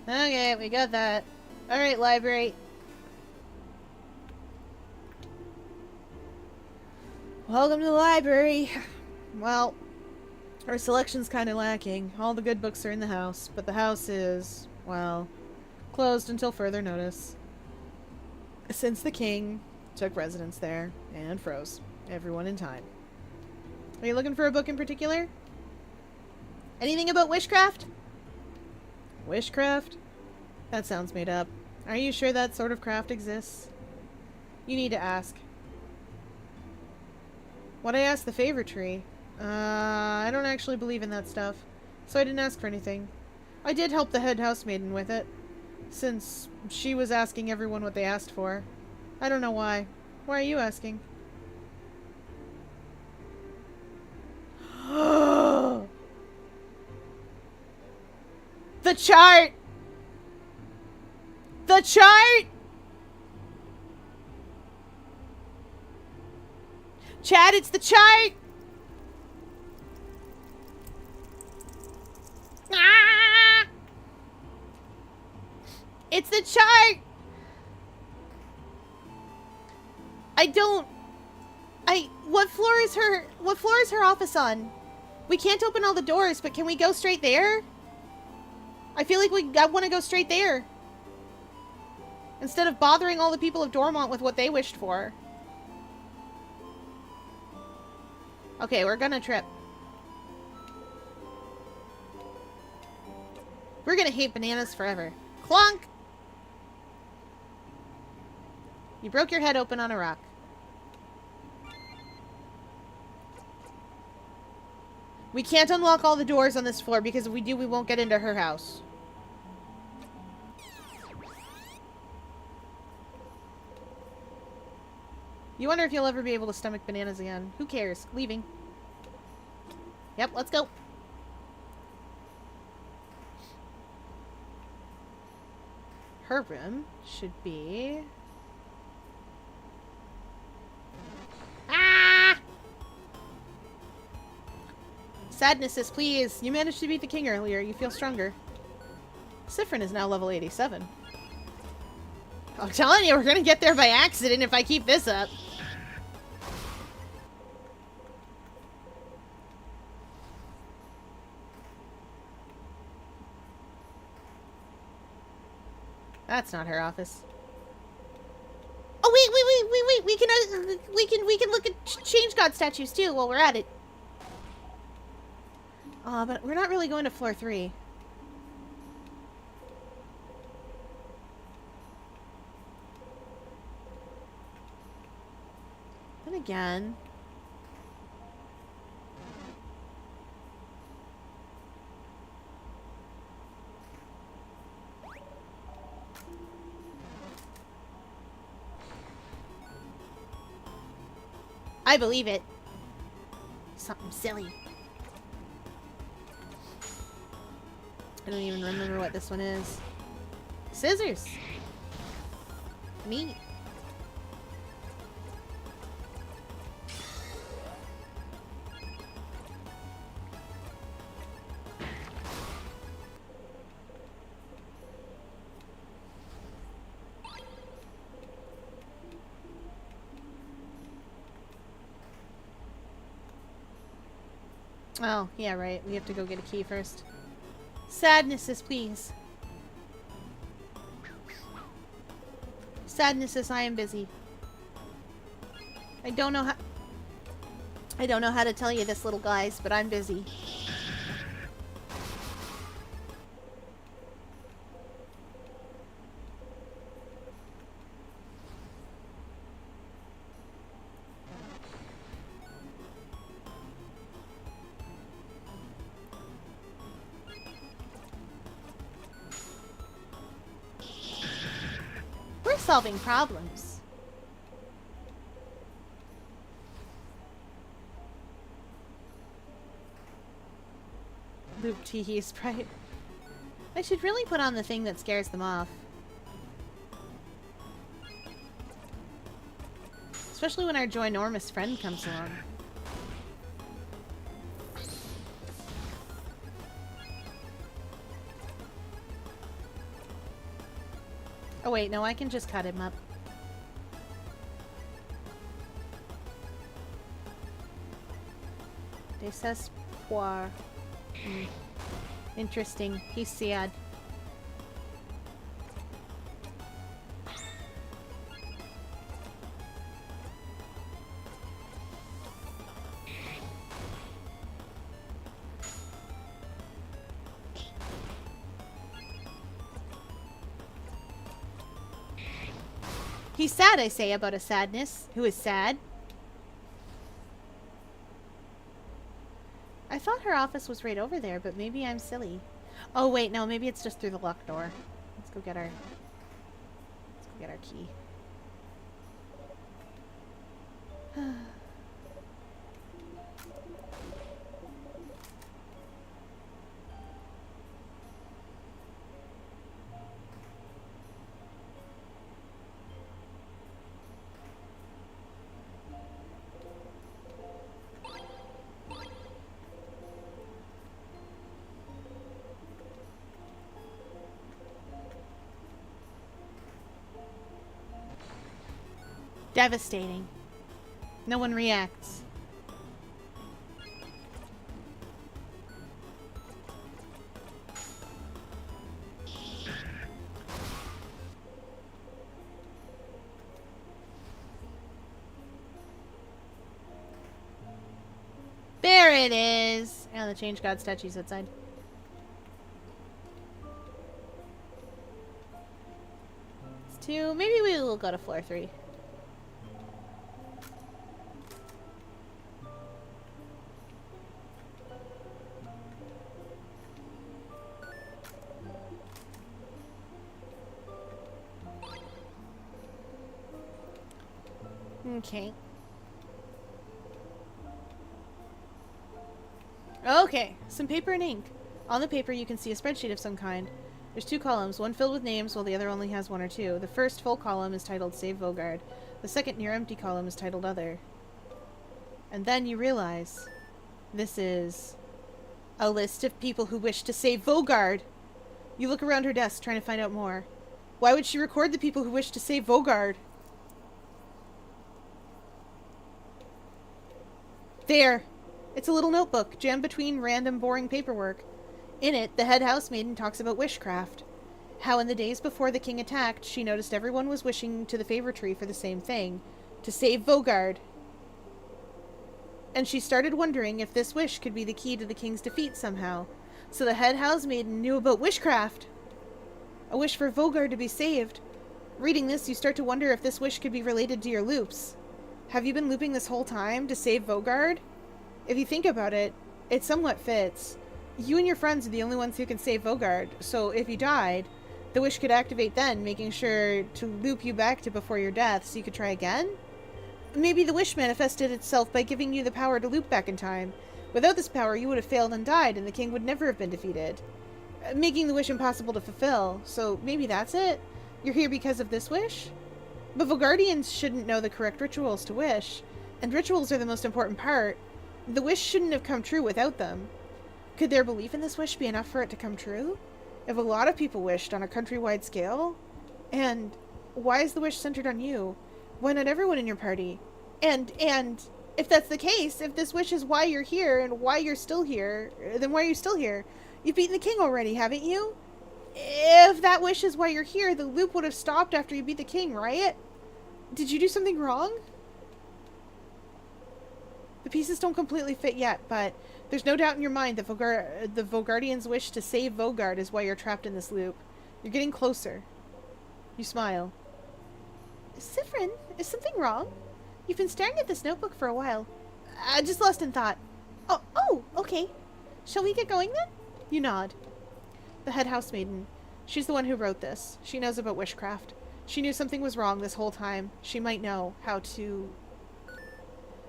A: Okay, we got that. Alright, library. Welcome to the library. Well, our selection's kind of lacking. All the good books are in the house, but the house is, well, closed until further notice. Since the king took residence there and froze everyone in time. Are you looking for a book in particular? Anything about witchcraft? Witchcraft? That sounds made up. Are you sure that sort of craft exists? You need to ask. What I asked the favor tree? I don't actually believe in that stuff, so I didn't ask for anything. I did help the head housemaiden with it, since she was asking everyone what they asked for. I don't know why. Why are you asking? The chart! The chart! Chad, it's the chart! It's the chart! What floor is her office on? We can't open all the doors, but can we go straight there? I feel like I want to go straight there. Instead of bothering all the people of Dormont with what they wished for. Okay, we're gonna trip. We're gonna hate bananas forever. Clonk! You broke your head open on a rock. We can't unlock all the doors on this floor because if we do, we won't get into her house. You wonder if you'll ever be able to stomach bananas again. Who cares? Leaving. Yep, let's go. Her room should be... Ah! Sadnesses, please. You managed to beat the king earlier. You feel stronger. Siffrin is now level 87. I'm telling you, we're gonna get there by accident if I keep this up. That's not her office. Oh wait! We can look at Change God statues too while we're at it. But we're not really going to floor 3. Then again... I believe it. Something silly. I don't even remember what this one is. Scissors. Neat. Oh, yeah, right. We have to go get a key first. Sadnesses, please. Sadnesses, I am busy. I don't know how to tell you this, little guys, but I'm busy. Solving problems. Loop Teehee Sprite. I should really put on the thing that scares them off. Especially when our ginormous friend comes along. Oh wait, no, I can just cut him up. Desespoir. Interesting. He's sad. He's sad, I say, about a sadness. Who is sad? I thought her office was right over there, but maybe I'm silly. Oh, wait, no, maybe it's just through the locked door. Let's go get our key. Devastating. No one reacts. There it is! And the Change God statue's outside. It's 2. Maybe we will go to floor 3. Okay. Okay, some paper and ink. On the paper you can see a spreadsheet of some kind. There's 2 columns, one filled with names while the other only has 1 or 2. The first full column is titled Save Vogard. The second near empty column is titled Other. And then you realize this is a list of people who wish to save Vogard. You look around her desk trying to find out more. Why would she record the people who wish to save Vogard? There! It's a little notebook, jammed between random boring paperwork. In it, the head housemaiden talks about wishcraft. How in the days before the king attacked, she noticed everyone was wishing to the favor tree for the same thing. To save Vogard. And she started wondering if this wish could be the key to the king's defeat somehow. So the head housemaiden knew about wishcraft. A wish for Vogard to be saved. Reading this, you start to wonder if this wish could be related to your loops. Have you been looping this whole time to save Vogard? If you think about it, it somewhat fits. You and your friends are the only ones who can save Vogard, so if you died, the wish could activate then, making sure to loop you back to before your death so you could try again? Maybe the wish manifested itself by giving you the power to loop back in time. Without this power, you would have failed and died, and the king would never have been defeated. Making the wish impossible to fulfill, so maybe that's it? You're here because of this wish? But Vogardians shouldn't know the correct rituals to wish, and rituals are the most important part. The wish shouldn't have come true without them. Could their belief in this wish be enough for it to come true? If a lot of people wished on a countrywide scale? And why is the wish centered on you? Why not everyone in your party? And if that's the case, if this wish is why you're here and why you're still here, then why are you still here? You've beaten the king already, haven't you? If that wish is why you're here, the loop would have stopped after you beat the king, right? Did you do something wrong? The pieces don't completely fit yet, but there's no doubt in your mind that the Vogardian's wish to save Vogard is why you're trapped in this loop. You're getting closer. You smile. Siffrin, is something wrong? You've been staring at this notebook for a while. I just lost in thought. Oh, okay. Shall we get going then? You nod. The head housemaiden. She's the one who wrote this. She knows about wishcraft. She knew something was wrong this whole time. She might know how to...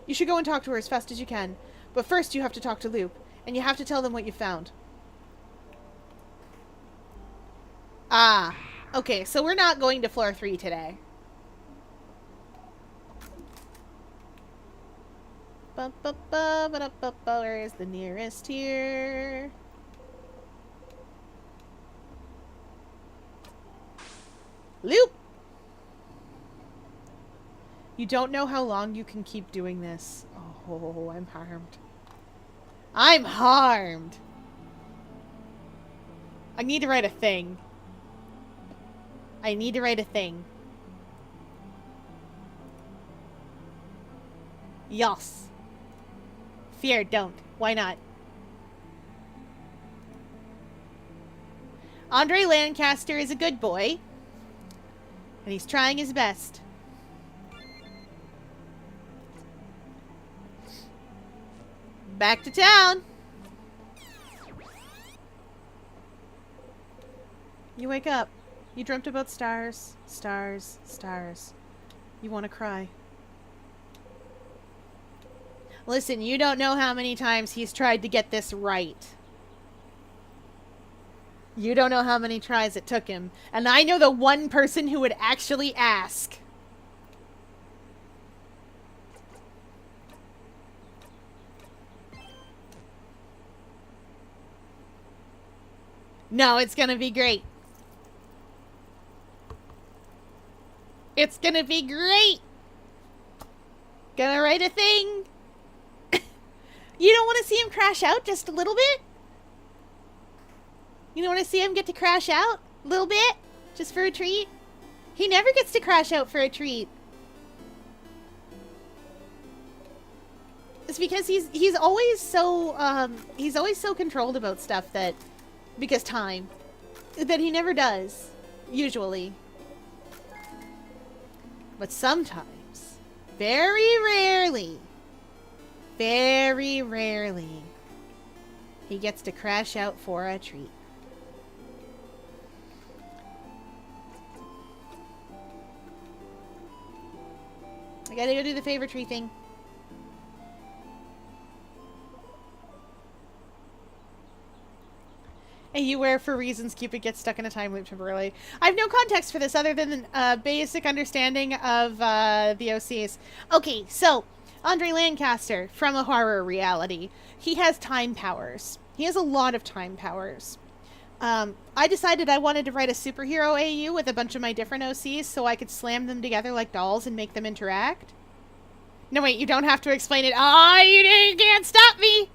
A: You should go and talk to her as fast as you can. But first you have to talk to Loop. And you have to tell them what you found. Ah. Okay, so we're not going to floor 3 today. Where is the nearest here? Loop! You don't know how long you can keep doing this. Oh, I'm harmed. I'm harmed! I need to write a thing. I need to write a thing. Yes. Fear, don't. Why not? Andre Lancaster is a good boy. And he's trying his best. Back to town. You wake up. You dreamt about stars, stars, stars. You want to cry. Listen, you don't know how many times he's tried to get this right. You don't know how many tries it took him. And I know the one person who would actually ask. No, it's gonna be great. It's gonna be great! Gonna write a thing. You don't want to see him crash out just a little bit? You don't want to see him get to crash out a little bit? Just for a treat? He never gets to crash out for a treat. It's because he's always so controlled about stuff that, because time, that he never does, usually. But sometimes, very rarely, he gets to crash out for a treat. I gotta go do the favor tree thing. And you wear for reasons Cupid gets stuck in a time loop temporarily. I have no context for this other than a basic understanding of the OCs. Okay, so Andre Lancaster from a horror reality. He has time powers. He has a lot of time powers. I decided I wanted to write a superhero AU with a bunch of my different OCs so I could slam them together like dolls and make them interact. No, wait, you don't have to explain it. Oh, you can't stop me!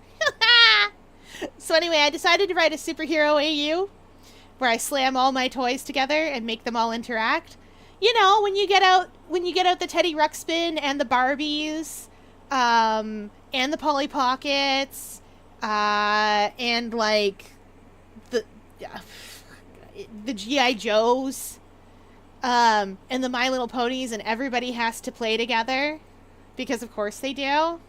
A: So anyway, I decided to write a superhero AU where I slam all my toys together and make them all interact. You know, when you get out the Teddy Ruxpin and the Barbies, and the Polly Pockets, and like the G.I. Joes, and the My Little Ponies, and everybody has to play together because of course they do.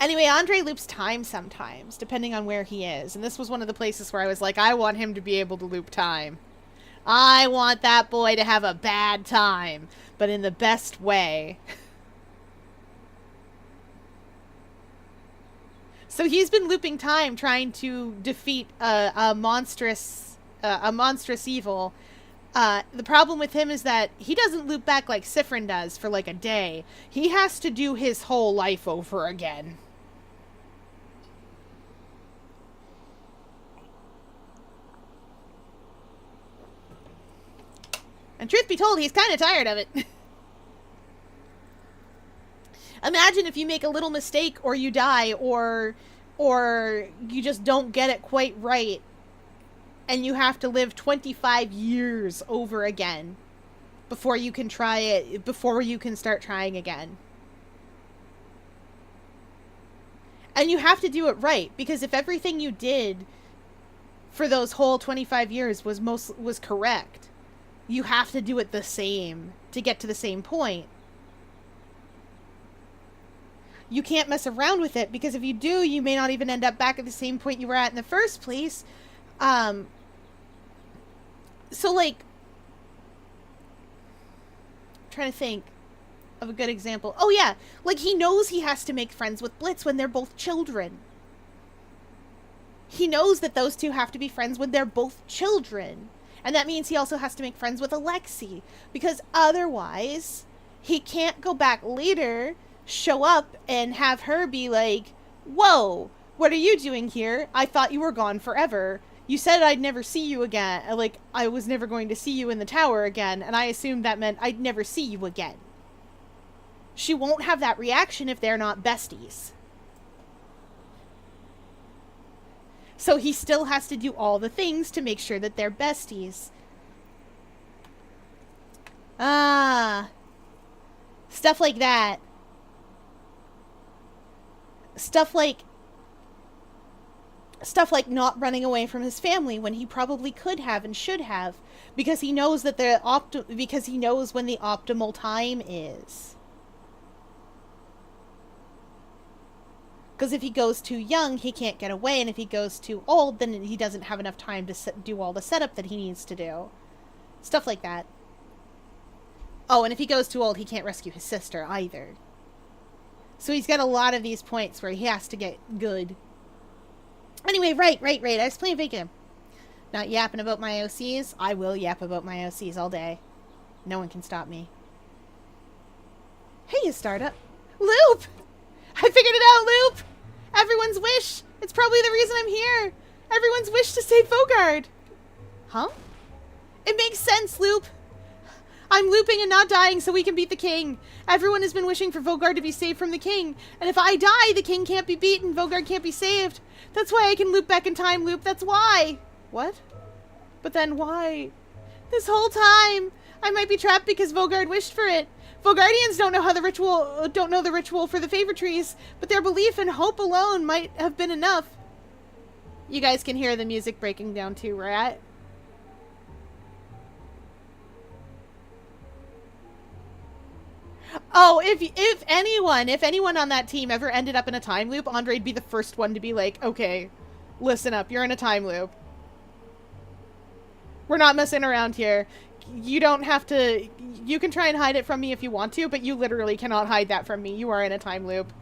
A: Anyway, Andre loops time sometimes, depending on where he is. And this was one of the places where I was like, I want him to be able to loop time. I want that boy to have a bad time, but in the best way. So he's been looping time trying to defeat a monstrous evil. The problem with him is that he doesn't loop back like Sifrin does for like a day. He has to do his whole life over again. And truth be told, he's kind of tired of it. Imagine if you make a little mistake or you die or you just don't get it quite right and you have to live 25 years over again before you can try it, before you can start trying again. And you have to do it right, because if everything you did for those whole 25 years was correct, you have to do it the same to get to the same point. You can't mess around with it, because if you do, you may not even end up back at the same point you were at in the first place. So, like, I'm trying to think of a good example. Oh, yeah. Like, he knows he has to make friends with Blitz when they're both children. He knows that those two have to be friends when they're both children. And that means he also has to make friends with Alexi, because otherwise he can't go back later, show up, and have her be like, whoa, what are you doing here? I thought you were gone forever. You said I'd never see you again. Like, I was never going to see you in the tower again, and I assumed that meant I'd never see you again. She won't have that reaction if they're not besties. So he still has to do all the things to make sure that they're besties. Stuff like that. Stuff like not running away from his family when he probably could have and should have, because he knows that because he knows when the optimal time is. Because if he goes too young, he can't get away, and if he goes too old, then he doesn't have enough time to do all the setup that he needs to do. Stuff like that. Oh, and if he goes too old, he can't rescue his sister either. So he's got a lot of these points where he has to get good. Anyway, right. I was playing Vacant. Not yapping about my OCs. I will yap about my OCs all day. No one can stop me. Hey, you startup. Loop! I figured it out, Loop! Everyone's wish! It's probably the reason I'm here! Everyone's wish to save Vogard! Huh? It makes sense, Loop!
B: I'm looping and not dying so we can beat the king. Everyone has been wishing for Vogard to be saved from the king. And if I die, the king can't be beaten. Vogard can't be saved. That's why I can loop back in time loop. That's why. What? But then why? This whole time, I might be trapped because Vogard wished for it. Vogardians don't know the ritual for the favor trees, but their belief and hope alone might have been enough. You guys can hear the music breaking down too, right? Oh, if anyone on that team ever ended up in a time loop, Andre'd be the first one to be like, okay, listen up, you're in a time loop. We're not messing around here. You don't have to... You can try and hide it from me if you want to, but you literally cannot hide that from me. You are in a time loop.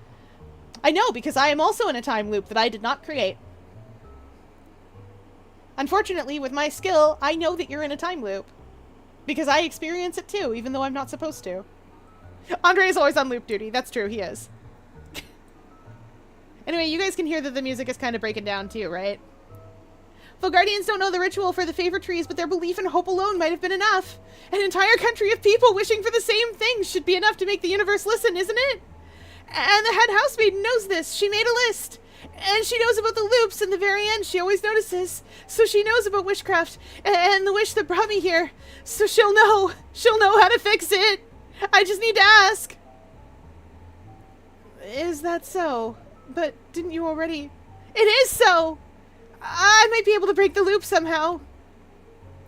B: I know, because I am also in a time loop that I did not create. Unfortunately, with my skill, I know that you're in a time loop. Because I experience it too, even though I'm not supposed to. Andre is always on loop duty. That's true, he is. Anyway, you guys can hear that the music is kind of breaking down too, right? Vogardians don't know the ritual for the favor trees, but their belief and hope alone might have been enough. An entire country of people wishing for the same thing should be enough to make the universe listen, isn't it? And the head housemaiden knows this. She made a list. And she knows about the loops in the very end. She always notices. So she knows about witchcraft and the wish that brought me here. So she'll know. She'll know how to fix it. I just need to ask. Is that so? But didn't you already... It is so! I might be able to break the loop somehow.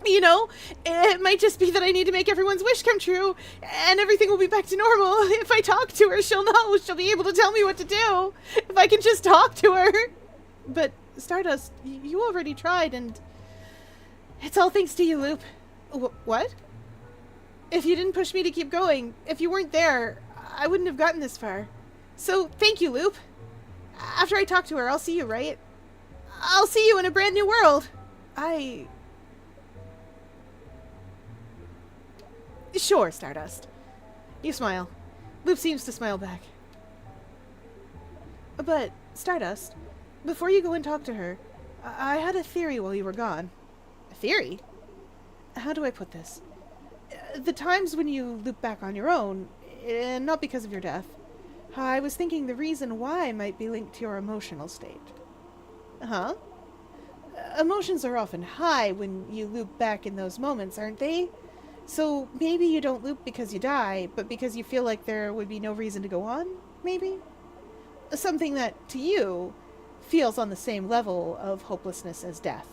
B: You know, it might just be that I need to make everyone's wish come true, and everything will be back to normal. If I talk to her, she'll know. She'll be able to tell me what to do. If I can just talk to her. But, Stardust, you already tried, and... It's all thanks to you, Loop. What? If you didn't push me to keep going, if you weren't there, I wouldn't have gotten this far. So, thank you, Loop. After I talk to her, I'll see you, right? I'll see you in a brand new world. Sure, Stardust. You smile. Loop seems to smile back. But, Stardust, before you go and talk to her, I had a theory while you were gone. A theory? How do I put this? The times when you loop back on your own, and not because of your death, I was thinking the reason why might be linked to your emotional state. Huh? Emotions are often high when you loop back in those moments, aren't they? So maybe you don't loop because you die, but because you feel like there would be no reason to go on, maybe? Something that, to you, feels on the same level of hopelessness as death.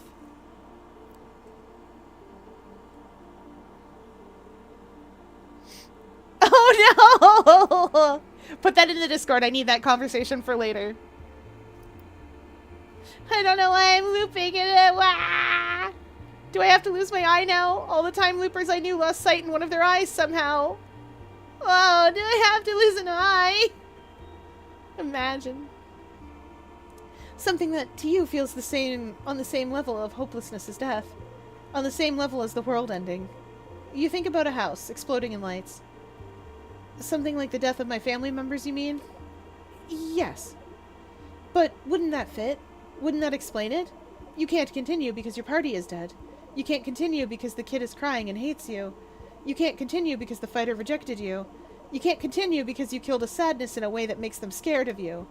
B: Oh no! Put that in the Discord, I need that conversation for later. I don't know why I'm looping it. Wah! Do I have to lose my eye now? All the time loopers I knew lost sight in one of their eyes somehow. Oh, do I have to lose an eye? Imagine. Something that to you feels on the same level of hopelessness as death. On the same level as the world ending. You think about a house exploding in lights. Something like the death of my family members, you mean? Yes. But wouldn't that fit? Wouldn't that explain it? You can't continue because your party is dead. You can't continue because the kid is crying and hates you. You can't continue because the fighter rejected you. You can't continue because you killed a sadness in a way that makes them scared of you.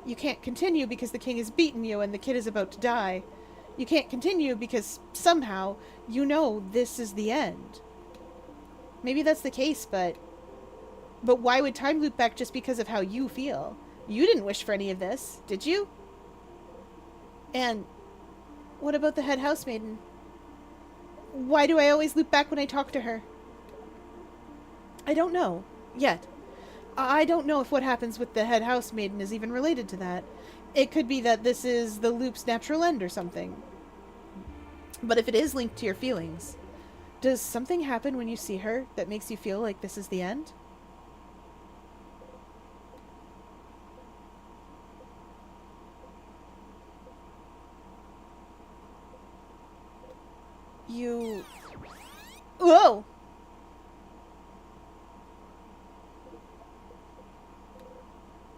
B: You can't continue because the king has beaten you and the kid is about to die. You can't continue because, somehow, you know this is the end. Maybe that's the case, but why would time loop back just because of how you feel? You didn't wish for any of this, did you? And what about the head housemaiden? Why do I always loop back when I talk to her? I don't know. Yet. I don't know if what happens with the head housemaiden is even related to that. It could be that this is the loop's natural end or something. But if it is linked to your feelings, does something happen when you see her that makes you feel like this is the end? You... Whoa!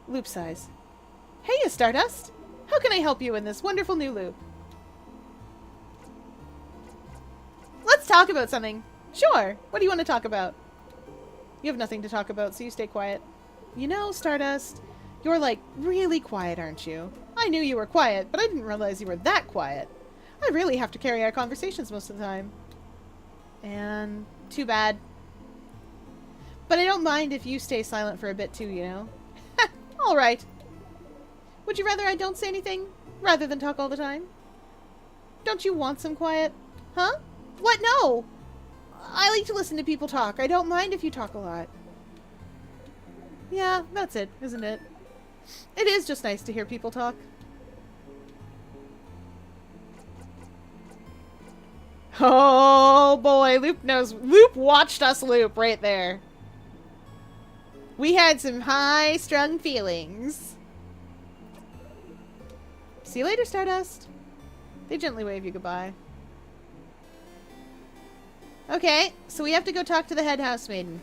B: Loop size. Hey, Stardust! How can I help you in this wonderful new loop? Let's talk about something. Sure. What do you want to talk about? You have nothing to talk about, so you stay quiet. You know, Stardust, you're like really quiet, aren't you? I knew you were quiet, but I didn't realize you were that quiet. I really have to carry our conversations most of the time. And too bad. But I don't mind if you stay silent for a bit too, you know? Alright. Would you rather I don't say anything, rather than talk all the time? Don't you want some quiet? Huh? What? No! I like to listen to people talk. I don't mind if you talk a lot. Yeah, that's it, isn't it? It is just nice to hear people talk. Oh boy, Loop knows. Loop watched us loop right there. We had some high-strung feelings. See you later, Stardust. They gently wave you goodbye. Okay, so we have to go talk to the head housemaiden.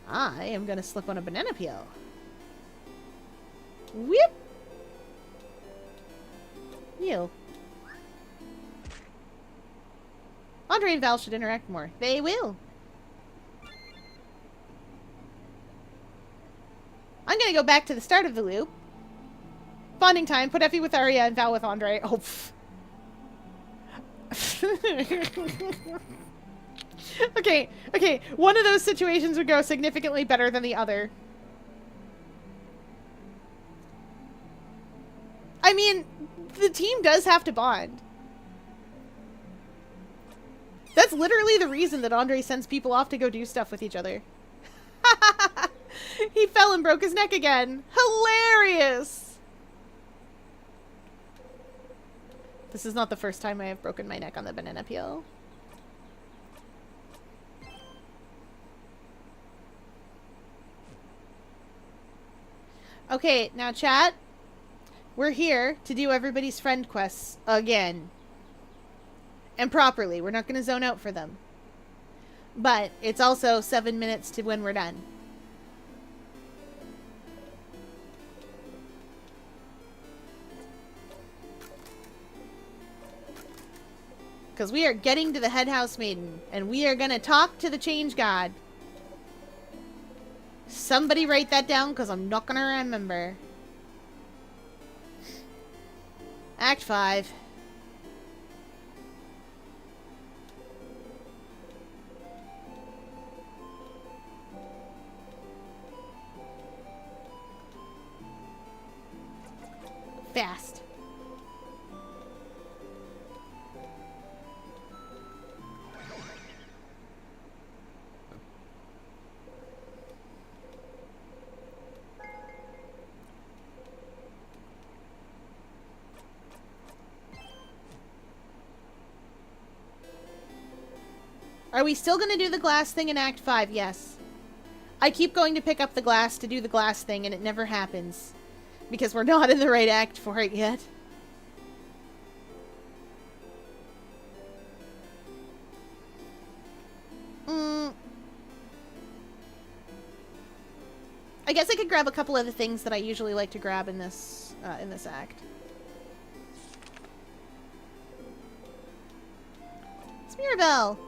B: I am gonna slip on a banana peel. Whip! You. Andre and Val should interact more. They will. I'm gonna go back to the start of the loop. Bonding time. Put Effie with Aria and Val with Andre. Oh, pfft. Okay. One of those situations would go significantly better than the other. I mean, the team does have to bond. That's literally the reason that Andre sends people off to go do stuff with each other. He fell and broke his neck again. Hilarious! This is not the first time I have broken my neck on the banana peel. Okay, now chat. We're here to do everybody's friend quests again. And properly. We're not going to zone out for them. But it's also 7 minutes to when we're done. Because we are getting to the head housemaiden. And we are going to talk to the change god. Somebody write that down because I'm not going to remember. Act 5. Fast. Are we still going to do the glass thing in Act 5? Yes. I keep going to pick up the glass to do the glass thing, and it never happens. Because we're not in the right act for it yet. I guess I could grab a couple of the things that I usually like to grab in this act. It's Mirabelle.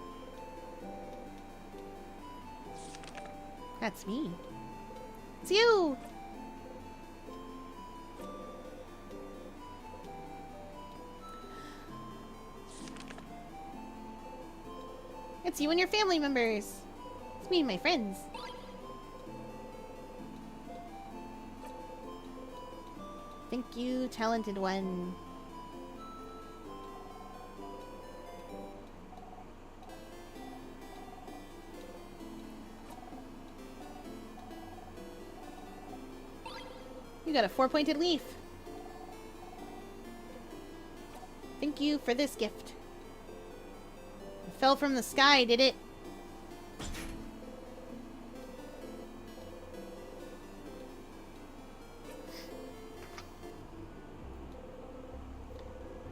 B: That's me. It's you. It's you and your family members. It's me and my friends. Thank you, talented one. You got a 4-pointed leaf. Thank you for this gift. It fell from the sky, did it?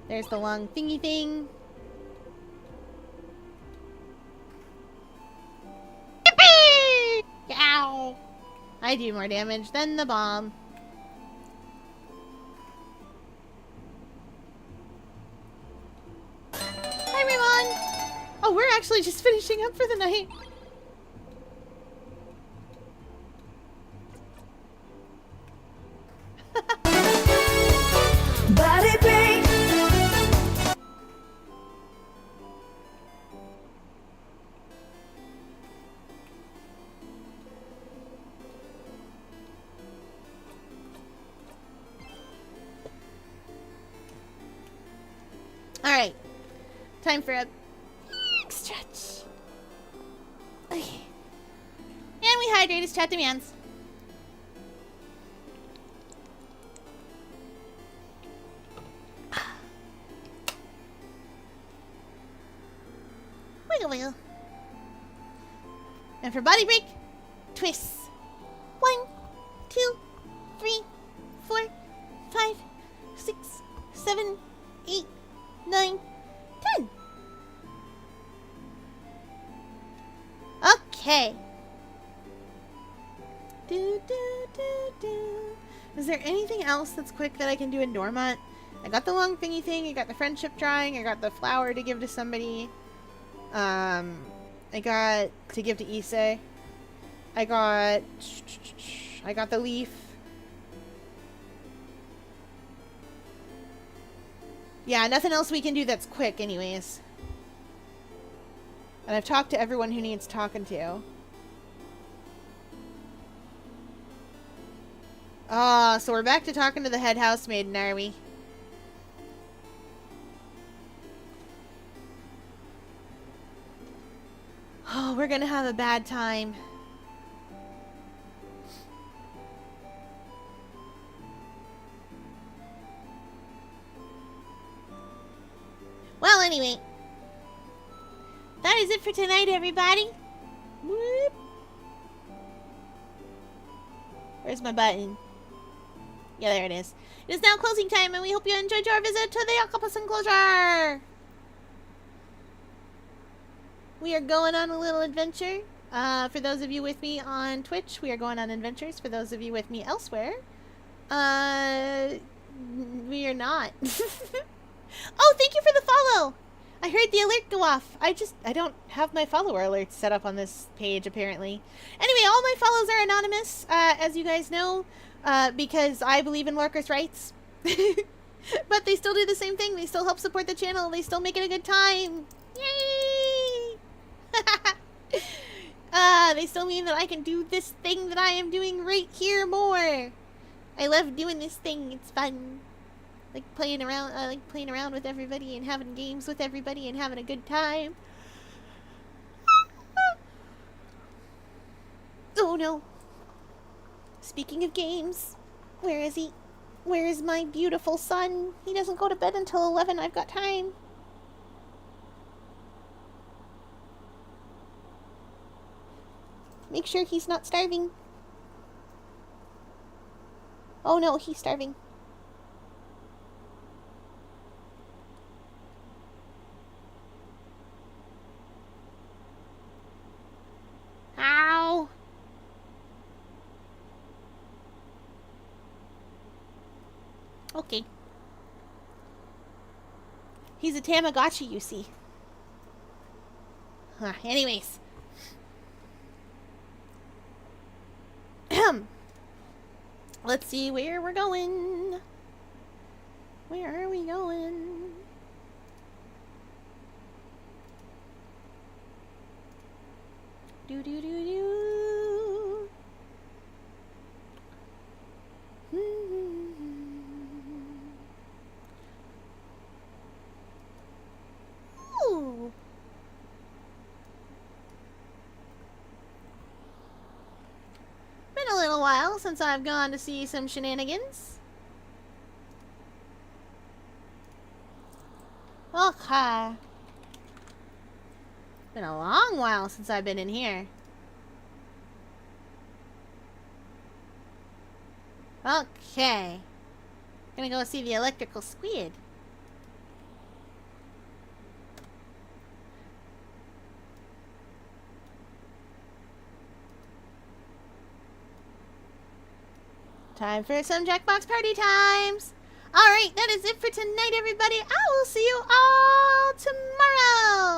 B: There's the long thingy thing. Yippee! Yow! I do more damage than the bomb. Hi, everyone! Oh, we're
A: actually just finishing up for the night.
C: Body break.
A: Alright. Time for a stretch. Okay. And we hydrate as chat demands. Wiggle wiggle. And for body break, twists. 1, 2, 3, 4, 5, 6, 7, 8, 9, 10. Okay. Is there anything else that's quick that I can do in Dormont? I got the long thingy thing, I got the friendship drawing, I got the flower to give to somebody. I got to give to Issei. I got the leaf. Yeah, nothing else we can do that's quick anyways. And I've talked to everyone who needs talking to. So we're back to talking to the head housemaid, are we? Oh, we're gonna have a bad time. Well, anyway. That is it for tonight, everybody. Whoop. Where's my button? Yeah, there it is. It is now closing time, and we hope you enjoyed your visit to the octopus enclosure. We are going on a little adventure. For those of you with me on Twitch, we are going on adventures. For those of you with me elsewhere, we are not. Oh, thank you for the follow. I heard the alert go off. I don't have my follower alerts set up on this page, apparently. Anyway, all my follows are anonymous, as you guys know, because I believe in lurkers' rights. But they still do the same thing. They still help support the channel. They still make it a good time. Yay! They still mean that I can do this thing that I am doing right here more. I love doing this thing. It's fun. Like playing around. I like playing around with everybody and having games with everybody and having a good time. Oh no. Speaking of games, where is he? Where is my beautiful son? He doesn't go to bed until 11. I've got time. Make sure he's not starving. Oh no, he's starving. Ow! Okay. He's a Tamagotchi, you see. Anyways. Let's see where we're going. Where are we going? Do do do do. Ooh. Been a little while since I've gone to see some shenanigans. Okay. Been a long while since I've been in here. Okay. Gonna go see the electrical squid. Time for some Jackbox party times. Alright, that is it for tonight, everybody. I will see you all tomorrow.